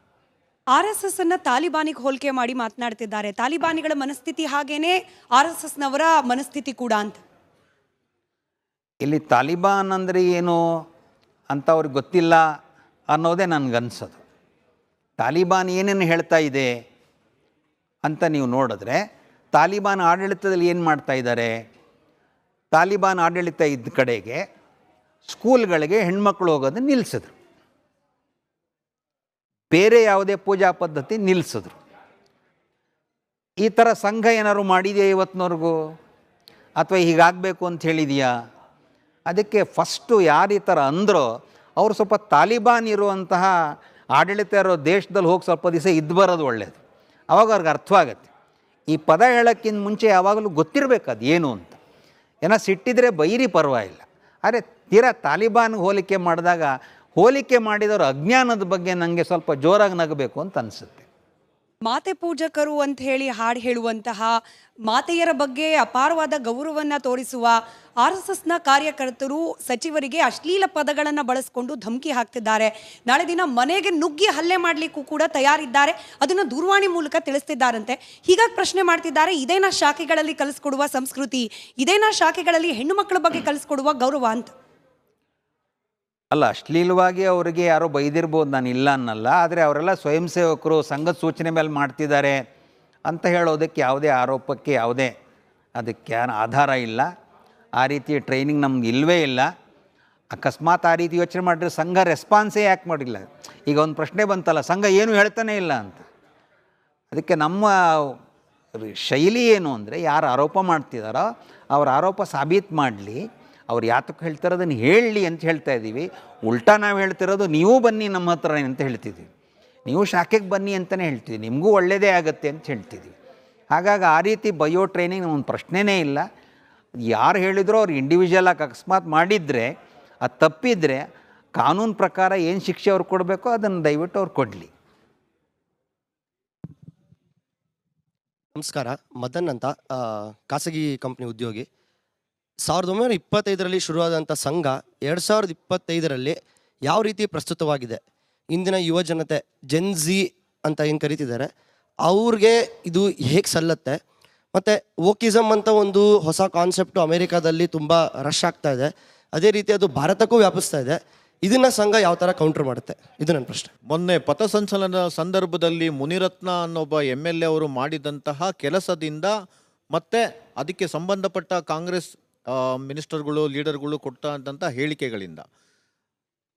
RSS ಅನ್ನ ತಾಲಿಬಾನಿಗೆ ಹೋಲಿಕೆ ಮಾಡಿ ಮಾತನಾಡ್ತಿದ್ದಾರೆ. ತಾಲಿಬಾನಿಗಳ ಮನಸ್ಥಿತಿ ಹಾಗೇನೆ RSSನವರ ಮನಸ್ಥಿತಿ ಕೂಡ ಅಂತ. ಇಲ್ಲಿ ತಾಲಿಬಾನ್ ಅಂದರೆ ಏನು ಅಂತ ಅವ್ರಿಗೆ ಗೊತ್ತಿಲ್ಲ ಅನ್ನೋದೇ ನನಗನ್ಸೋದು. ತಾಲಿಬಾನ್ ಏನೇನು ಹೇಳ್ತಾ ಇದೆ ಅಂತ ನೀವು ನೋಡಿದ್ರೆ, ತಾಲಿಬಾನ್ ಆಡಳಿತದಲ್ಲಿ ಏನು ಮಾಡ್ತಾ ಇದ್ದಾರೆ? ತಾಲಿಬಾನ್ ಆಡಳಿತ ಇದ್ದ ಕಡೆಗೆ ಸ್ಕೂಲ್ಗಳಿಗೆ ಹೆಣ್ಮಕ್ಳು ಹೋಗೋದನ್ನು ನಿಲ್ಲಿಸಿದ್ರು, ಬೇರೆ ಯಾವುದೇ ಪೂಜಾ ಪದ್ಧತಿ ನಿಲ್ಲಿಸಿದ್ರು. ಈ ಥರ ಸಂಘ ಏನಾದ್ರು ಮಾಡಿದೆಯಾ ಇವತ್ತಿನವ್ರಿಗೂ? ಅಥವಾ ಹೀಗಾಗಬೇಕು ಅಂತ ಹೇಳಿದೆಯಾ? ಅದಕ್ಕೆ ಫಸ್ಟು ಯಾರು ಈ ಥರ ಅಂದರೋ ಅವರು ಸ್ವಲ್ಪ ತಾಲಿಬಾನ್ ಇರುವಂತಹ ಆಡಳಿತ ಇರೋ ದೇಶದಲ್ಲಿ ಹೋಗಿ ಸ್ವಲ್ಪ ದಿವಸ ಇದ್ದು ಬರೋದು ಒಳ್ಳೆಯದು. ಆವಾಗ ಅವ್ರಿಗೆ ಅರ್ಥವಾಗತ್ತೆ. ಈ ಪದ ಹೇಳೋಕ್ಕಿಂತ ಮುಂಚೆ ಯಾವಾಗಲೂ ಗೊತ್ತಿರಬೇಕು ಅದು ಏನು ಅಂತ. ಏನೋ ಸಿಟ್ಟಿದ್ರೆ ಬೈರಿ ಪರವಾಗಿಲ್ಲ, ಆದರೆ ತೀರಾ ತಾಲಿಬಾನ್ಗೆ ಹೋಲಿಕೆ ಮಾಡಿದಾಗ ಹೋಲಿಕೆ ಮಾಡಿದವರು ಅಜ್ಞಾನದ ಬಗ್ಗೆ ನನಗೆ ಸ್ವಲ್ಪ ಜೋರಾಗಿ ನಗಬೇಕು ಅಂತ ಅನಿಸುತ್ತೆ. ಮಾತೆ ಪೂಜಕರು ಅಂತ ಹೇಳಿ ಹಾಡು ಹೇಳುವಂತಹ, ಮಾತೆಯರ ಬಗ್ಗೆ ಅಪಾರವಾದ ಗೌರವವನ್ನು ತೋರಿಸುವ RSSನ ಕಾರ್ಯಕರ್ತರು ಸಚಿವರಿಗೆ ಅಶ್ಲೀಲ ಪದಗಳನ್ನು ಬಳಸಿಕೊಂಡು ಧಮಕಿ ಹಾಕ್ತಿದ್ದಾರೆ. ನಾಳೆ ದಿನ ಮನೆಗೆ ನುಗ್ಗಿ ಹಲ್ಲೆ ಮಾಡಲಿಕ್ಕೂ ಕೂಡ ತಯಾರಿದ್ದಾರೆ, ಅದನ್ನು ದೂರವಾಣಿ ಮೂಲಕ ತಿಳಿಸ್ತಿದ್ದಾರಂತೆ. ಹೀಗಾಗಿ ಪ್ರಶ್ನೆ ಮಾಡ್ತಿದ್ದಾರೆ, ಇದೇನಾ ಶಾಖೆಗಳಲ್ಲಿ ಕಲಿಸ್ಕೊಡುವ ಸಂಸ್ಕೃತಿ, ಇದೇನಾ ಶಾಖೆಗಳಲ್ಲಿ ಹೆಣ್ಣು ಮಕ್ಕಳ ಬಗ್ಗೆ ಕಲಿಸ್ಕೊಡುವ ಗೌರವ ಅಂತ? ಅಲ್ಲ, ಅಶ್ಲೀಲವಾಗಿ ಅವರಿಗೆ ಯಾರೋ ಬೈದಿರ್ಬೋದು, ನಾನು ಇಲ್ಲ ಅನ್ನಲ್ಲ. ಆದರೆ ಅವರೆಲ್ಲ ಸ್ವಯಂ ಸೇವಕರು, ಸಂಘದ ಸೂಚನೆ ಮೇಲೆ ಮಾಡ್ತಿದ್ದಾರೆ ಅಂತ ಹೇಳೋದಕ್ಕೆ ಯಾವುದೇ ಆರೋಪಕ್ಕೆ ಯಾವುದೇ ಅದಕ್ಕೆ ಆಧಾರ ಇಲ್ಲ. ಆ ರೀತಿಯ ಟ್ರೈನಿಂಗ್ ನಮ್ಗೆ ಇಲ್ಲವೇ ಇಲ್ಲ. ಅಕಸ್ಮಾತ್ ಆ ರೀತಿ ಯೋಚನೆ ಮಾಡಿದ್ರೆ ಸಂಘ ರೆಸ್ಪಾನ್ಸೇ ಯಾಕೆ ಮಾಡಿಲ್ಲ? ಈಗ ಒಂದು ಪ್ರಶ್ನೆ ಬಂತಲ್ಲ, ಸಂಘ ಏನು ಹೇಳ್ತಾನೆ ಇಲ್ಲ ಅಂತ. ಅದಕ್ಕೆ ನಮ್ಮ ಶೈಲಿ ಏನು ಅಂದರೆ, ಯಾರು ಆರೋಪ ಮಾಡ್ತಿದ್ದಾರೋ ಅವ್ರ ಆರೋಪ ಸಾಬೀತು ಮಾಡಲಿ, ಅವ್ರು ಯಾತಕ್ಕೆ ಹೇಳ್ತಾರೆ ಅದನ್ನು ಹೇಳಲಿ ಅಂತ ಹೇಳ್ತಾ ಇದ್ದೀವಿ. ಉಲ್ಟಾ ನಾವು ಹೇಳ್ತಿರೋದು, ನೀವು ಬನ್ನಿ ನಮ್ಮ ಹತ್ರ ಅಂತ ಹೇಳ್ತಿದ್ದೀವಿ, ನೀವು ಶಾಖೆಗೆ ಬನ್ನಿ ಅಂತಲೇ ಹೇಳ್ತೀವಿ, ನಿಮಗೂ ಒಳ್ಳೆಯದೇ ಆಗುತ್ತೆ ಅಂತ ಹೇಳ್ತಿದ್ದೀವಿ. ಹಾಗಾಗಿ ಆ ರೀತಿ ಬಯೋ ಟ್ರೈನಿಂಗ್ ನಮ್ಮೊಂದು ಪ್ರಶ್ನೆನೇ ಇಲ್ಲ. ಯಾರು ಹೇಳಿದ್ರು ಅವ್ರು ಇಂಡಿವಿಜುವಲ್ ಆಗಿ ಅಕಸ್ಮಾತ್ ಮಾಡಿದರೆ, ಅದು ತಪ್ಪಿದರೆ ಕಾನೂನು ಪ್ರಕಾರ ಏನು ಶಿಕ್ಷೆ ಅವ್ರು ಕೊಡಬೇಕೋ ಅದನ್ನು ದಯವಿಟ್ಟು ಅವ್ರು ಕೊಡಲಿ. ನಮಸ್ಕಾರ, ಮದನ್ ಅಂತ, ಖಾಸಗಿ ಕಂಪ್ನಿ ಉದ್ಯೋಗಿ. 1925ರಲ್ಲಿ ಶುರುವಾದಂಥ ಸಂಘ 2025ರಲ್ಲಿ ಯಾವ ರೀತಿ ಪ್ರಸ್ತುತವಾಗಿದೆ, ಇಂದಿನ ಯುವ ಜನತೆ ಜೆನ್ಝಿ ಅಂತ ಏನು ಕರೀತಿದ್ದಾರೆ ಅವ್ರಿಗೆ ಇದು ಹೇಗೆ ಸಲ್ಲತ್ತೆ, ಮತ್ತು ವೋಕಿಸಮ್ ಅಂತ ಒಂದು ಹೊಸ ಕಾನ್ಸೆಪ್ಟು ಅಮೇರಿಕಾದಲ್ಲಿ ತುಂಬ ರಶ್ ಆಗ್ತಾ ಇದೆ, ಅದೇ ರೀತಿ ಅದು ಭಾರತಕ್ಕೂ ವ್ಯಾಪಿಸ್ತಾ ಇದೆ. ಇದನ್ನು ಸಂಘ ಯಾವ ಥರ ಕೌಂಟರ್ ಮಾಡುತ್ತೆ? ಇದು ನನ್ನ ಪ್ರಶ್ನೆ. ಮೊನ್ನೆ ಪಥಸಂಚಲನ ಸಂದರ್ಭದಲ್ಲಿ ಮುನಿರತ್ನ ಅನ್ನೊಬ್ಬ MLA ಅವರು ಮಾಡಿದಂತಹ ಕೆಲಸದಿಂದ ಮತ್ತು ಅದಕ್ಕೆ ಸಂಬಂಧಪಟ್ಟ ಕಾಂಗ್ರೆಸ್ ಮಿನಿಸ್ಟರ್ಗಳು, ಲೀಡರ್ಗಳು ಕೊಟ್ಟಂಥ ಹೇಳಿಕೆಗಳಿಂದ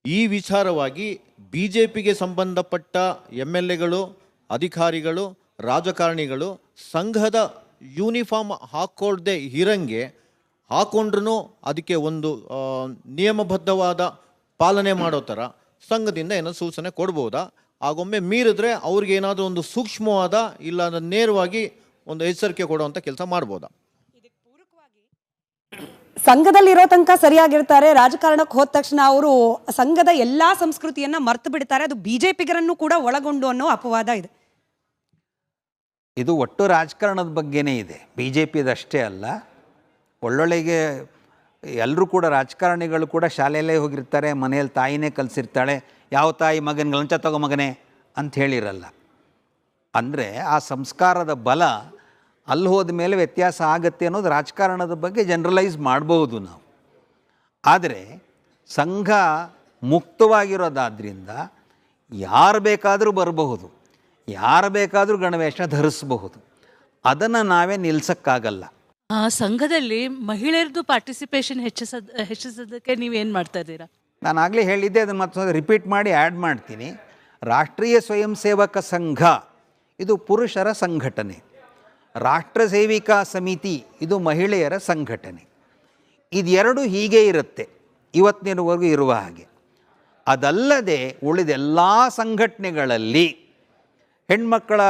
ಈ ವಿಚಾರವಾಗಿ BJPಗೆ ಸಂಬಂಧಪಟ್ಟ MLAಗಳು, ಅಧಿಕಾರಿಗಳು, ರಾಜಕಾರಣಿಗಳು ಸಂಘದ ಯೂನಿಫಾರ್ಮ್ ಹಾಕ್ಕೊಳ್ದೆ ಇರಂಗೆ ಹಾಕೊಂಡ್ರೂ ಅದಕ್ಕೆ ಒಂದು ನಿಯಮಬದ್ಧವಾದ ಪಾಲನೆ ಮಾಡೋ ಥರ ಸಂಘದಿಂದ ಏನೋ ಸೂಚನೆ ಕೊಡ್ಬೋದಾ? ಆಗೊಮ್ಮೆ ಮೀರಿದ್ರೆ ಅವ್ರಿಗೆ ಏನಾದರೂ ಒಂದು ಸೂಕ್ಷ್ಮವಾದ ಇಲ್ಲ ನೇರವಾಗಿ ಒಂದು ಎಚ್ಚರಿಕೆ ಕೊಡುವಂಥ ಕೆಲಸ ಮಾಡ್ಬೋದಾ? ಸಂಘದಲ್ಲಿರೋ ತನಕ ಸರಿಯಾಗಿರ್ತಾರೆ, ರಾಜಕಾರಣಕ್ಕೆ ಹೋದ ತಕ್ಷಣ ಅವರು ಸಂಘದ ಎಲ್ಲಾ ಸಂಸ್ಕೃತಿಯನ್ನ ಮರ್ತು ಬಿಡ್ತಾರೆ, ಅದು BJPಗರನ್ನು ಕೂಡ ಒಳಗೊಂಡು ಅನ್ನೋ ಅಪವಾದ ಇದೆ. ಇದು ಒಟ್ಟು ರಾಜಕಾರಣದ ಬಗ್ಗೆನೇ ಇದೆ, BJPದಷ್ಟೇ ಅಲ್ಲ. ಒಳ್ಳೊಳ್ಳೆಗೆ ಎಲ್ಲರೂ ಕೂಡ ರಾಜಕಾರಣಿಗಳು ಕೂಡ ಶಾಲೆಯಲ್ಲೇ ಹೋಗಿರ್ತಾರೆ, ಮನೆಯಲ್ಲಿ ತಾಯಿನೇ ಕಲಿಸಿರ್ತಾಳೆ, ಯಾವ ತಾಯಿ ಮಗನಿಗೆ ಲಂಚ ತಗೋ ಮಗನೇ ಅಂತ ಹೇಳಿರಲ್ಲ. ಅಂದರೆ ಆ ಸಂಸ್ಕಾರದ ಬಲ ಅಲ್ಲಿ ಹೋದ ಮೇಲೆ ವ್ಯತ್ಯಾಸ ಆಗುತ್ತೆ ಅನ್ನೋದು ರಾಜಕಾರಣದ ಬಗ್ಗೆ ಜನರಲೈಸ್ ಮಾಡ್ಬೋದು ನಾವು. ಆದರೆ ಸಂಘ ಮುಕ್ತವಾಗಿರೋದಾದ್ರಿಂದ ಯಾರು ಬೇಕಾದರೂ ಬರಬಹುದು, ಯಾರು ಬೇಕಾದರೂ ಗಣವೇಷ ಧರಿಸಬಹುದು, ಅದನ್ನು ನಾವೇ ನಿಲ್ಸಕ್ಕಾಗಲ್ಲ. ಸಂಘದಲ್ಲಿ ಮಹಿಳೆಯರದು ಪಾರ್ಟಿಸಿಪೇಷನ್ ಹೆಚ್ಚಿಸೋದಕ್ಕೆ ನೀವೇನು ಮಾಡ್ತಾ ಇದ್ದೀರಾ? ನಾನು ಆಗಲೇ ಹೇಳಿದ್ದೆ, ಅದನ್ನು ಮತ್ತೊಂದು ರಿಪೀಟ್ ಮಾಡಿ ಆ್ಯಡ್ ಮಾಡ್ತೀನಿ. ರಾಷ್ಟ್ರೀಯ ಸ್ವಯಂ ಸೇವಕ ಸಂಘ ಇದು ಪುರುಷರ ಸಂಘಟನೆ, ರಾಷ್ಟ್ರ ಸೇವಿಕಾ ಸಮಿತಿ ಇದು ಮಹಿಳೆಯರ ಸಂಘಟನೆ. ಇದೆರಡು ಹೀಗೆ ಇರುತ್ತೆ ಇವತ್ತಿನವರೆಗೂ ಇರುವ ಹಾಗೆ. ಅದಲ್ಲದೆ ಉಳಿದೆಲ್ಲ ಸಂಘಟನೆಗಳಲ್ಲಿ ಹೆಣ್ಮಕ್ಕಳ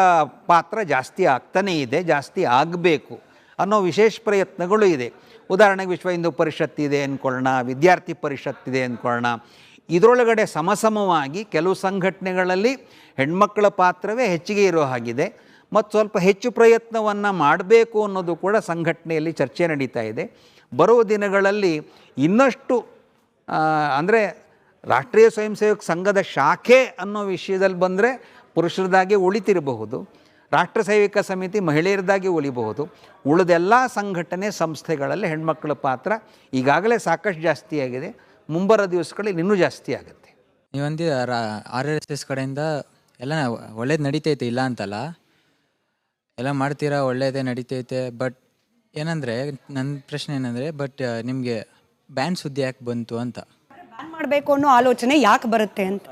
ಪಾತ್ರ ಜಾಸ್ತಿ ಆಗ್ತಾನೇ ಇದೆ, ಜಾಸ್ತಿ ಆಗಬೇಕು ಅನ್ನೋ ವಿಶೇಷ ಪ್ರಯತ್ನಗಳು ಇದೆ. ಉದಾಹರಣೆಗೆ ವಿಶ್ವ ಹಿಂದೂ ಪರಿಷತ್ ಇದೆ ಅಂದ್ಕೊಳ್ಳೋಣ, ವಿದ್ಯಾರ್ಥಿ ಪರಿಷತ್ ಇದೆ ಅಂದ್ಕೊಳ್ಳೋಣ. ಇದರೊಳಗಡೆ ಸಮಸಮವಾಗಿ ಕೆಲವು ಸಂಘಟನೆಗಳಲ್ಲಿ ಹೆಣ್ಮಕ್ಕಳ ಪಾತ್ರವೇ ಹೆಚ್ಚಿಗೆ ಇರೋ ಹಾಗಿದೆ, ಮತ್ತು ಸ್ವಲ್ಪ ಹೆಚ್ಚು ಪ್ರಯತ್ನವನ್ನು ಮಾಡಬೇಕು ಅನ್ನೋದು ಕೂಡ ಸಂಘಟನೆಯಲ್ಲಿ ಚರ್ಚೆ ನಡೀತಾ ಇದೆ. ಬರುವ ದಿನಗಳಲ್ಲಿ ಇನ್ನಷ್ಟು ಅಂದರೆ ರಾಷ್ಟ್ರೀಯ ಸ್ವಯಂ ಸೇವಕ ಸಂಘದ ಶಾಖೆ ಅನ್ನೋ ವಿಷಯದಲ್ಲಿ ಬಂದರೆ ಪುರುಷರದಾಗೆ ಉಳಿತಿರಬಹುದು, ರಾಷ್ಟ್ರ ಸೇವಿಕ ಸಮಿತಿ ಮಹಿಳೆಯರದಾಗಿ ಉಳಿಬಹುದು. ಉಳಿದೆಲ್ಲ ಸಂಘಟನೆ ಸಂಸ್ಥೆಗಳಲ್ಲಿ ಹೆಣ್ಮಕ್ಕಳ ಪಾತ್ರ ಈಗಾಗಲೇ ಸಾಕಷ್ಟು ಜಾಸ್ತಿ ಆಗಿದೆ, ಮುಂಬರೋ ದಿವಸಗಳಲ್ಲಿ ಇನ್ನೂ ಜಾಸ್ತಿ ಆಗುತ್ತೆ. ನೀವಂದು RSS ಕಡೆಯಿಂದ ಎಲ್ಲ ಒಳ್ಳೇದು ನಡೀತೈತೆ, ಇಲ್ಲ ಅಂತಲ್ಲ, ಎಲ್ಲ ಮಾಡ್ತೀರಾ, ಒಳ್ಳೇದೇ ನಡೀತೈತೆ. ಬಟ್ ಏನಂದರೆ ನನ್ನ ಪ್ರಶ್ನೆ ಏನಂದರೆ, ಬಟ್ ನಿಮಗೆ ಬ್ಯಾನ್ ಸುದ್ದಿ ಯಾಕೆ ಬಂತು ಅಂತ? ಬ್ಯಾನ್ ಮಾಡಬೇಕು ಅನ್ನೋ ಆಲೋಚನೆ ಯಾಕೆ ಬರುತ್ತೆ ಅಂತ?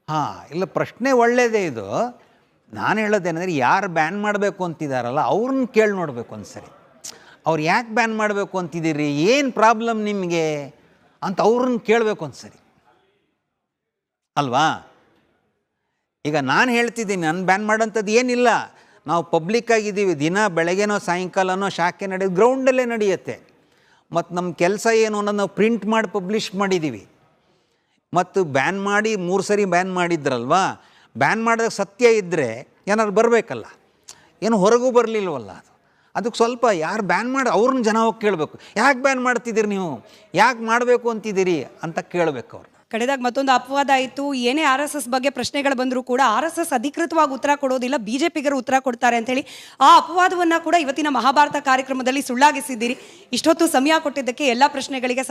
ಹಾಂ, ಇಲ್ಲ, ಪ್ರಶ್ನೆ ಒಳ್ಳೆಯದೇ ಇದು. ನಾನು ಹೇಳೋದೇನೆಂದರೆ, ಯಾರು ಬ್ಯಾನ್ ಮಾಡಬೇಕು ಅಂತಿದ್ದಾರಲ್ಲ ಅವ್ರನ್ನ ಕೇಳಿ ನೋಡಬೇಕು ಒಂದ್ಸರಿ. ಅವ್ರು ಯಾಕೆ ಬ್ಯಾನ್ ಮಾಡಬೇಕು ಅಂತಿದ್ದೀರಿ, ಏನು ಪ್ರಾಬ್ಲಮ್ ನಿಮಗೆ ಅಂತ ಅವ್ರನ್ನ ಕೇಳಬೇಕು ಒಂದ್ಸರಿ ಅಲ್ವಾ? ಈಗ ನಾನು ಹೇಳ್ತಿದ್ದೀನಿ, ನಾನು ಬ್ಯಾನ್ ಮಾಡೋಂಥದ್ದು ಏನಿಲ್ಲ. ನಾವು ಪಬ್ಲಿಕ್ ಆಗಿದ್ದೀವಿ, ದಿನ ಬೆಳಗ್ಗೆನೋ ಸಾಯಂಕಾಲನೋ ಶಾಖೆ ನಡೆಯೋದು ಗ್ರೌಂಡಲ್ಲೇ ನಡೆಯುತ್ತೆ. ಮತ್ತು ನಮ್ಮ ಕೆಲಸ ಏನು ಅನ್ನೋದು ನಾವು ಪ್ರಿಂಟ್ ಮಾಡಿ ಪಬ್ಲಿಷ್ ಮಾಡಿದ್ದೀವಿ. ಮತ್ತು ಬ್ಯಾನ್ ಮಾಡಿ 3 ಸರಿ ಬ್ಯಾನ್ ಮಾಡಿದ್ರಲ್ವಾ, ಬ್ಯಾನ್ ಮಾಡಿದಾಗ ಸತ್ಯ ಇದ್ದರೆ ಏನಾದ್ರು ಬರಬೇಕಲ್ಲ, ಏನು ಹೊರಗೂ ಬರಲಿಲ್ವಲ್ಲ. ಅದಕ್ಕೆ ಸ್ವಲ್ಪ ಯಾರು ಬ್ಯಾನ್ ಮಾಡಿ ಅವ್ರನ್ನ ಜನ ಹೋಗಿ ಕೇಳಬೇಕು, ಯಾಕೆ ಬ್ಯಾನ್ ಮಾಡ್ತಿದ್ದೀರಿ ನೀವು, ಯಾಕೆ ಮಾಡಬೇಕು ಅಂತಿದ್ದೀರಿ ಅಂತ ಕೇಳಬೇಕು ಅವ್ರು. ಕಡೆದಾಗ ಮತ್ತೊಂದು ಅಪವಾದ ಆಯಿತು. ಏನೇ RSS ಬಗ್ಗೆ ಪ್ರಶ್ನೆಗಳು ಬಂದರೂ ಕೂಡ RSS ಅಧಿಕೃತವಾಗಿ ಉತ್ತರ ಕೊಡೋದಿಲ್ಲ, BJPಗರು ಉತ್ತರ ಕೊಡ್ತಾರೆ ಅಂತೇಳಿ ಆ ಅಪವಾದವನ್ನು ಕೂಡ ಇವತ್ತಿನ ಮಹಾಭಾರತ ಕಾರ್ಯಕ್ರಮದಲ್ಲಿ ಸುಳ್ಳಾಗಿಸಿದ್ದೀರಿ. ಇಷ್ಟೊತ್ತು ಸಮಯ ಕೊಟ್ಟಿದ್ದಕ್ಕೆ, ಎಲ್ಲ ಪ್ರಶ್ನೆಗಳಿಗೆ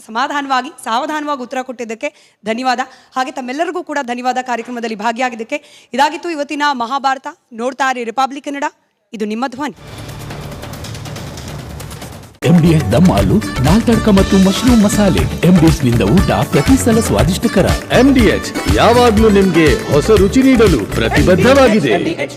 ಸಮಾಧಾನವಾಗಿ ಸಾವಧಾನವಾಗಿ ಉತ್ತರ ಕೊಟ್ಟಿದ್ದಕ್ಕೆ ಧನ್ಯವಾದ. ಹಾಗೆ ತಮ್ಮೆಲ್ಲರಿಗೂ ಕೂಡ ಧನ್ಯವಾದ ಕಾರ್ಯಕ್ರಮದಲ್ಲಿ ಭಾಗಿಯಾಗಿದ್ದಕ್ಕೆ. ಇದಾಗಿತ್ತು ಇವತ್ತಿನ ಮಹಾಭಾರತ. ನೋಡ್ತಾ ಇರಿ ರಿಪಬ್ಲಿಕ್ ಕನ್ನಡ, ಇದು ನಿಮ್ಮ ಧ್ವನಿ. MDH ದಮ್ ಆಲು, ನಾಲ್ ತಡ್ಕ ಮತ್ತು ಮಶ್ರೂಮ್ ಮಸಾಲೆ. MDH ನಿಂದ ಊಟ ಪ್ರತಿ ಸಲ ಸ್ವಾದಿಷ್ಟಕರ. MDH ಯಾವಾಗ್ಲೂ ನಿಮ್ಗೆ ಹೊಸ ರುಚಿ ನೀಡಲು ಪ್ರತಿಬದ್ಧವಾಗಿದೆ.